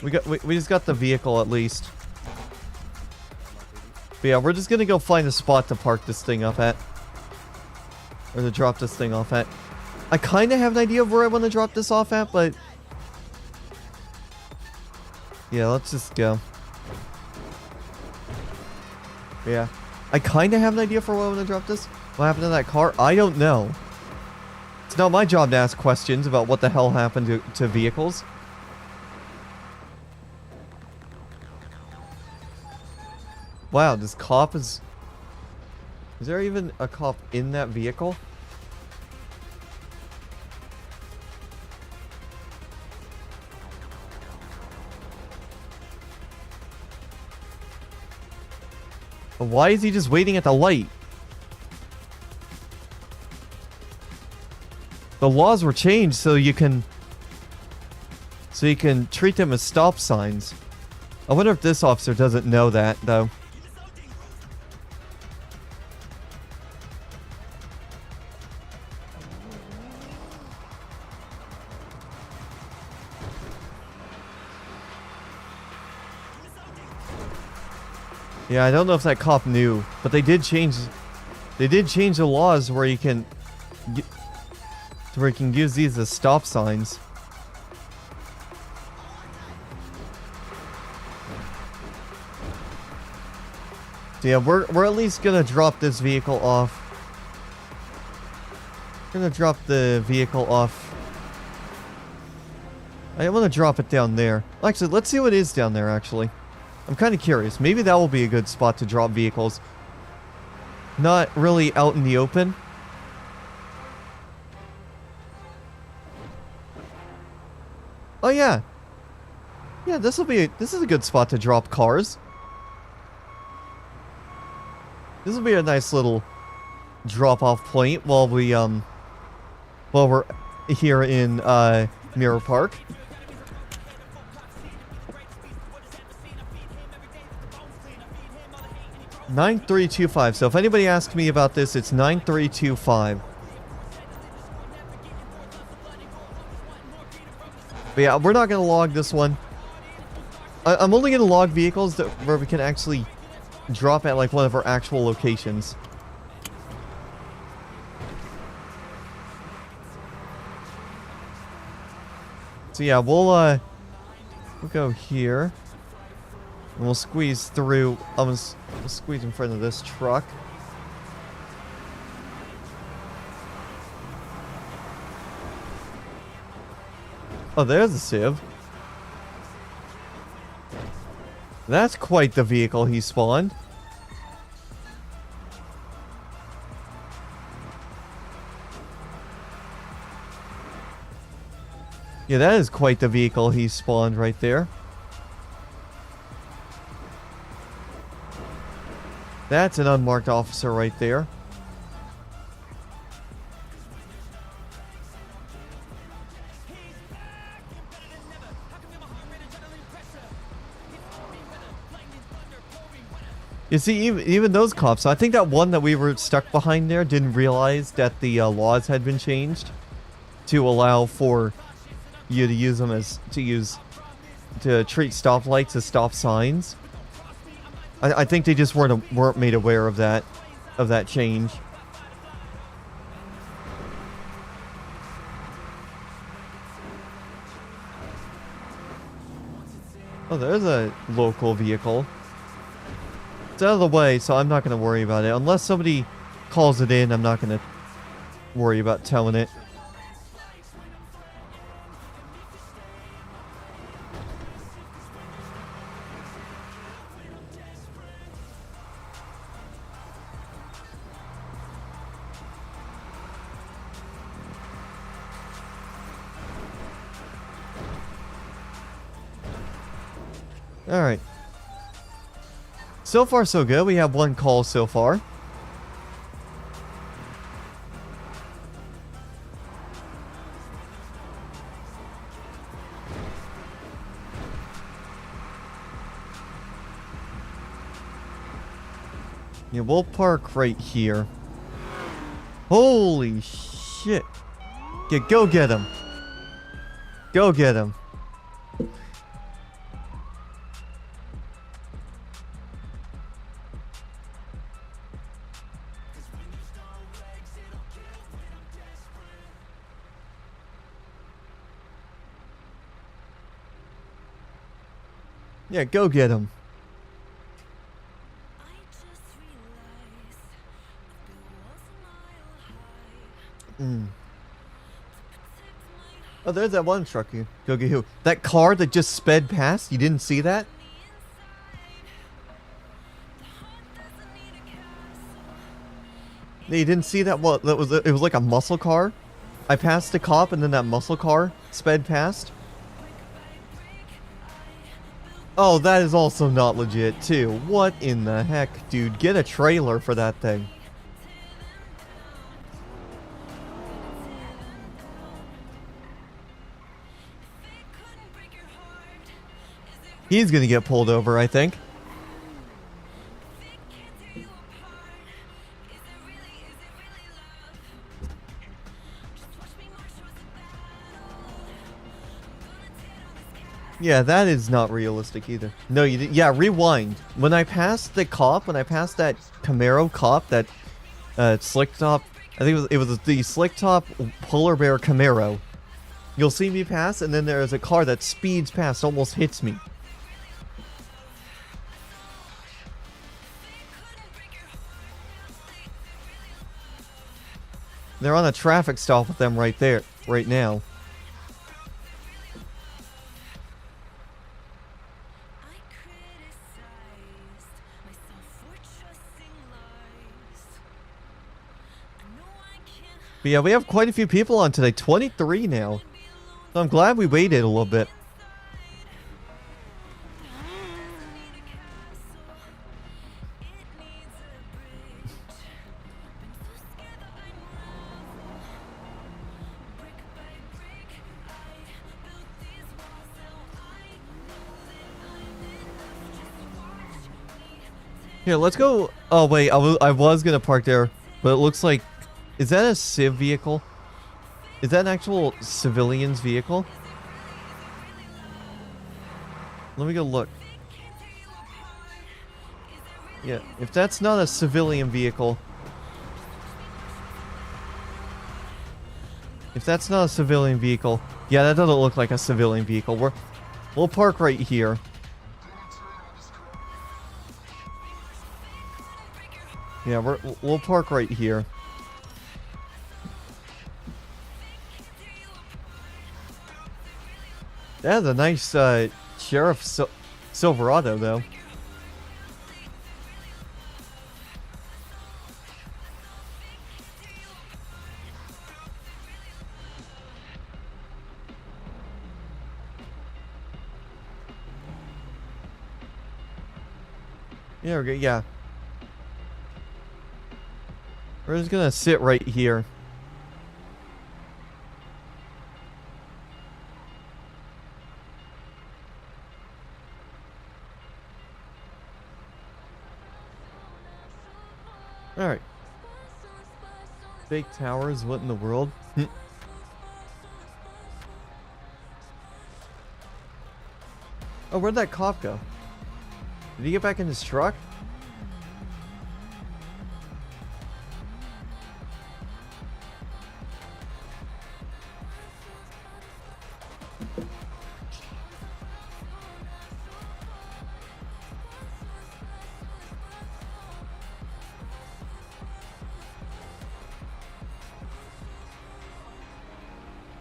We just got the vehicle at least. But yeah, we're just gonna go find a spot to park this thing up at. Or to drop this thing off at. I kind of have an idea of where I want to drop this off at, but... yeah, let's just go. Yeah. I kind of have an idea for where I want to drop this. What happened to that car? I don't know. It's not my job to ask questions about what the hell happened to vehicles. Wow, this cop is... is there even a cop in that vehicle? Why is he just waiting at the light? The laws were changed so you can treat them as stop signs. I wonder if this officer doesn't know that, though. Yeah, I don't know if that cop knew, but they did change the laws where you can use these as stop signs. So yeah, we're at least gonna drop this vehicle off. We're gonna drop the vehicle off. I want to drop it down there. Actually, let's see what is down there, actually. I'm kind of curious. Maybe that will be a good spot to drop vehicles. Not really out in the open. Oh yeah. Yeah, this is a good spot to drop cars. This will be a nice little drop-off point while we're here in Mirror Park. $9325. So if anybody asks me about this, it's $9325. But yeah, we're not gonna log this one. I'm only gonna log vehicles where we can actually drop at like one of our actual locations. So yeah, we'll go here. And we'll squeeze through. We'll squeeze in front of this truck. Oh, there's a Civ. That's quite the vehicle he spawned. Yeah, that is quite the vehicle he spawned right there. That's an unmarked officer right there. You see, even those cops, I think that one that we were stuck behind there didn't realize that the laws had been changed to allow for you to use them to treat stoplights as stop signs. I think they just weren't made aware of that change. Oh, there's a local vehicle. It's out of the way, so I'm not going to worry about it. Unless somebody calls it in, I'm not going to worry about towing it. Alright. So far, so good. We have one call so far. Yeah, we'll park right here. Holy shit. Yeah, go get him. Go get him. Yeah, go get him. Oh, there's that one truck you go get who? That car that just sped past? You didn't see that? You didn't see that? What? It was like a muscle car. I passed the cop and then that muscle car sped past. Oh, that is also not legit, too. What in the heck, dude? Get a trailer for that thing. He's gonna get pulled over, I think. Yeah, that is not realistic either. No, you didn't. Yeah, rewind. When I passed the cop, when I passed that Camaro cop, that slick top, I think it was the slick top polar bear Camaro. You'll see me pass, and then there's a car that speeds past, almost hits me. They're on a traffic stop with them right there, right now. But yeah, we have quite a few people on today. 23 now. So I'm glad we waited a little bit. Here, let's go. Oh, wait. I was going to park there. But it looks like... Is that a civ vehicle? Is that an actual civilian's vehicle? Let me go look. Yeah, if that's not a civilian vehicle... If that's not a civilian vehicle... Yeah, that doesn't look like a civilian vehicle. We'll park right here. Yeah, we'll park right here. That's a nice Sheriff Silverado, though. Yeah, we're good. Yeah. We're just gonna sit right here. Alright. Fake towers, what in the world? Oh, where'd that cop go? Did he get back in his truck?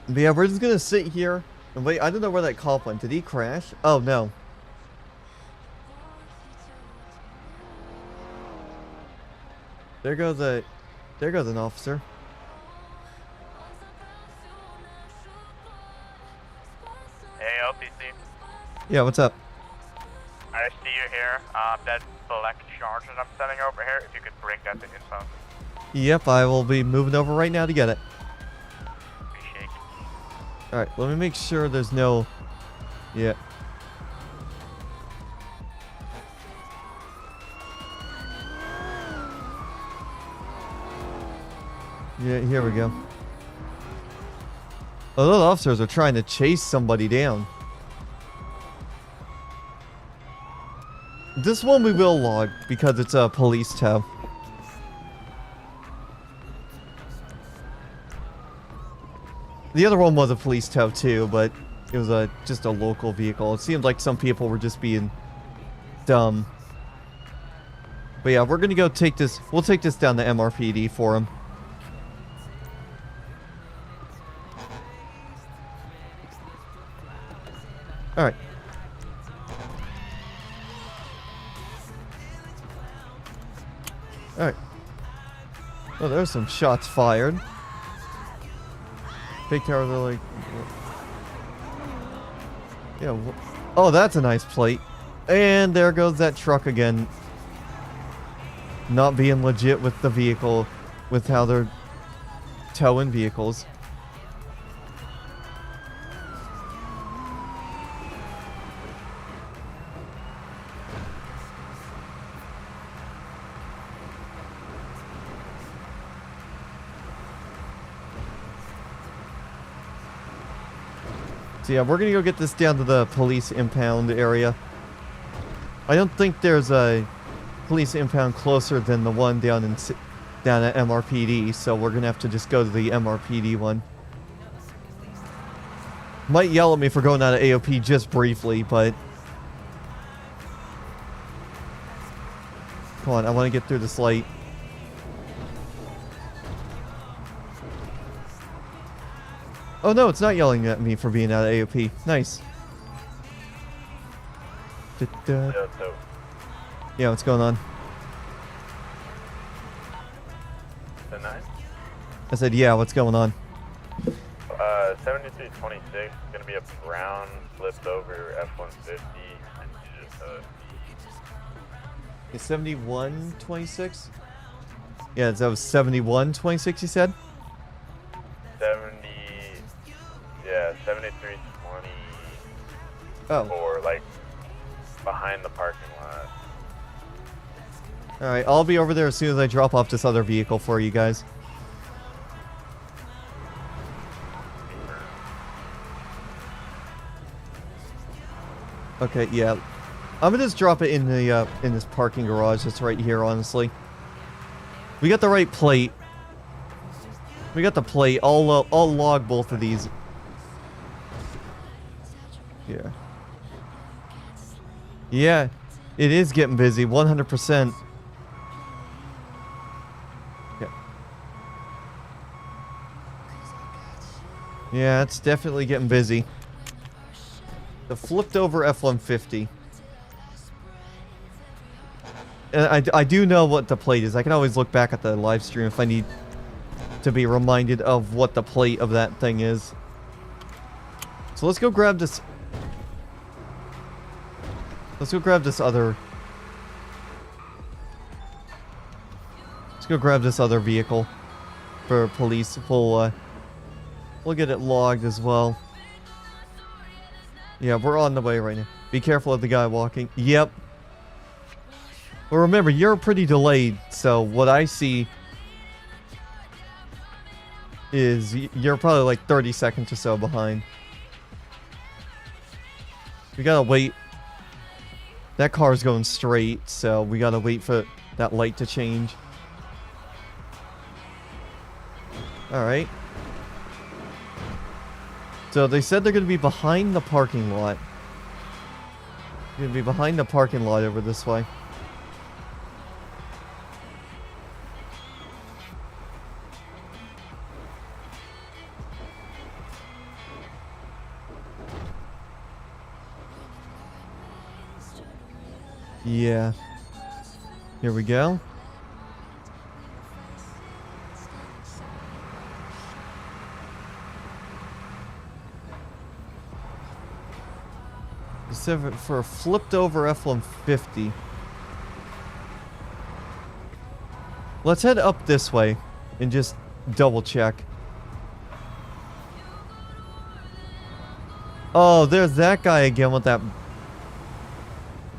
But yeah, we're just gonna sit here and wait. I don't know where that cop went. Did he crash? Oh no. There goes an officer. Hey, LPC. Yeah, what's up? I see you here. That select charge that I'm sending over here, if you could bring that to info. Yep, I will be moving over right now to get it. Appreciate it. Alright, let me make sure there's no... Yeah. Yeah, here we go. Oh, those officers are trying to chase somebody down. This one we will log because it's a police tow. The other one was a police tow too, but it was just a local vehicle. It seemed like some people were just being dumb. But yeah, we're gonna go take this. We'll take this down to MRPD for him. Alright. Alright. Oh, there's some shots fired. Big towers are like... Yeah. Oh, that's a nice plate. And there goes that truck again. Not being legit with the vehicle. With how they're towing vehicles. So yeah, we're gonna go get this down to the police impound area. I don't think there's a police impound closer than the one down at MRPD, so we're gonna have to just go to the MRPD one. Might yell at me for going out of AOP just briefly, but come on, I want to get through this light. Oh no, it's not yelling at me for being out of AOP. Nice. Yeah, what's going on? The 9? I said, yeah, what's going on? 7326 is gonna be a brown flipped over F-150 and just It's 7126? Yeah, that was 7126 you said? 7320. Oh. Or like behind the parking lot. Alright, I'll be over there as soon as I drop off this other vehicle for you guys. Okay, yeah. I'm gonna just drop it in the in this parking garage that's right here, honestly. We got the right plate. We got the plate. I'll log both of these. Yeah. Yeah, it is getting busy, 100%. Yeah. Yeah, it's definitely getting busy. The flipped over F-150. And I do know what the plate is. I can always look back at the live stream if I need to be reminded of what the plate of that thing is. So let's go grab this. Let's go grab this other. Let's go grab this other vehicle for police. We'll get it logged as well. Yeah, we're on the way right now. Be careful of the guy walking. Yep. Well, remember, you're pretty delayed, so what I see is you're probably like 30 seconds or so behind. We gotta wait. That car's going straight, so we gotta wait for that light to change. Alright. So they said they're gonna be behind the parking lot. They're gonna be behind the parking lot over this way. Yeah. Here we go. For a flipped over F-150. Let's head up this way and just double check. Oh, there's that guy again with that.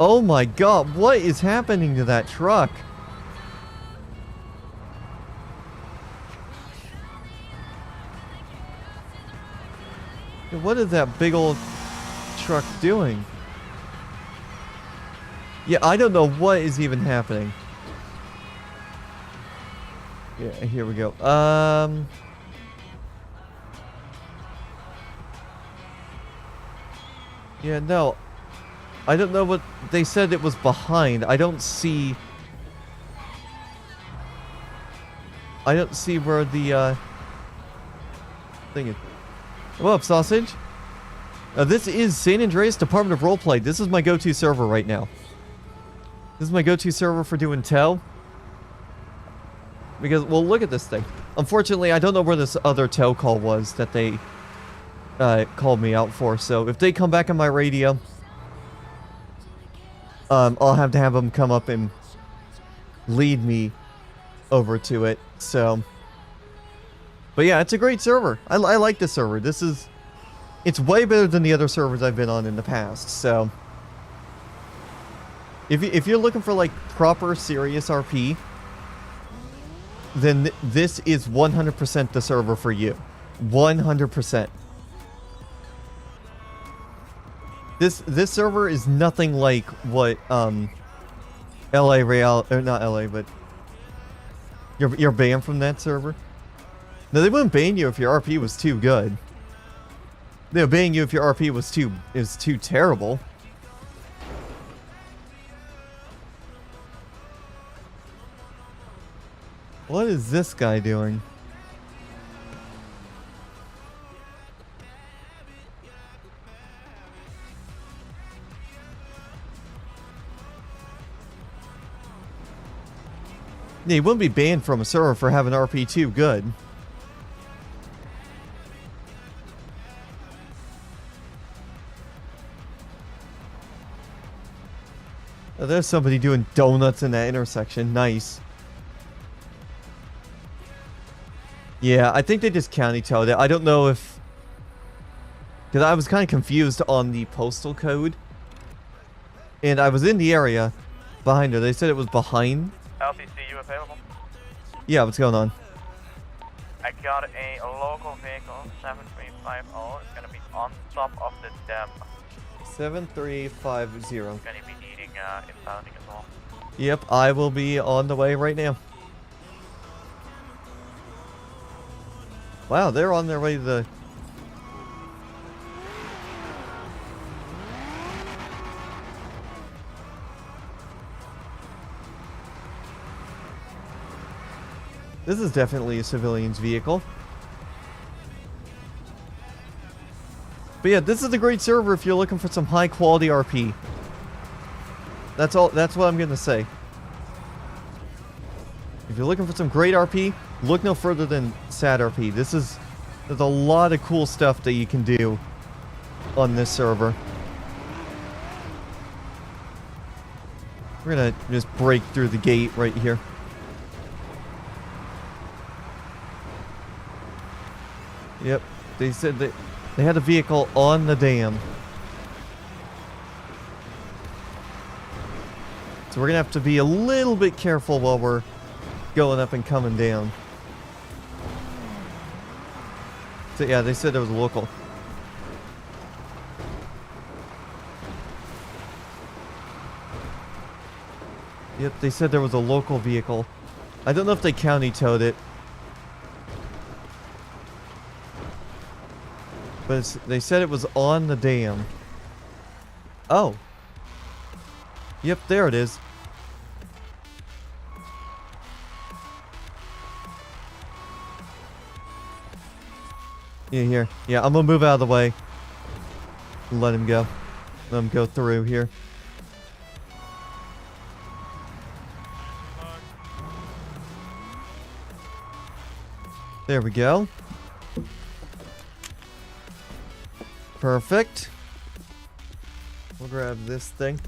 Oh my god, what is happening to that truck? What is that big old truck doing? Yeah, I don't know what is even happening. Yeah, here we go. Yeah, no. I don't know what they said it was behind. I don't see where the thing is. What up, sausage? This is San Andreas Department of Roleplay. This is my go-to server right now. This is my go-to server for doing tow. Because, well, look at this thing. Unfortunately, I don't know where this other tow call was that they called me out for. So if they come back on my radio, I'll have to have them come up and lead me over to it. So, but yeah, it's a great server. I like this server. It's way better than the other servers I've been on in the past. So, if you're looking for like proper serious RP, then this is 100% the server for you. 100%. This server is nothing like what LA Real, or not LA, but you're banned from that server. No, they wouldn't ban you if your RP was too good. They would ban you if your RP was too terrible. What is this guy doing? Yeah, he wouldn't be banned from a server for having RP too good. Oh, there's somebody doing donuts in that intersection. Nice. Yeah, I think they just county towed it. I don't know if... Because I was kind of confused on the postal code. And I was in the area behind her. They said it was behind. LCC, available? Yeah, what's going on? I got a local vehicle, 7350. It's going to be on top of the dam. 7350. Going to be needing impounding as well. Yep, I will be on the way right now. Wow, they're on their way to the... This is definitely a civilian's vehicle. But yeah, this is a great server if you're looking for some high quality RP. That's all. That's what I'm gonna say. If you're looking for some great RP, look no further than SAD RP. There's a lot of cool stuff that you can do on this server. We're gonna just break through the gate right here. Yep, they said that they had a vehicle on the dam. So we're gonna have to be a little bit careful while we're going up and coming down. So yeah, they said it was local. Yep, they said there was a local vehicle. I don't know if they county towed it. But they said it was on the dam. Oh. Yep, there it is. Yeah, here. Yeah, I'm gonna move out of the way. Let him go. Let him go through here. There we go. Perfect. We'll grab this thing.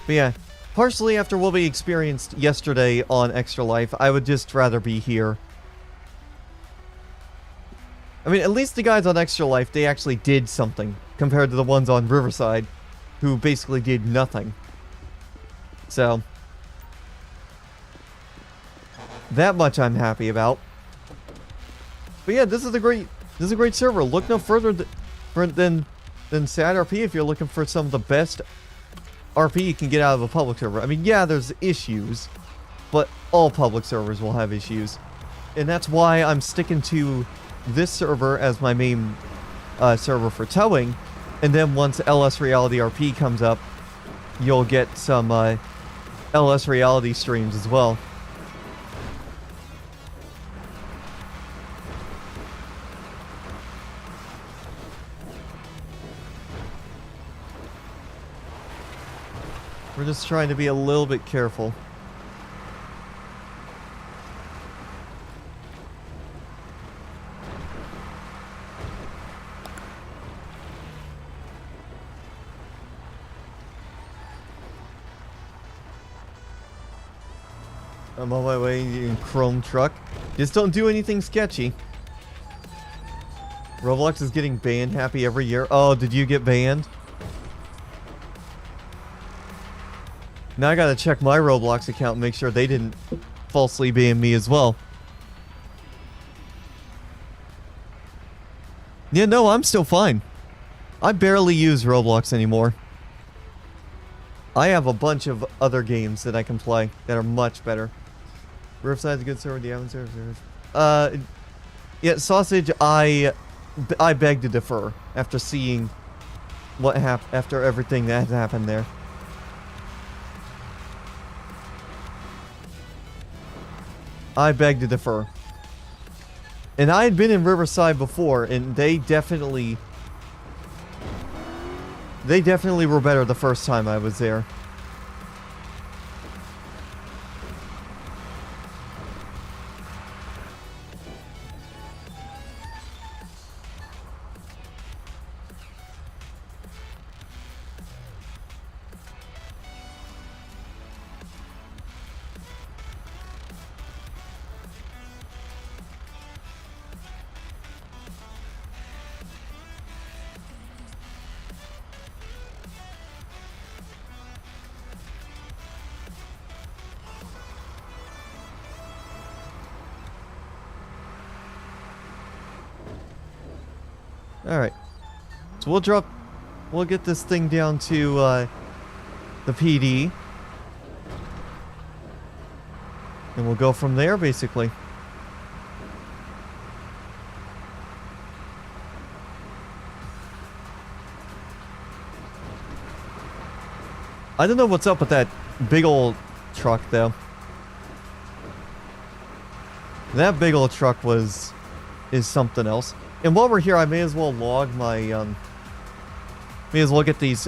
But yeah, partially after what we experienced yesterday on Extra Life, I would just rather be here. I mean, at least the guys on Extra Life, they actually did something, compared to the ones on Riverside, who basically did nothing. So, that much I'm happy about. But yeah, this is a great server. Look no further than Sad RP if you're looking for some of the best RP you can get out of a public server. I mean, yeah, there's issues, but all public servers will have issues. And that's why I'm sticking to this server as my main server for towing. And then once LS Reality RP comes up, you'll get some LS Reality streams as well. We're just trying to be a little bit careful. I'm on my way in Chrome Truck. Just don't do anything sketchy. Roblox is getting banned happy every year. Oh, did you get banned? Now I gotta check my Roblox account and make sure they didn't falsely ban me as well. Yeah, no, I'm still fine. I barely use Roblox anymore. I have a bunch of other games that I can play that are much better. Riverside's a good server, the Avon server. Yeah, Sausage, I beg to defer after seeing what happened, after everything that happened there. I beg to defer. And I had been in Riverside before, and they definitely were better the first time I was there. Alright. So we'll get this thing down to the PD. And we'll go from there, basically. I don't know what's up with that big old truck, though. That big old truck is something else. And while we're here, I may as well log my, may as well get these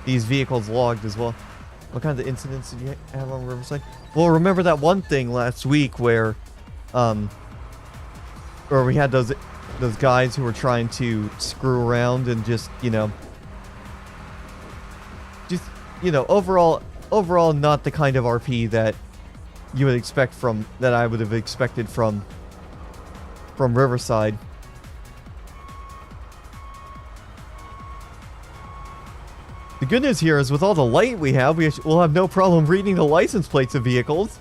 vehicles logged as well. What kinds of incidents did you have on Riverside? Well, remember that one thing last week where we had those guys who were trying to screw around and just, overall not the kind of RP that you would expect that I would have expected from Riverside. The good news here is with all the light we have, we'll have no problem reading the license plates of vehicles.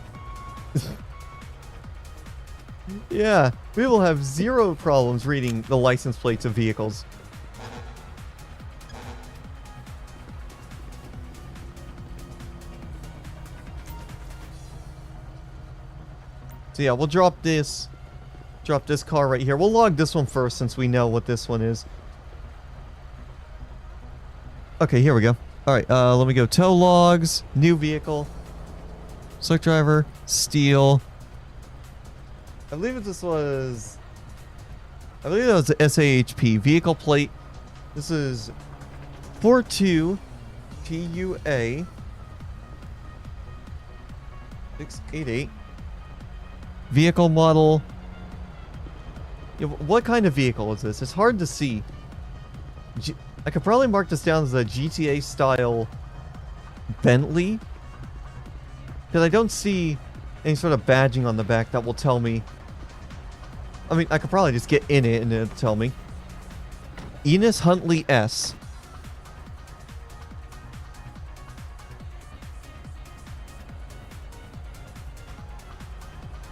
Yeah, we will have zero problems reading the license plates of vehicles. So yeah, we'll drop this car right here. We'll log this one first since we know what this one is. Okay, here we go. Alright, let me go tow logs, new vehicle, select driver, steal. I believe that was the SAHP, vehicle plate. This is 42 TUA 688. Vehicle model. Yeah, what kind of vehicle is this? It's hard to see. I could probably mark this down as a GTA style Bentley, because I don't see any sort of badging on the back that will tell me. I mean, I could probably just get in it and it'll tell me. Enos Huntley S.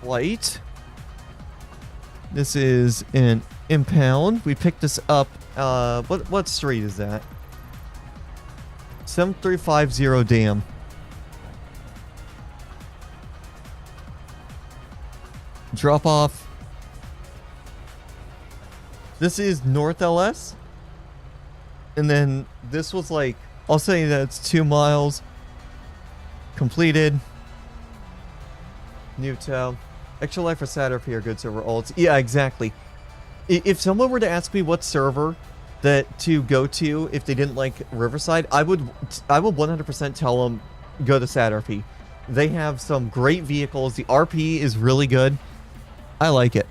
White. This is an impound. We picked this up. What street is that? 7350 Dam. Drop off. This is North LS. And then this was like, I'll say that it's 2 miles. Completed. New tow. Extra life for Saturday are good server alts. Yeah, exactly. If someone were to ask me what server to go to if they didn't like Riverside, I would 100% tell them go to SatRP. They have some great vehicles. The RP is really good. I like it.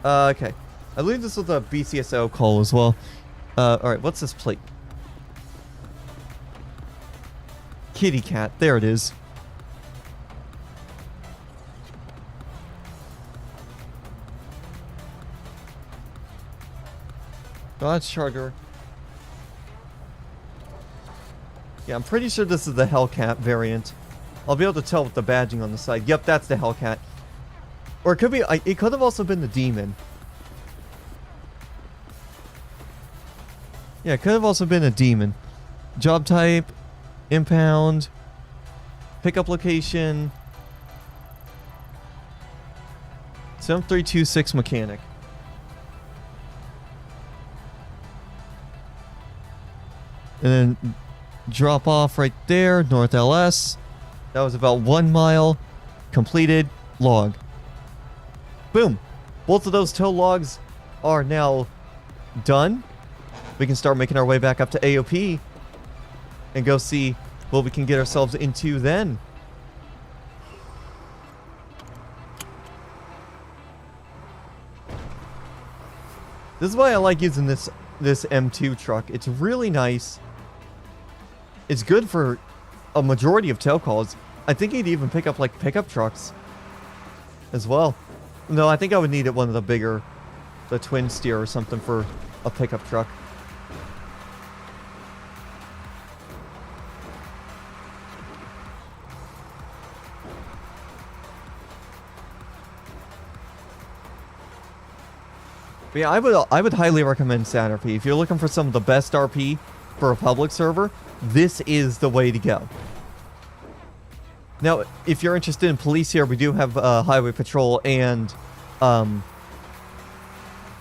Okay. I believe this was a BCSO call as well. Alright, what's this plate? Kitty cat. There it is. Dodge Charger. Yeah, I'm pretty sure this is the Hellcat variant. I'll be able to tell with the badging on the side. Yep, that's the Hellcat. Or it could be. It could have also been the Demon. Yeah, it could have also been a Demon. Job type, impound, pickup location, 7326 mechanic. And then drop off right there, North LS. That was about 1 mile. Completed. Log. Boom. Both of those tow logs are now done. We can start making our way back up to AOP and go see what we can get ourselves into then. This is why I like using this M2 truck. It's really nice. It's good for a majority of tow calls. I think you'd even pick up like pickup trucks as well. No, I think I would need it one of the bigger, the twin steer or something for a pickup truck. But yeah, I would highly recommend SatRP. If you're looking for some of the best RP for a public server, this is the way to go. Now, if you're interested in police here, we do have Highway Patrol and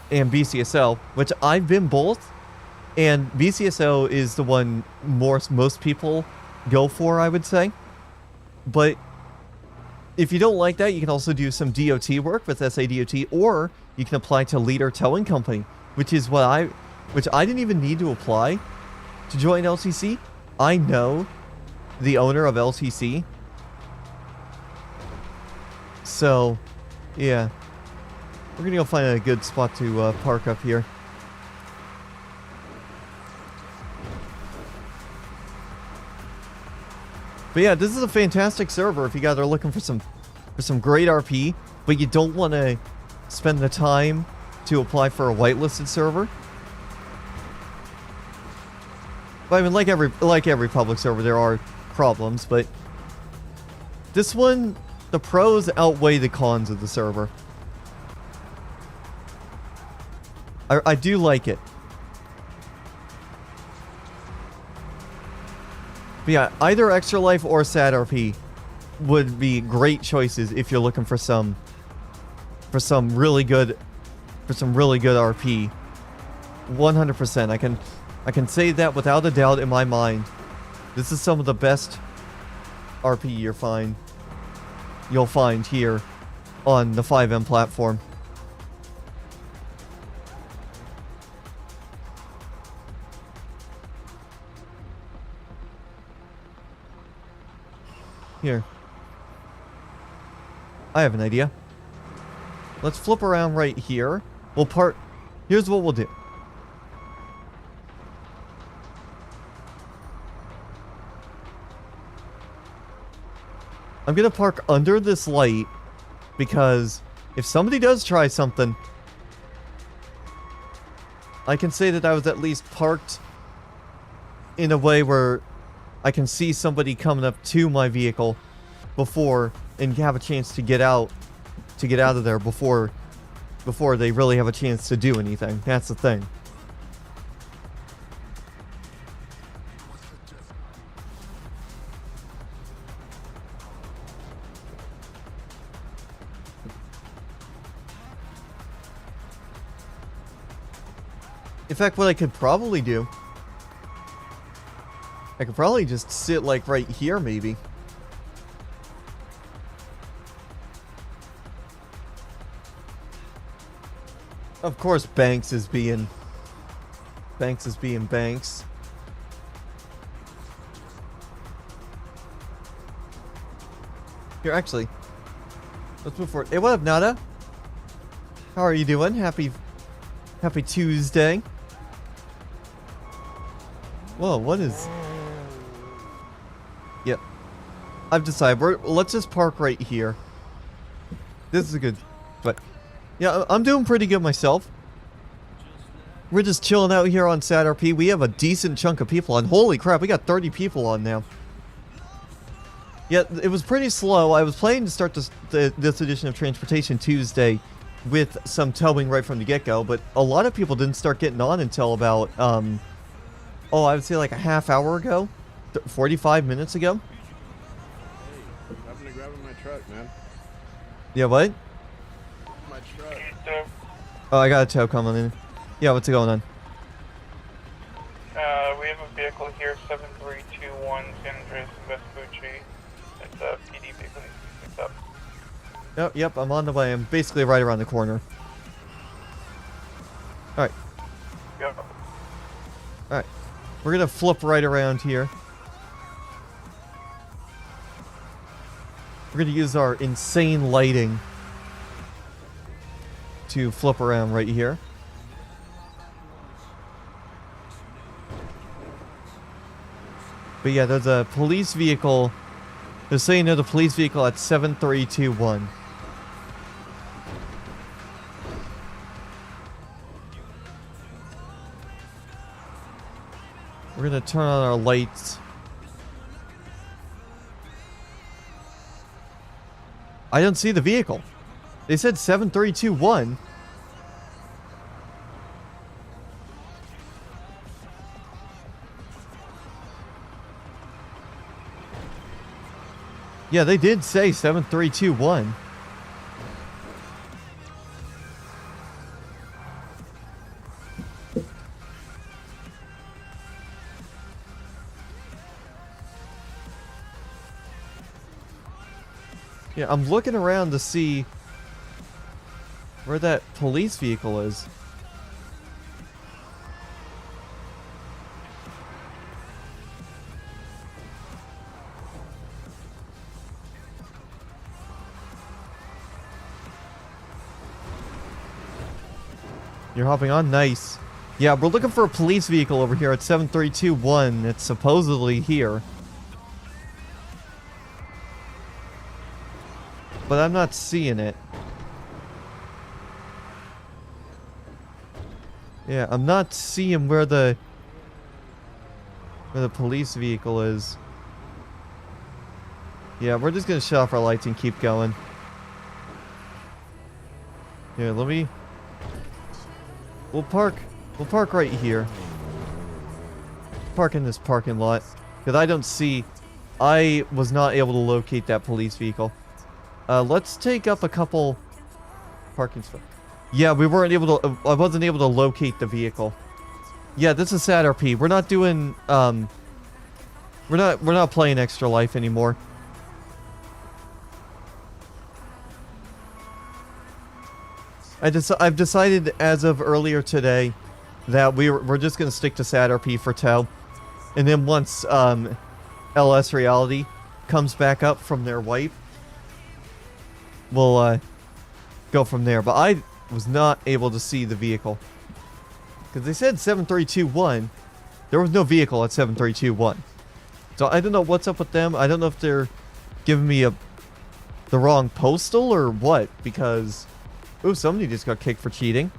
BCSO, which I've been both, and BCSO is the one most people go for, I would say. But if you don't like that, you can also do some DOT work with SADOT, or you can apply to Leader Towing Company, which I didn't even need to apply to join LTC. I know the owner of LTC. So, yeah. We're gonna go find a good spot to park up here. But yeah, this is a fantastic server if you guys are looking for some great RP, but you don't want to spend the time to apply for a whitelisted server. I mean, like every public server, there are problems, but this one, the pros outweigh the cons of the server. I do like it. But yeah, either Extra Life or Sad RP would be great choices if you're looking for some really good RP. 100%. I can say that without a doubt in my mind. This is some of the best RP you'll find here on the FiveM platform. Here. I have an idea. Let's flip around right here. We'll park. Here's what we'll do. I'm gonna park under this light because if somebody does try something, I can say that I was at least parked in a way where I can see somebody coming up to my vehicle before and have a chance to get out of there before they really have a chance to do anything. That's the thing. In fact, what I could probably do, I could probably just sit like right here maybe. Of course, Banks is being Banks. Here, actually, let's move forward. Hey, what up, Nada? How are you doing? Happy Tuesday. Whoa, what is... Yep. I've decided, let's just park right here. This is a good... But, yeah, I'm doing pretty good myself. We're just chilling out here on Sad RP. We have a decent chunk of people on. Holy crap, we got 30 people on now. Yeah, it was pretty slow. I was planning to start this edition of Transportation Tuesday with some towing right from the get-go, but a lot of people didn't start getting on until about, I would say like a half hour ago, 45 minutes ago. Hey, I'm having to grab in my truck, man. Yeah, what? My truck. Oh, I got a tow coming in. Yeah, what's going on? We have a vehicle here, 7321 San Andreas Vespucci. It's a PD vehicle that needs to be picked up. Oh, yep, I'm on the way. I'm basically right around the corner. Alright. Yep. Alright. We're gonna flip right around here. We're gonna use our insane lighting to flip around right here. But yeah, there's a police vehicle. They're saying there's a police vehicle at 7321. We're gonna turn on our lights. I don't see the vehicle. They said 7321. Yeah, they did say 7321. Yeah, I'm looking around to see where that police vehicle is. You're hopping on? Nice. Yeah, we're looking for a police vehicle over here at 7321. It's supposedly here. But I'm not seeing it. Yeah, I'm not seeing where the where the police vehicle is. Yeah, we're just gonna shut off our lights and keep going. Here, let me... We'll park right here. Park in this parking lot. Because I don't see... I was not able to locate that police vehicle. Let's take up a couple parking spots. Yeah, we weren't able to... I wasn't able to locate the vehicle. Yeah, this is SatRP. We're not doing... We're not playing Extra Life anymore. I've decided as of earlier today that we're just gonna stick to SatRP for tow, and then once LS Reality comes back up from their wipe, we'll go from there. But I was not able to see the vehicle because they said 7321. There was no vehicle at 7321, so I don't know what's up with them. I don't know if they're giving me the wrong postal or what, because. Ooh, somebody just got kicked for cheating.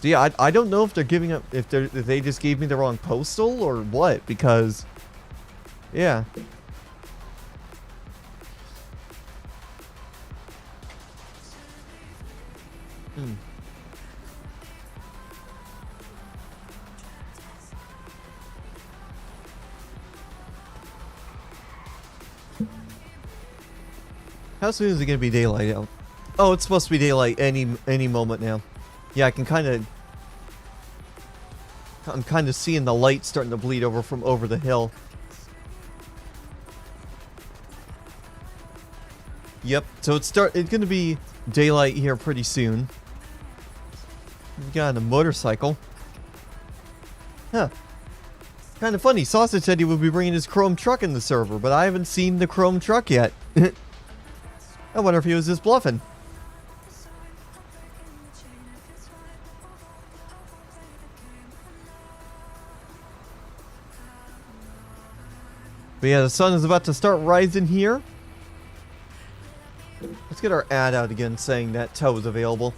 So yeah, I don't know if they're giving up, if they just gave me the wrong postal or what, because, yeah. How soon is it gonna be daylight out? Oh, it's supposed to be daylight any moment now. Yeah, I'm kind of seeing the light starting to bleed over from over the hill. Yep. So it's gonna be daylight here pretty soon. We got a motorcycle. Huh. Kind of funny. Sausage said he would be bringing his chrome truck in the server, but I haven't seen the chrome truck yet. I wonder if he was just bluffing. But yeah, the sun is about to start rising here. Let's get our ad out again saying that tow is available.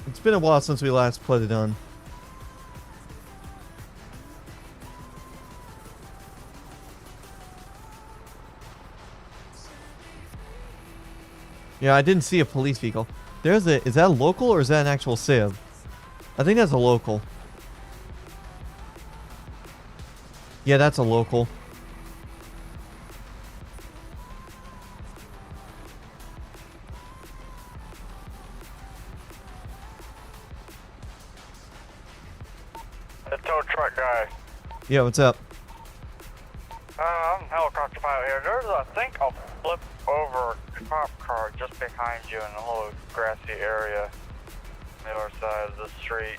It's been a while since we last put it on. Yeah, I didn't see a police vehicle. Is that a local or is that an actual Civ? I think that's a local. Yeah, that's a local. The tow truck guy. Yeah, what's up? I'm helicopter pilot here. There's, I think, a flip over cop car just behind you in a little grassy area on the other side of the street.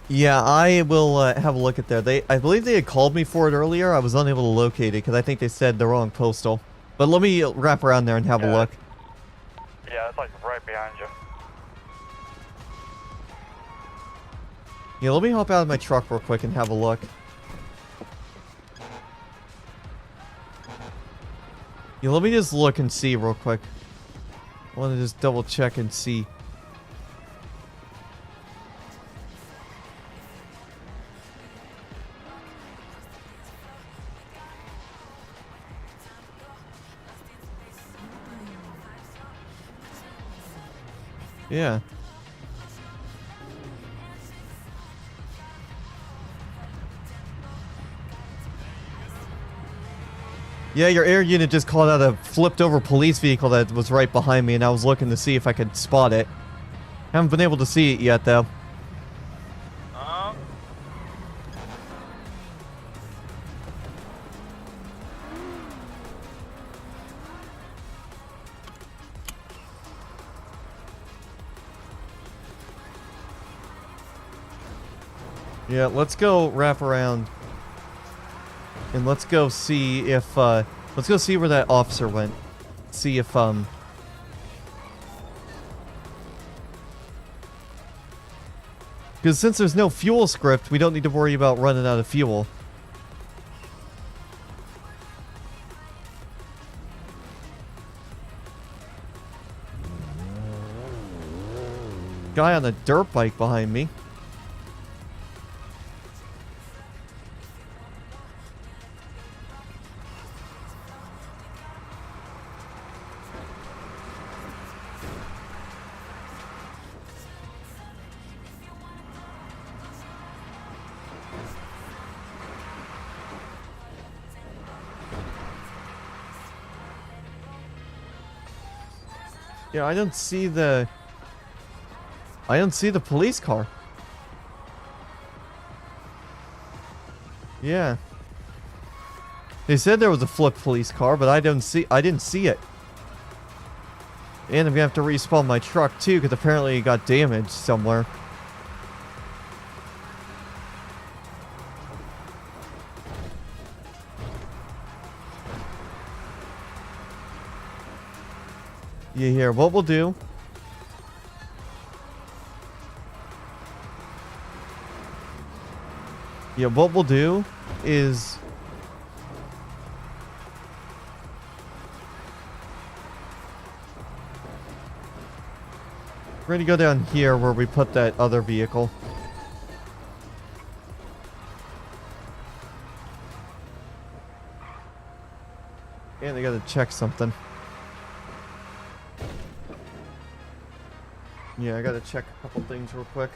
Yeah, I will have a look at that. I believe they had called me for it earlier. I was unable to locate it because I think they said the wrong postal. But let me wrap around there and have a look. Yeah, it's like right behind you. Yeah, let me hop out of my truck real quick and have a look. Yeah, let me just look and see real quick. I want to just double check and see. Yeah. Yeah, your air unit just called out a flipped over police vehicle that was right behind me, and I was looking to see if I could spot it. Haven't been able to see it yet, though. Yeah, let's go wrap around. And let's go see if, let's go see where that officer went. See if, because since there's no fuel script, we don't need to worry about running out of fuel. guy on a dirt bike behind me. Yeah, I don't see the police car. Yeah. They said there was a flipped police car, but I didn't see it. And I'm gonna have to respawn my truck too, because apparently it got damaged somewhere. Yeah, here, what we'll do. Yeah, what we'll do is we're gonna go down here where we put that other vehicle. And I gotta check something. Yeah, I gotta check a couple things real quick.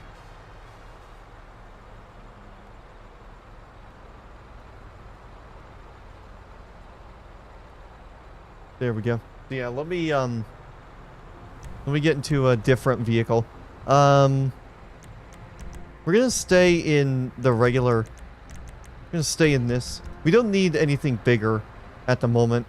There we go. Yeah, let me get into a different vehicle. We're gonna stay in the regular. We're gonna stay in this. We don't need anything bigger at the moment.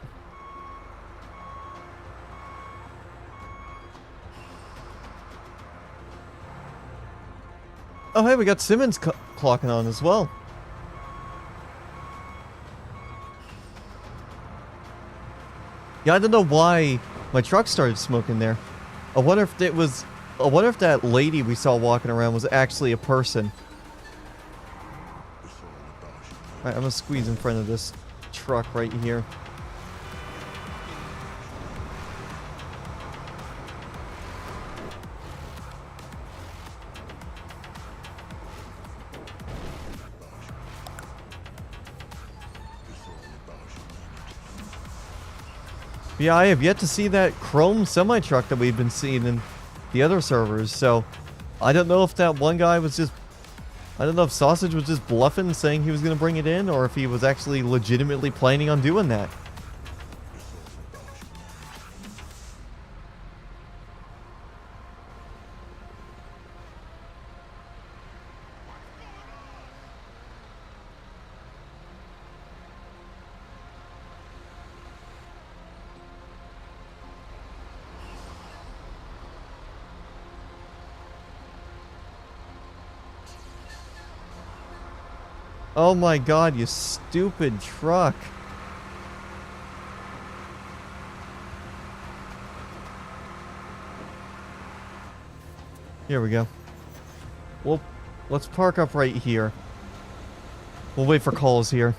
Oh, hey, we got Simmons clocking on as well. Yeah, I don't know why my truck started smoking there. I wonder if it was. I wonder if that lady we saw walking around was actually a person. Alright, I'm gonna squeeze in front of this truck right here. Yeah, I have yet to see that chrome semi-truck that we've been seeing in the other servers, so I don't know if that one guy was just... I don't know if Sausage was just bluffing, saying he was going to bring it in, or if he was actually legitimately planning on doing that. Oh my god, you stupid truck. Here we go. Well, let's park up right here. We'll wait for calls here.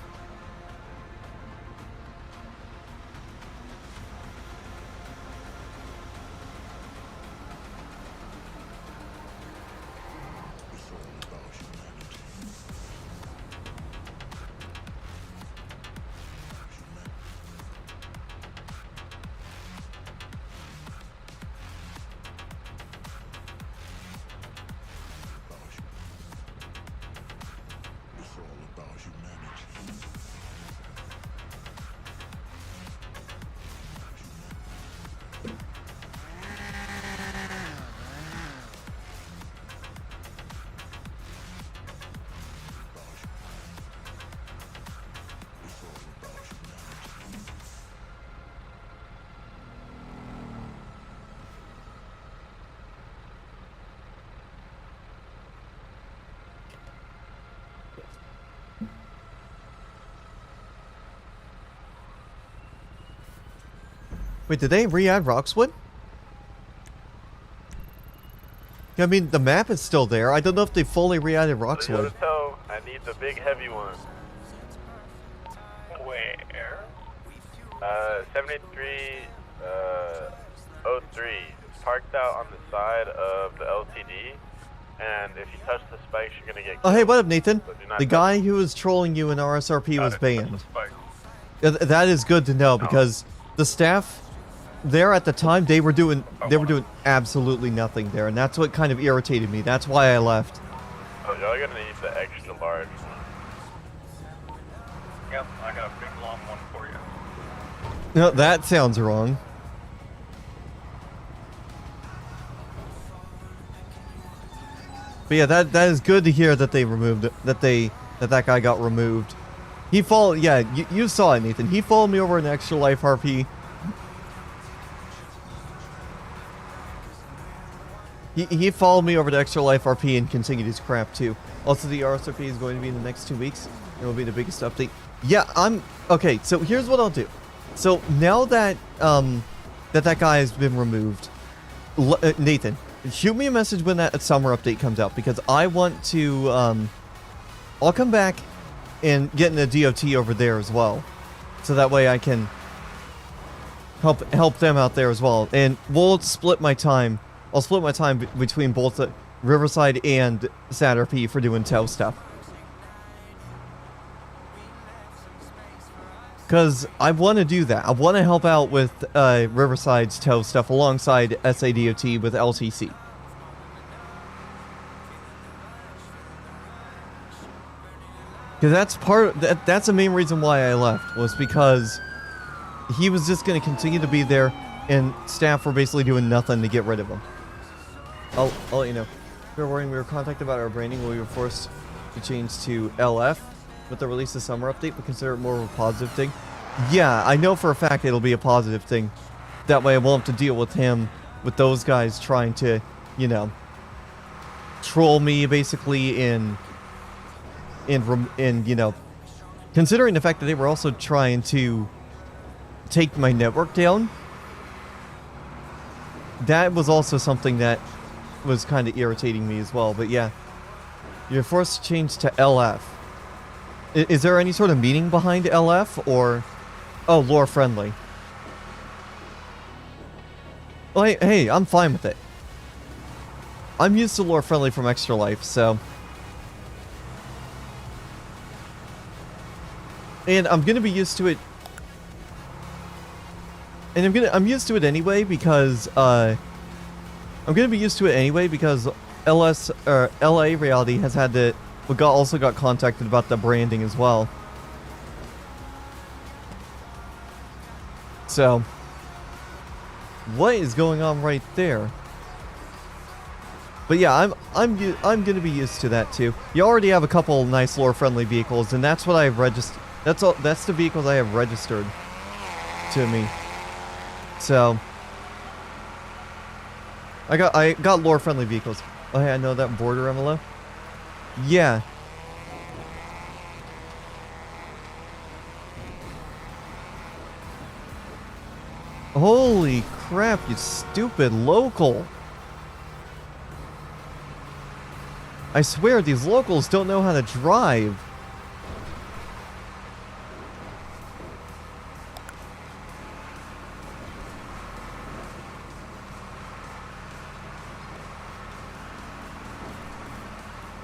Wait, did they re-add Roxwood? Yeah, I mean, the map is still there. I don't know if they fully re-added Roxwood. I need the big heavy one. Where? 7303. parked out on the side of the LTD, and if you touch the spikes, you're gonna get Oh, hey, killed. what up, Nathan? So do not The touch guy who was trolling you in RSRP was Touch the banned. spikes. That is good to know because the staff there at the time, they were doing absolutely nothing there, and that's what kind of irritated me. That's why I left. Oh, y'all gonna need the extra large. Yep, I got a big long one for you. No, that sounds wrong. But yeah, that is good to hear that they removed it, that guy got removed. He followed, yeah, you saw it, Nathan. He followed me over an extra life RP. He followed me over to extra life RP and continued his crap too. Also, the RSRP is going to be in the next 2 weeks. It will be the biggest update. Yeah, okay. So here's what I'll do. So now that that guy has been removed, Nathan, shoot me a message when that summer update comes out because I want to. I'll come back and get in the DOT over there as well, so that way I can help them out there as well, and we'll split my time. I'll split my time between both Riverside and SatRP for doing tow stuff. Because I want to do that. I want to help out with Riverside's tow stuff alongside SADOT with LTC. Because that's the main reason why I left, was because he was just going to continue to be there and staff were basically doing nothing to get rid of him. I'll let you know. We were contacted about our branding. We were forced to change to LF with the release of summer update, but consider it more of a positive thing. Yeah, I know for a fact it'll be a positive thing. That way I won't have to deal with him, with those guys trying to, you know, troll me basically in you know, considering the fact that they were also trying to take my network down. That was also something that was kind of irritating me as well. But yeah, you're forced to change to LF. Is there any sort of meaning behind LF, or oh, lore friendly? Well, hey, I'm fine with it. I'm used to lore friendly from Extra Life, so, and I'm gonna be used to it. And I'm used to it anyway because LA Reality has had to, also got contacted about the branding as well. So, what is going on right there? But yeah, I'm gonna be used to that too. You already have a couple nice lore-friendly vehicles, and that's what I've registered. That's the vehicles I have registered to me. So, I got lore-friendly vehicles. Oh, hey, I know that border envelope. Yeah. Holy crap, you stupid local. I swear, these locals don't know how to drive.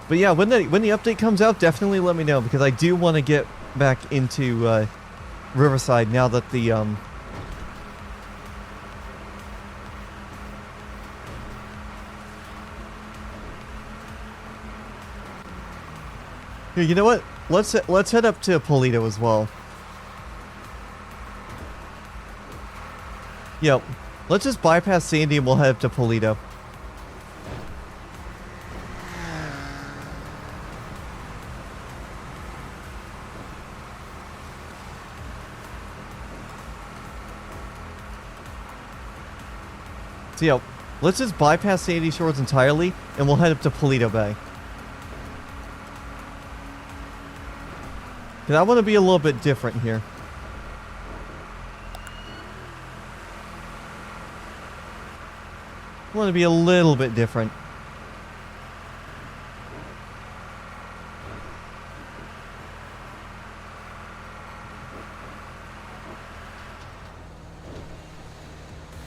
But yeah, when the update comes out, definitely let me know, because I do want to get back into Riverside now that the Here, you know what? Let's head up to Polito as well. Yep. Let's just bypass Sandy and we'll head up to Polito. So, yeah, let's just bypass Sandy Shores entirely, and we'll head up to Polito Bay. Because I want to be a little bit different here. I want to be a little bit different.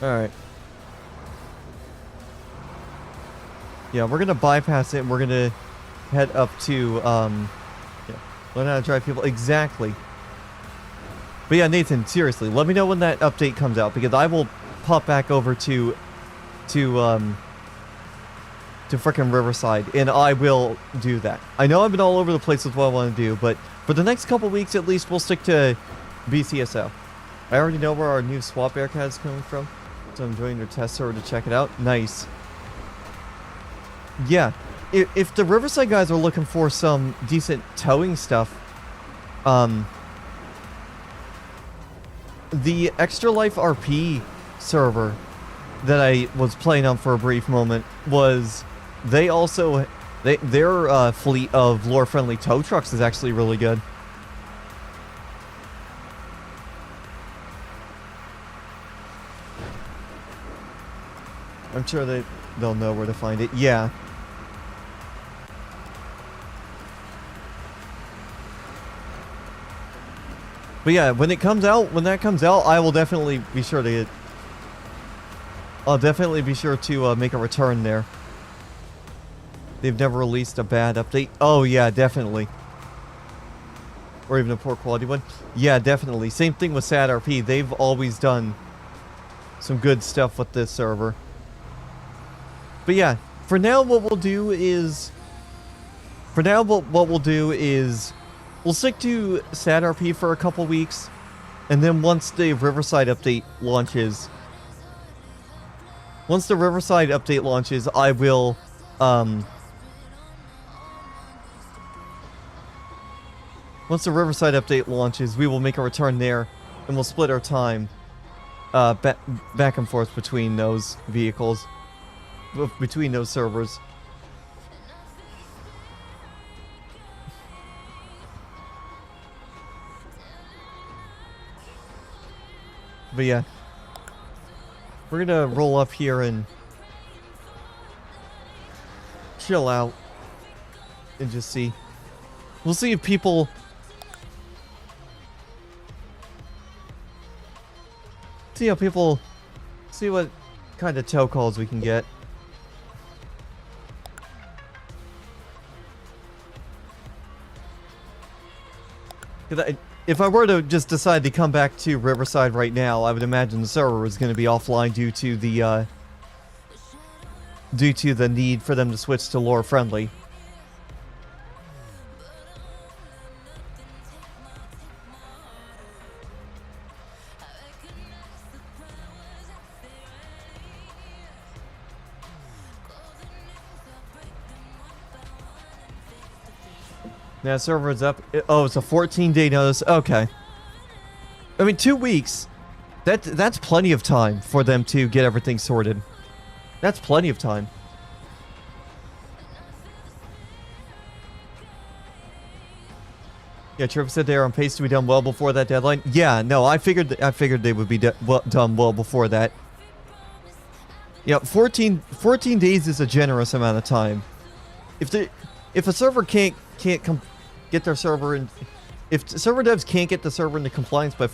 Alright. Yeah, we're gonna bypass it and we're gonna head up to yeah, learn how to drive people exactly. But yeah, Nathan, seriously, let me know when that update comes out because I will pop back over to frickin' Riverside and I will do that. I know I've been all over the place with what I want to do, but for the next couple weeks at least, we'll stick to BCSO. I already know where our new swap aircat is coming from, so I'm joining their test server to check it out. Nice. Yeah, if the Riverside guys are looking for some decent towing stuff, the Extra Life RP server that I was playing on for a brief moment was, they also, their fleet of lore-friendly tow trucks is actually really good. I'm sure they'll know where to find it. Yeah. But yeah, when that comes out, I will definitely be sure to I'll definitely be sure to make a return there. They've never released a bad update. Oh yeah, definitely. Or even a poor quality one. Yeah, definitely. Same thing with SAD-RP. They've always done some good stuff with this server. But yeah, for now what we'll do is we'll stick to SAD-RP for a couple weeks, and then once the Riverside update launches, I will once the Riverside update launches, we will make a return there, and we'll split our time back and forth between those vehicles, between those servers. But yeah, we're gonna roll up here and chill out and just see. We'll see if people see what kind of tow calls we can get. If I were to just decide to come back to Riverside right now, I would imagine the server is going to be offline due to the need for them to switch to lore friendly. Now server is up. Oh, it's a 14-day notice. Okay. I mean, 2 weeks. That's plenty of time for them to get everything sorted. That's plenty of time. Yeah, Trip said they are on pace to be done well before that deadline. Yeah, no, I figured they would be done well before that. Yeah, 14 days is a generous amount of time. If a server can't get their server in, if server devs can't get the server into compliance by the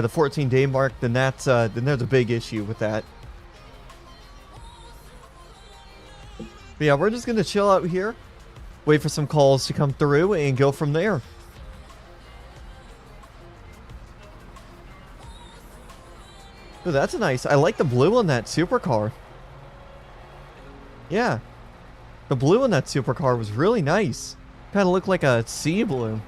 14-day mark, then there's a big issue with that. But yeah, we're just gonna chill out here, wait for some calls to come through, and go from there. Oh, that's nice. I like the blue on that supercar. Yeah. The blue on that supercar was really nice. Kind of looked like a sea blue.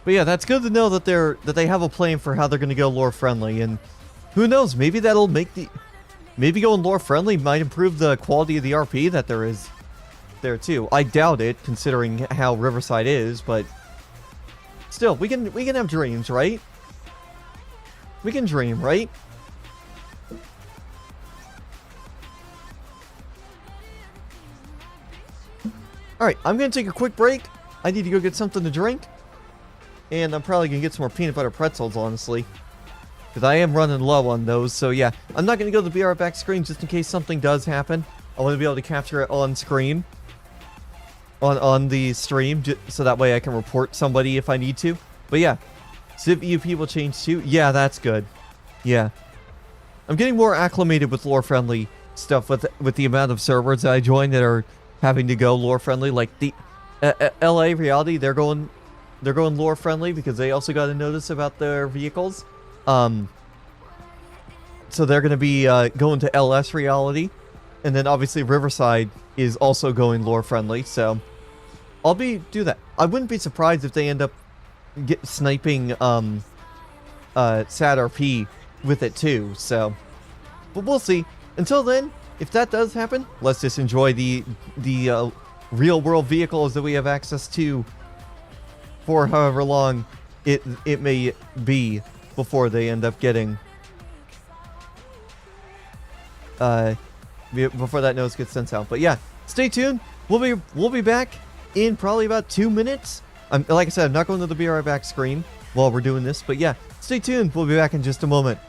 But yeah, that's good to know that they have a plan for how they're going to go lore friendly, and who knows, maybe that'll make maybe going lore friendly might improve the quality of the RP that there is there too. I doubt it, considering how Riverside is, but still, we can have dreams, right? We can dream, right? Alright, I'm going to take a quick break. I need to go get something to drink. And I'm probably going to get some more peanut butter pretzels, honestly. Because I am running low on those. So yeah, I'm not going to go to the BR back screen just in case something does happen. I want to be able to capture it on screen. On the stream. So that way I can report somebody if I need to. But yeah, Civ EUP will change too. Yeah, that's good. Yeah. I'm getting more acclimated with lore-friendly stuff with the amount of servers that I join that are having to go lore-friendly. Like the LA Reality, they're going lore-friendly because they also got a notice about their vehicles. So they're going to be going to LS Reality. And then obviously Riverside is also going lore-friendly. So I'll do that. I wouldn't be surprised if they end up sniping SAT-RP with it too. So, but we'll see. Until then, if that does happen, let's just enjoy the real-world vehicles that we have access to for however long it may be before they end up getting before that notice gets sent out. But yeah, stay tuned. We'll be back in probably about 2 minutes. Like I said, I'm not going to the BR back screen while we're doing this, but yeah, stay tuned. We'll be back in just a moment.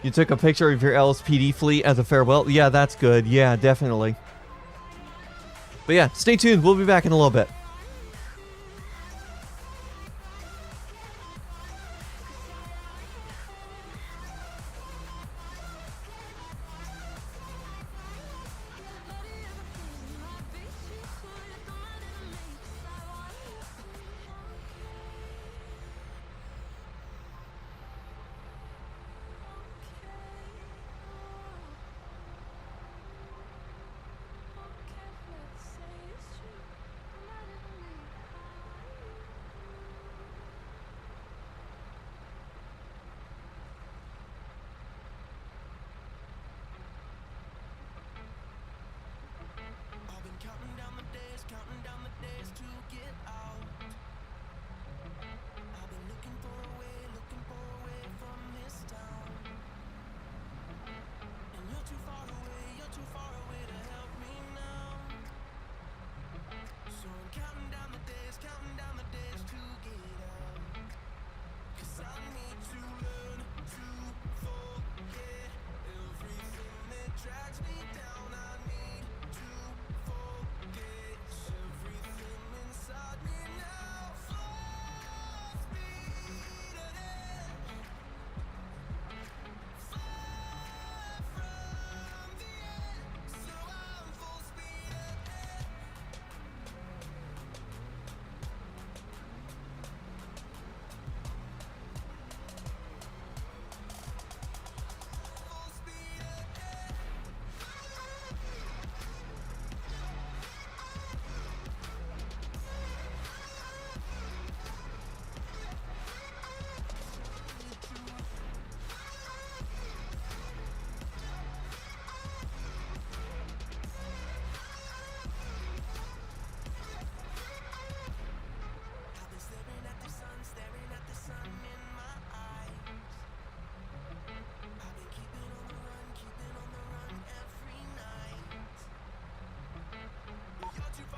You took a picture of your LSPD fleet as a farewell? Yeah, that's good. Yeah, definitely. But yeah, stay tuned. We'll be back in a little bit.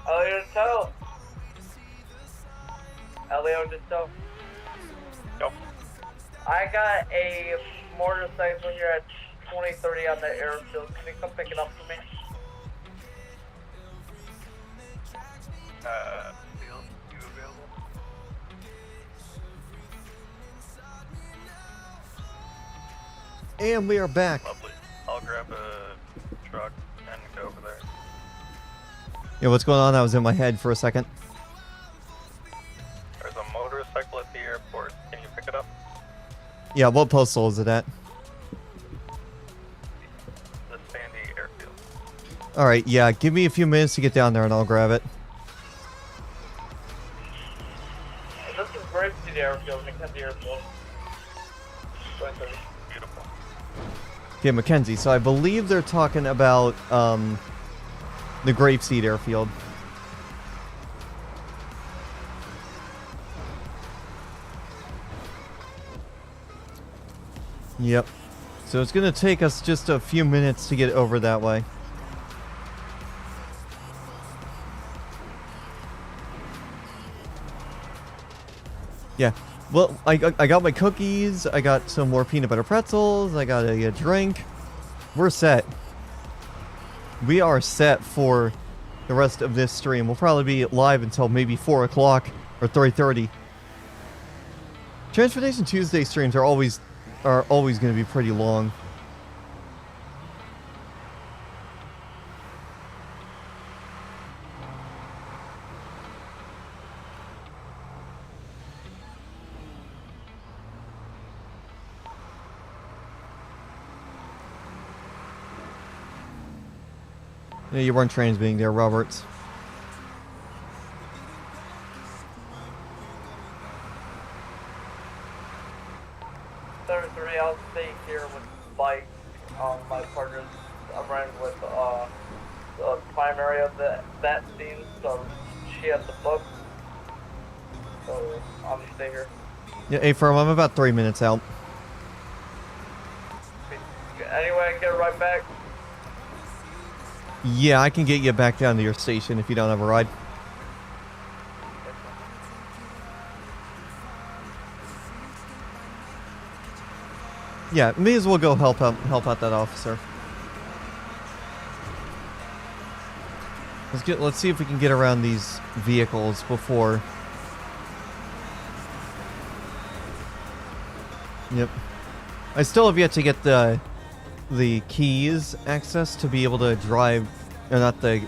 Elio Desto. Elio Desto. Go. I got a motorcycle here at 2030 on the airfield. Can you come pick it up for me? You available? And we are back. Lovely. I'll grab a truck and go over there. Yeah, what's going on? I was in my head for a second. There's a motorcycle at the airport. Can you pick it up? Yeah, what postal is it at? The Sandy airfield. Alright, yeah, give me a few minutes to get down there and I'll grab it. This is Grape City Airfield, Mackenzie Airfield. 2030. Beautiful. Okay, Mackenzie, so I believe they're talking about the Grapeseed Airfield. Yep. So it's going to take us just a few minutes to get over that way. Yeah. Well, I got my cookies. I got some more peanut butter pretzels. I got a drink. We're set. We are set for the rest of this stream. We'll probably be live until maybe 4 o'clock or 3:30. Transportation Tuesday streams are always going to be pretty long. Yeah, you weren't transmitting there, Roberts. I'll stay here with bike. My partner's running with the primary of that scene, so she has the book. So I'll just stay here. Yeah, hey, Firm, I'm about 3 minutes out. Anyway, I can get right back. Yeah, I can get you back down to your station if you don't have a ride. Yeah, may as well go help out that officer. Let's see if we can get around these vehicles before. Yep. I still have yet to get the keys access to be able to drive, or not be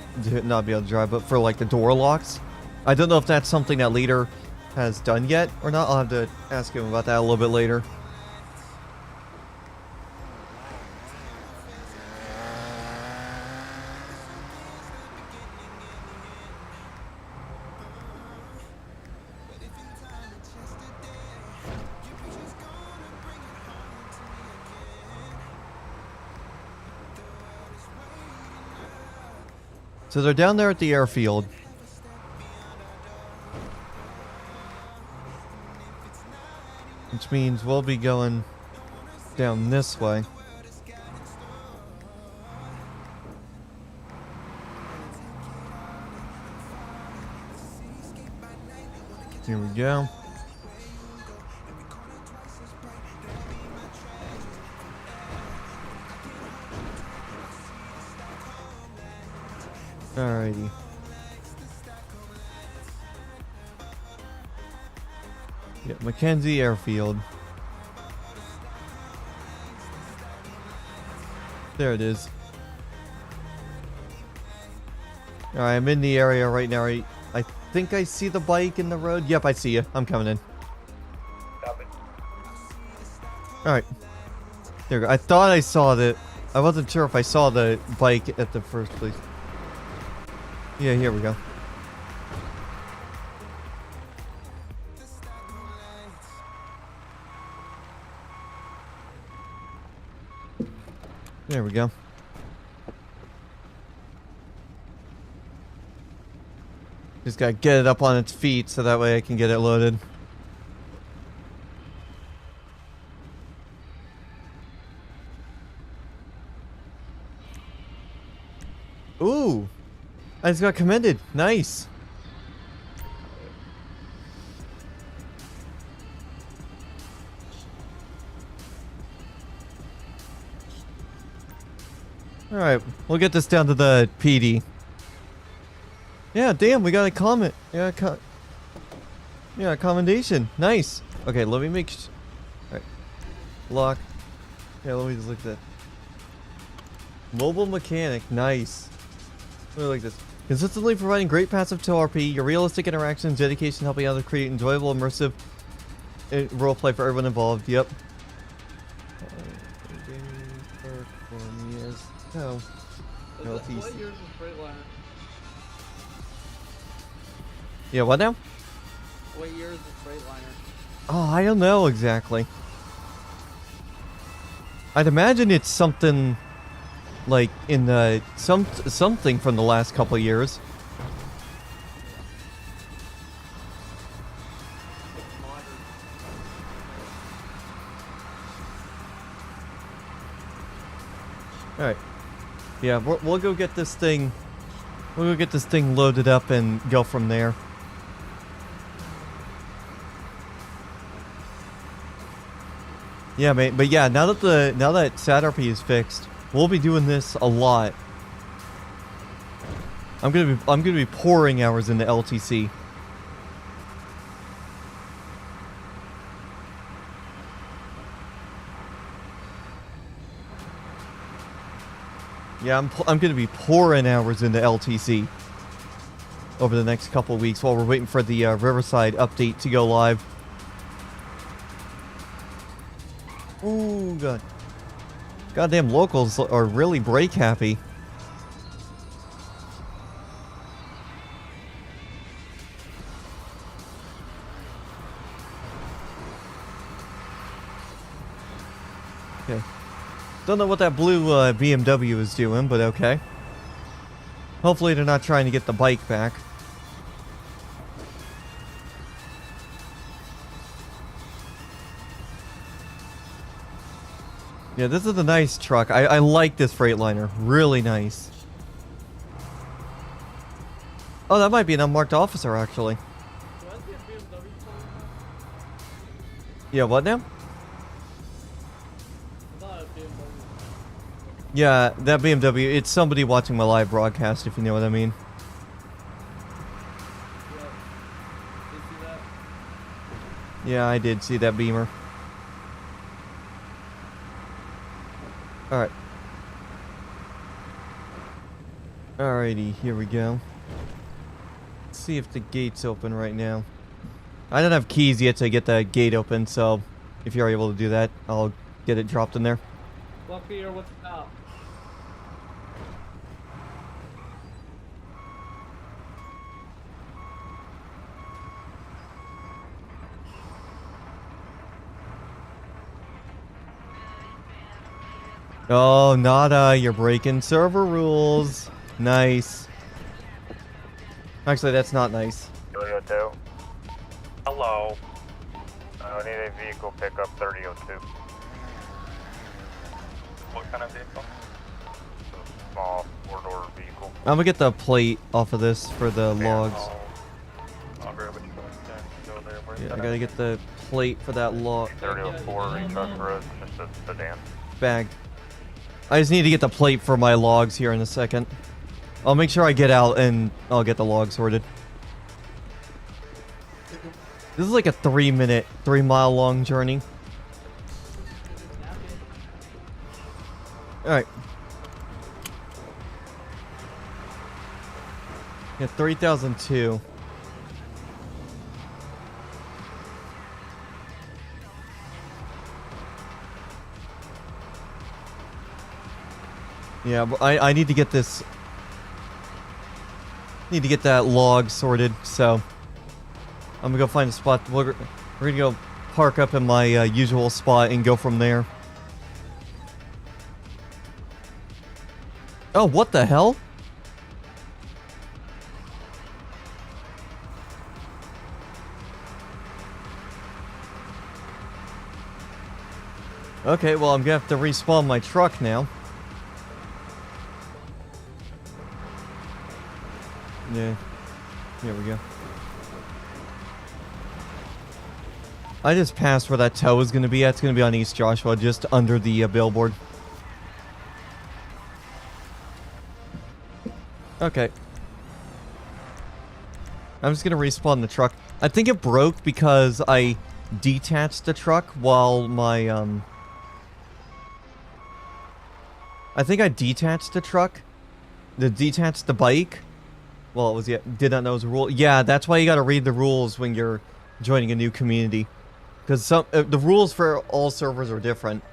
able to drive, but for like the door locks. I don't know if that's something that Leader has done yet or not. I'll have to ask him about that a little bit later. So they're down there at the airfield. Which means we'll be going down this way. Here we go. Alrighty. Yeah, Mackenzie Airfield. There it is. Alright, I'm in the area right now. I think I see the bike in the road. Yep, I see you. I'm coming in. Copy. Alright. There we go. I thought I saw the... I wasn't sure if I saw the bike at the first place. Yeah, here we go. There we go. Just gotta get it up on its feet so that way I can get it loaded. Ooh! I just got commended. Nice. Alright, we'll get this down to the PD. Yeah, damn, we got a comment. Yeah, a commendation. Nice. Okay, let me make alright. Lock. Yeah, let me just look at that. Mobile mechanic. Nice. I like this. Consistently providing great passive to RP, your realistic interactions, dedication helping others create enjoyable, immersive roleplay for everyone involved. Yep. No. No piece. What year is the Freightliner? Yeah, what now? What year is the Freightliner? Oh, I don't know exactly. I'd imagine it's something like in the something from the last couple of years. All right. Yeah, we'll go get this thing. We'll go get this thing loaded up and go from there. Yeah, mate. But yeah, now that SatRP is fixed, we'll be doing this a lot. I'm gonna be pouring hours into LTC. Yeah, I'm gonna be pouring hours into LTC over the next couple weeks while we're waiting for the Riverside update to go live. Ooh, God. Goddamn locals are really brake happy. Okay. Don't know what that blue BMW is doing, but okay. Hopefully they're not trying to get the bike back. Yeah, this is a nice truck. I like this Freightliner. Really nice. Oh, that might be an unmarked officer, actually. Yeah, what now? Yeah, that BMW, it's somebody watching my live broadcast, if you know what I mean. Yeah, I did see that Beamer. Alright. Alrighty, here we go. Let's see if the gate's open right now. I don't have keys yet to get the gate open, so if you're able to do that, I'll get it dropped in there. Look here, what's up? Oh, nada, you're breaking server rules. Nice. Actually, that's not nice. Hello. I need a vehicle pickup 3002. What kind of vehicle? Small four-door vehicle. I'm gonna get the plate off of this for the logs. I'll grab it. Go there. Where's Yeah, that I gotta get the plate for that log 3004 Recross Road, just a sedan. bag. I just need to get the plate for my logs here in a second. I'll make sure I get out and I'll get the logs sorted. This is like a 3 mile long journey. Alright. Yeah, 3002. Yeah, but I need to get this. Need to get that log sorted, so I'm gonna go find a spot. We're gonna go park up in my usual spot and go from there. Oh, what the hell? Okay, well, I'm gonna have to respawn my truck now. Yeah, here we go. I just passed where that tow is going to be at. It's going to be on East Joshua, just under the billboard. Okay. I'm just going to respawn the truck. I think it broke because I detached the truck while my, I think I detached the truck. Detached the bike. Well, it was, yeah, did not know it was a rule. Yeah, that's why you gotta read the rules when you're joining a new community. Because some the rules for all servers are different.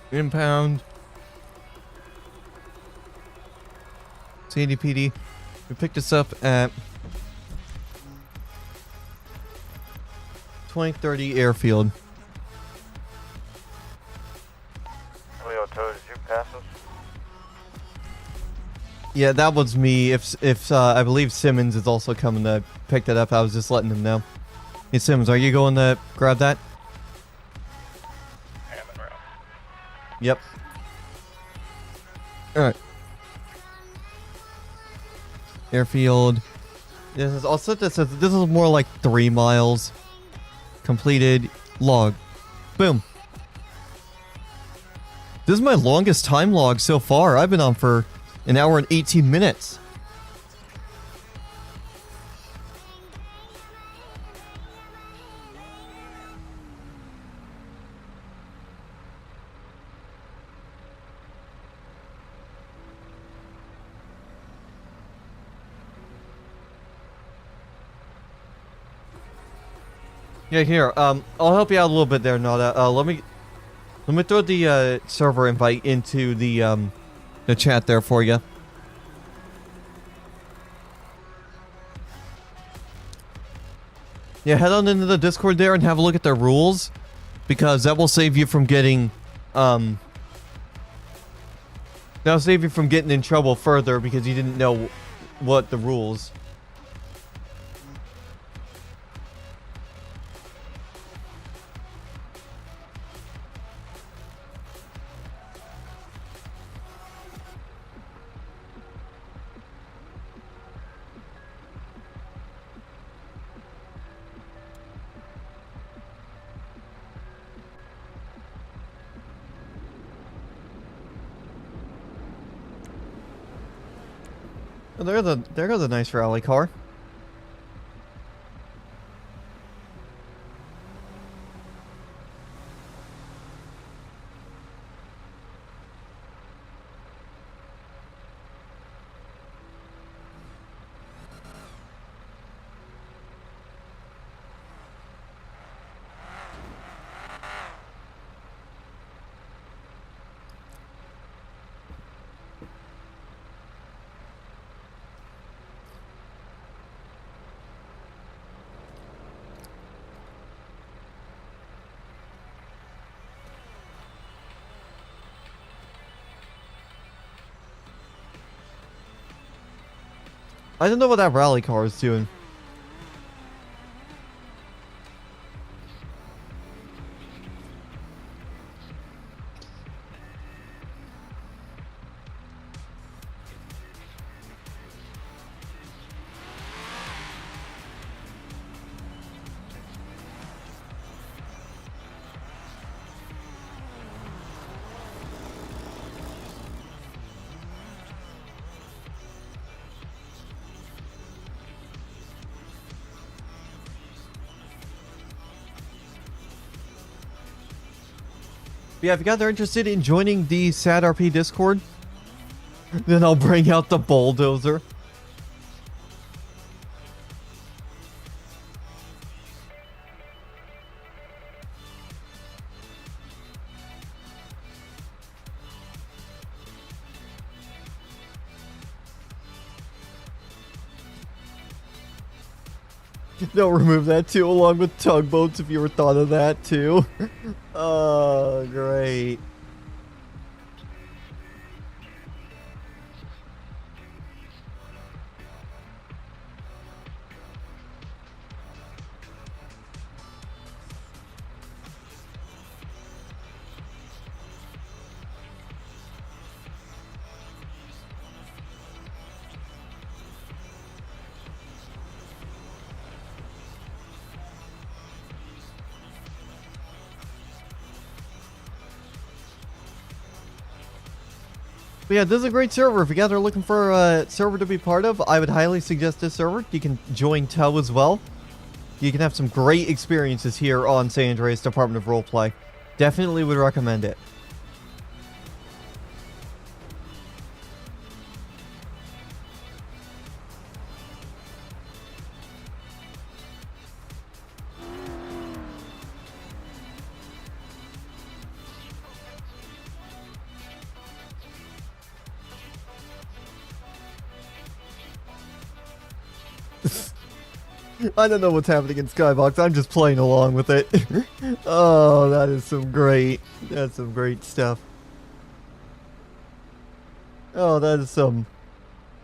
Impound. CDPD. We picked this up at 2030 Airfield. Leo Toad, did you pass us? Yeah, that was me. If I believe Simmons is also coming to pick that up, I was just letting him know. Hey Simmons, are you going to grab that? I am en route. Yep. Alright. Airfield. This is also this is more like 3 miles. Completed. Log. Boom. This is my longest time log so far. I've been on for an hour and 18 minutes. Yeah, here. I'll help you out a little bit there, Nada. Let me throw the server invite into the chat there for you. Yeah, head on into the Discord there and have a look at their rules, because that will save you from getting that'll save you from getting in trouble further because you didn't know what the rules. Oh, there goes a nice rally car. I don't know what that rally car is doing. Yeah, if you guys are interested in joining the SADRP Discord, then I'll bring out the bulldozer. They'll remove that too, along with tugboats, if you ever thought of that too. Oh, great. But yeah, this is a great server. If you guys are looking for a server to be part of, I would highly suggest this server. You can join TOW as well. You can have some great experiences here on San Andreas Department of Roleplay. Definitely would recommend it. I don't know what's happening in Skybox. I'm just playing along with it. Oh, that's some great stuff. Oh, that is some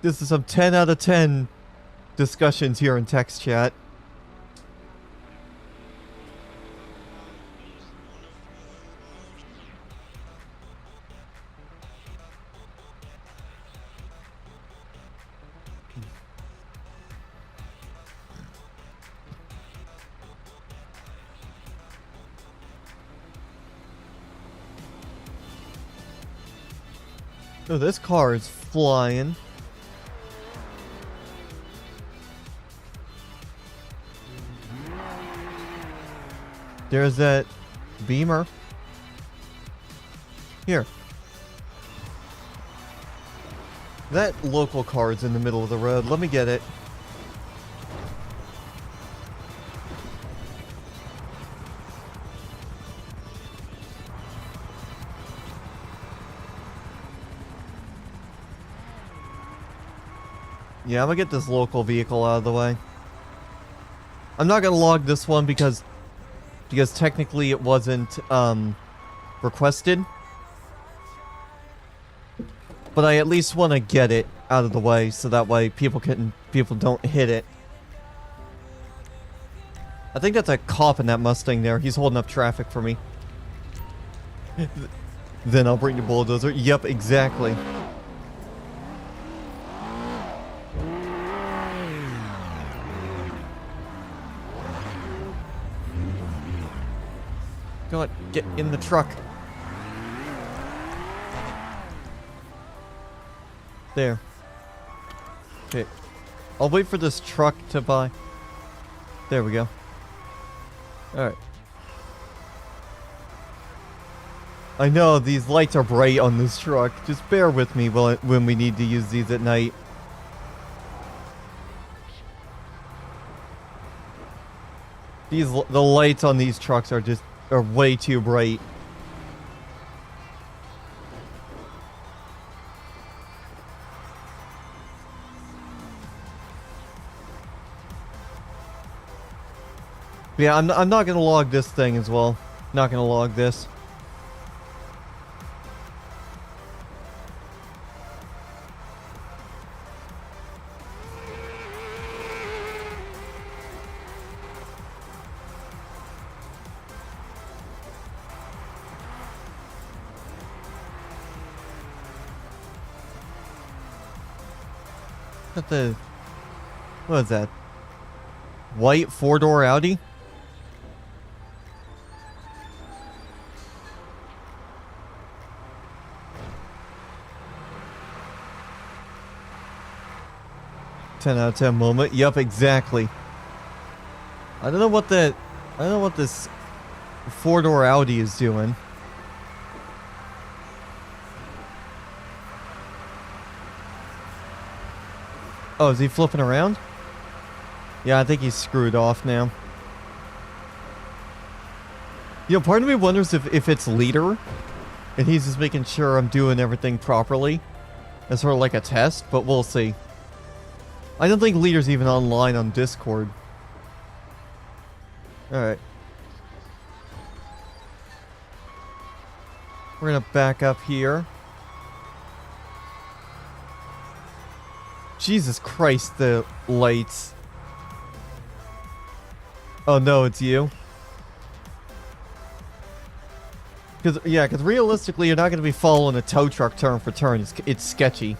This is some 10 out of 10 discussions here in text chat. Oh, this car is flying. There's that Beamer. Here. That local car is in the middle of the road. Let me get it. Yeah, I'm gonna get this local vehicle out of the way. I'm not gonna log this one because technically it wasn't requested. But I at least want to get it out of the way so that way people don't hit it. I think that's a cop in that Mustang there. He's holding up traffic for me. Then I'll bring the bulldozer. Yep, exactly. Go on, get in the truck. There. Okay. I'll wait for this truck to buy. There we go. Alright. I know, these lights are bright on this truck. Just bear with me when we need to use these at night. The lights on these trucks are way too bright. Yeah, I'm not gonna log this thing as well. Not gonna log this. What is that? White 4-door Audi? Ten out of 10 moment. Yup, exactly. I don't know what this 4-door Audi is doing. Oh, is he flipping around? Yeah, I think he's screwed off now. You know, part of me wonders if it's leader, and he's just making sure I'm doing everything properly. As sort of like a test, but we'll see. I don't think leader's even online on Discord. Alright. We're gonna back up here. Jesus Christ, the lights. Oh no, it's you? Because realistically, you're not going to be following a tow truck turn for turn. It's sketchy.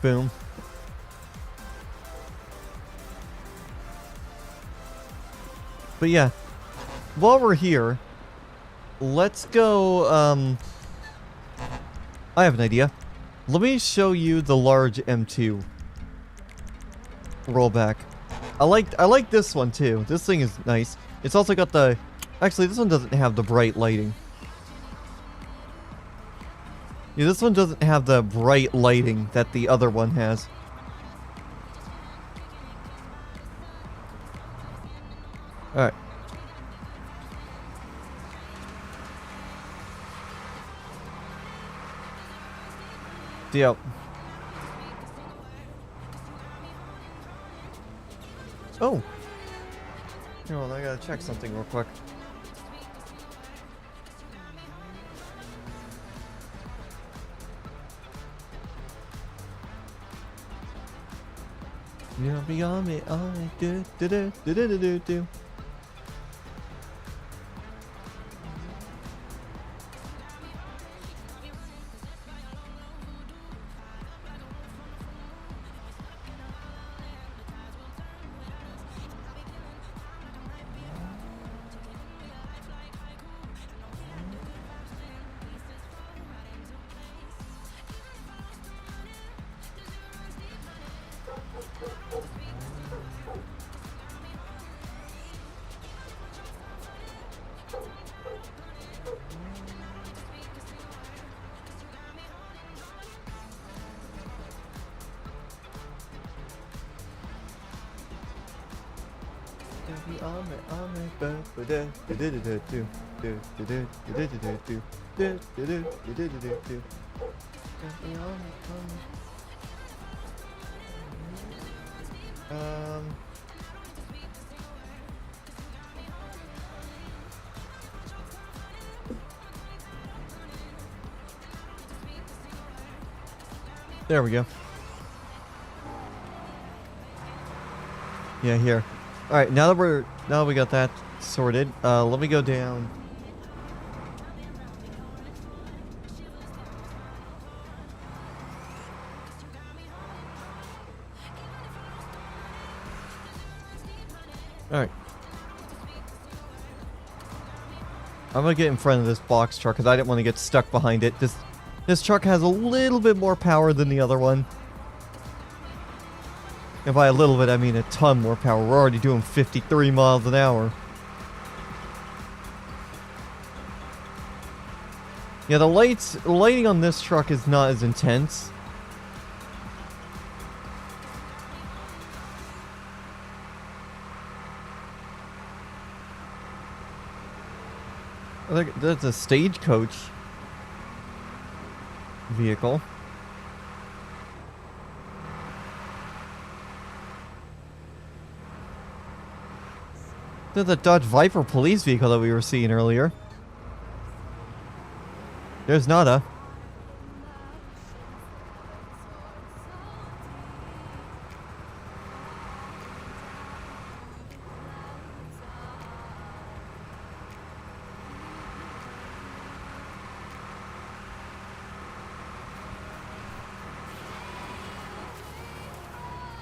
Boom. But yeah, while we're here, let's go, I have an idea. Let me show you the large M2 rollback. I like this one too. This thing is nice. It's also got the... Actually, this one doesn't have the bright lighting. Yeah, this one doesn't have the bright lighting that the other one has. Alright. Yep. Oh. Hold on, I gotta check something real quick. You'll be on me, do do do do do do do do. There we go. Yeah, here. All right, now that we got that sorted, let me go down. All right. I'm gonna get in front of this box truck because I didn't want to get stuck behind it. This truck has a little bit more power than the other one. And by a little bit, I mean a ton more power. We're already doing 53 miles an hour. Yeah, the lighting on this truck is not as intense. I think that's a stagecoach vehicle. There's a Dodge Viper police vehicle that we were seeing earlier. There's nada.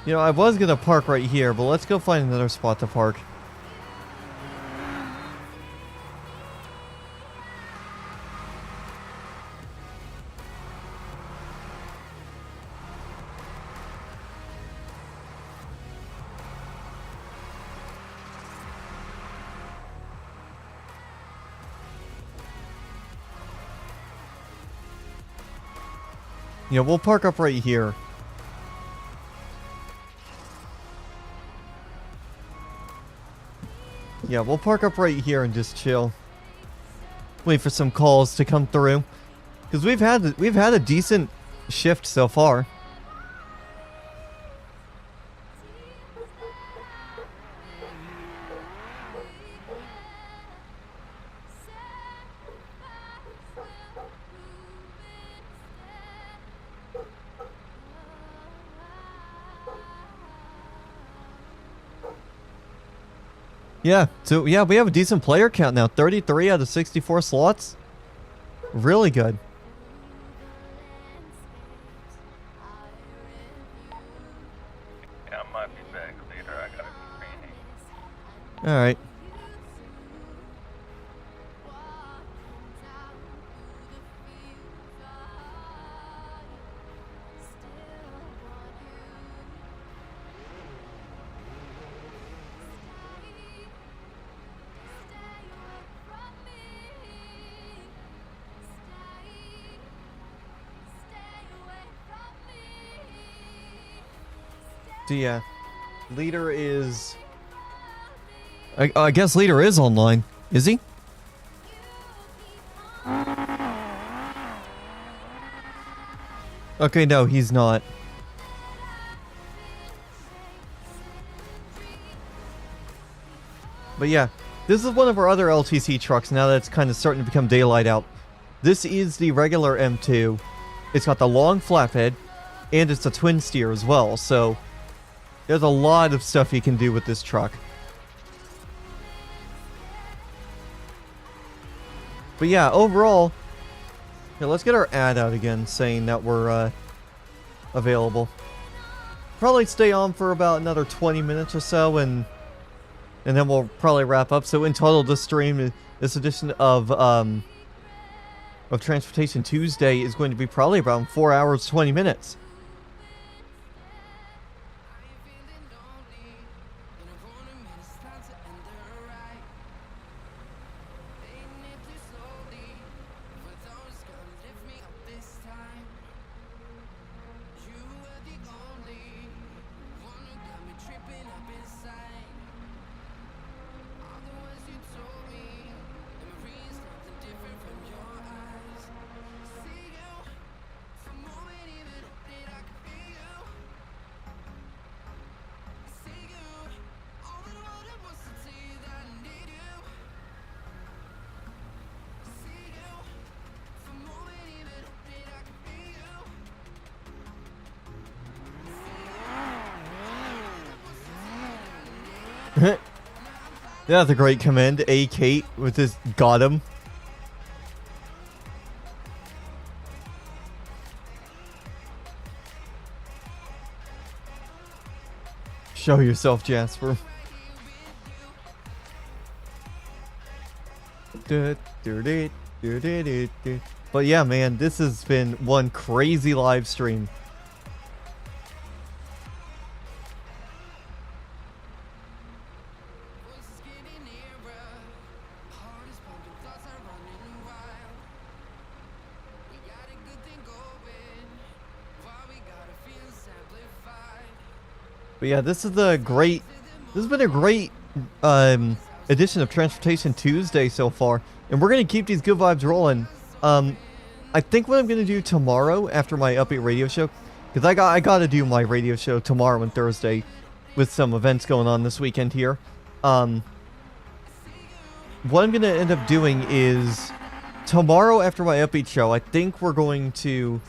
You know, I was gonna park right here, but let's go find another spot to park. Yeah, we'll park up right here. Yeah, we'll park up right here and just chill. Wait for some calls to come through, because we've had a decent shift so far. Yeah, so yeah, we have a decent player count now. 33 out of 64 slots. Really good. Yeah, I might be back later. I gotta be training. Alright. So yeah, leader is... I guess leader is online. Is he? Okay, no, he's not. But But yeah, this is one of our other LTC trucks now that it's kind of starting to become daylight out. This is the regular M2. It's got the long flatbed, and it's a twin steer as well, so there's a lot of stuff you can do with this truck. But yeah, overall, here, let's get our ad out again saying that we're available. Probably stay on for about another 20 minutes or so, and then we'll probably wrap up. So in total, this stream, this edition of Transportation Tuesday is going to be probably around 4 hours, 20 minutes. That's a great command. A Kate with his got him. Show yourself, Jasper. But yeah, man, this has been one crazy live stream. But yeah, this has been a great edition of Transportation Tuesday so far, and we're gonna keep these good vibes rolling. I think what I'm gonna do tomorrow after my upbeat radio show, because I gotta do my radio show tomorrow and Thursday, with some events going on this weekend here. What I'm gonna end up doing is tomorrow after my upbeat show, I think we're going to.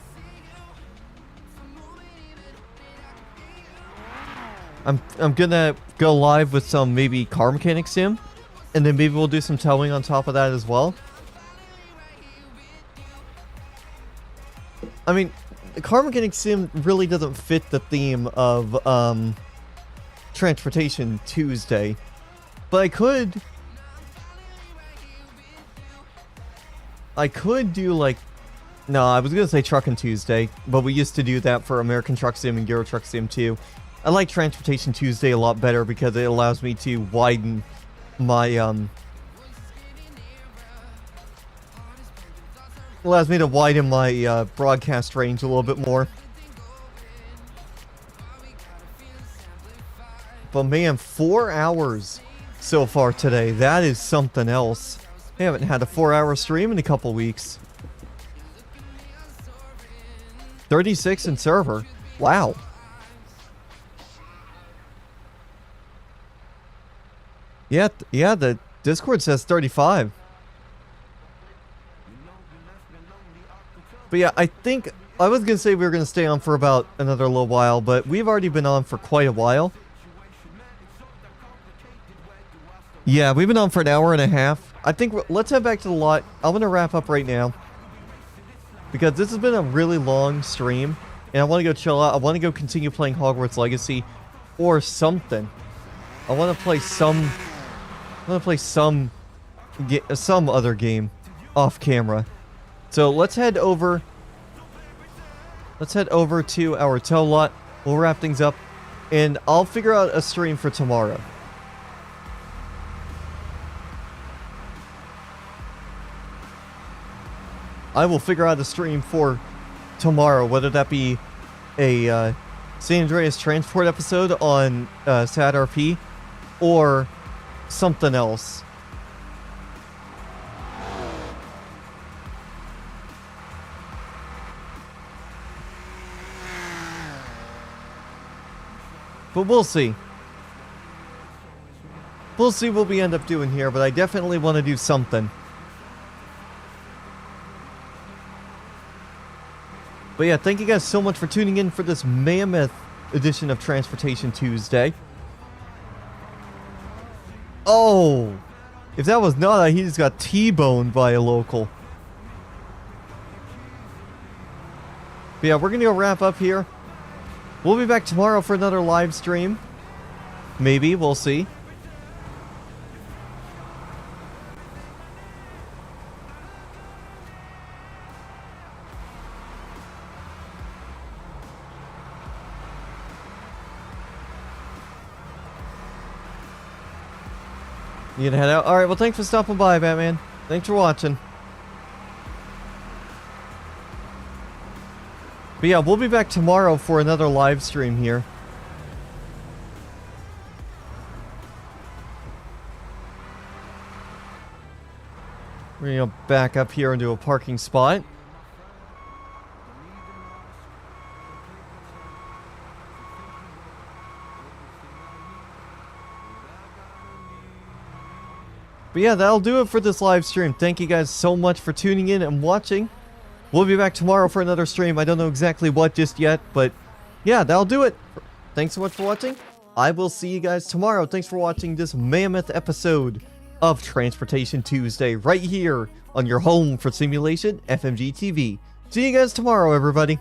I'm gonna go live with some maybe car mechanic sim, and then maybe we'll do some towing on top of that as well. I mean, the car mechanic sim really doesn't fit the theme of Transportation Tuesday, but I could do like, no, I was gonna say Truckin' Tuesday, but we used to do that for American Truck Sim and Euro Truck Sim too. I like Transportation Tuesday a lot better because it allows me to widen my broadcast range a little bit more. But man, 4 hours so far today. That is something else. I haven't had a 4-hour stream in a couple weeks. 36 in server. Wow. Yeah, the Discord says 35. But yeah, I think I was gonna say we were gonna stay on for about another little while, but we've already been on for quite a while. Yeah, we've been on for an hour and a half. I think let's head back to the lot. I'm gonna wrap up right now because this has been a really long stream, and I want to go chill out. I want to go continue playing Hogwarts Legacy or something. I want to play some other game off camera. So let's head over to our tow lot. We'll wrap things up, and I'll figure out a stream for tomorrow. I will figure out a stream for tomorrow, whether that be a San Andreas Transport episode on SAT-RP or something else. But we'll see. We'll see what we end up doing here, but I definitely want to do something. But yeah, thank you guys so much for tuning in for this mammoth edition of Transportation Tuesday. Oh! If that was not, he just got T-boned by a local. But yeah, we're gonna go wrap up here. We'll be back tomorrow for another live stream. Maybe, we'll see. You gonna head out? Alright, well thanks for stopping by, Batman. Thanks for watching. But yeah, we'll be back tomorrow for another live stream here. We're gonna back up here into a parking spot. But yeah, that'll do it for this live stream. Thank you guys so much for tuning in and watching. We'll be back tomorrow for another stream. I don't know exactly what just yet, but yeah, that'll do it. Thanks so much for watching. I will see you guys tomorrow. Thanks for watching this mammoth episode of Transportation Tuesday right here on your home for simulation, FMG TV. See you guys tomorrow, everybody.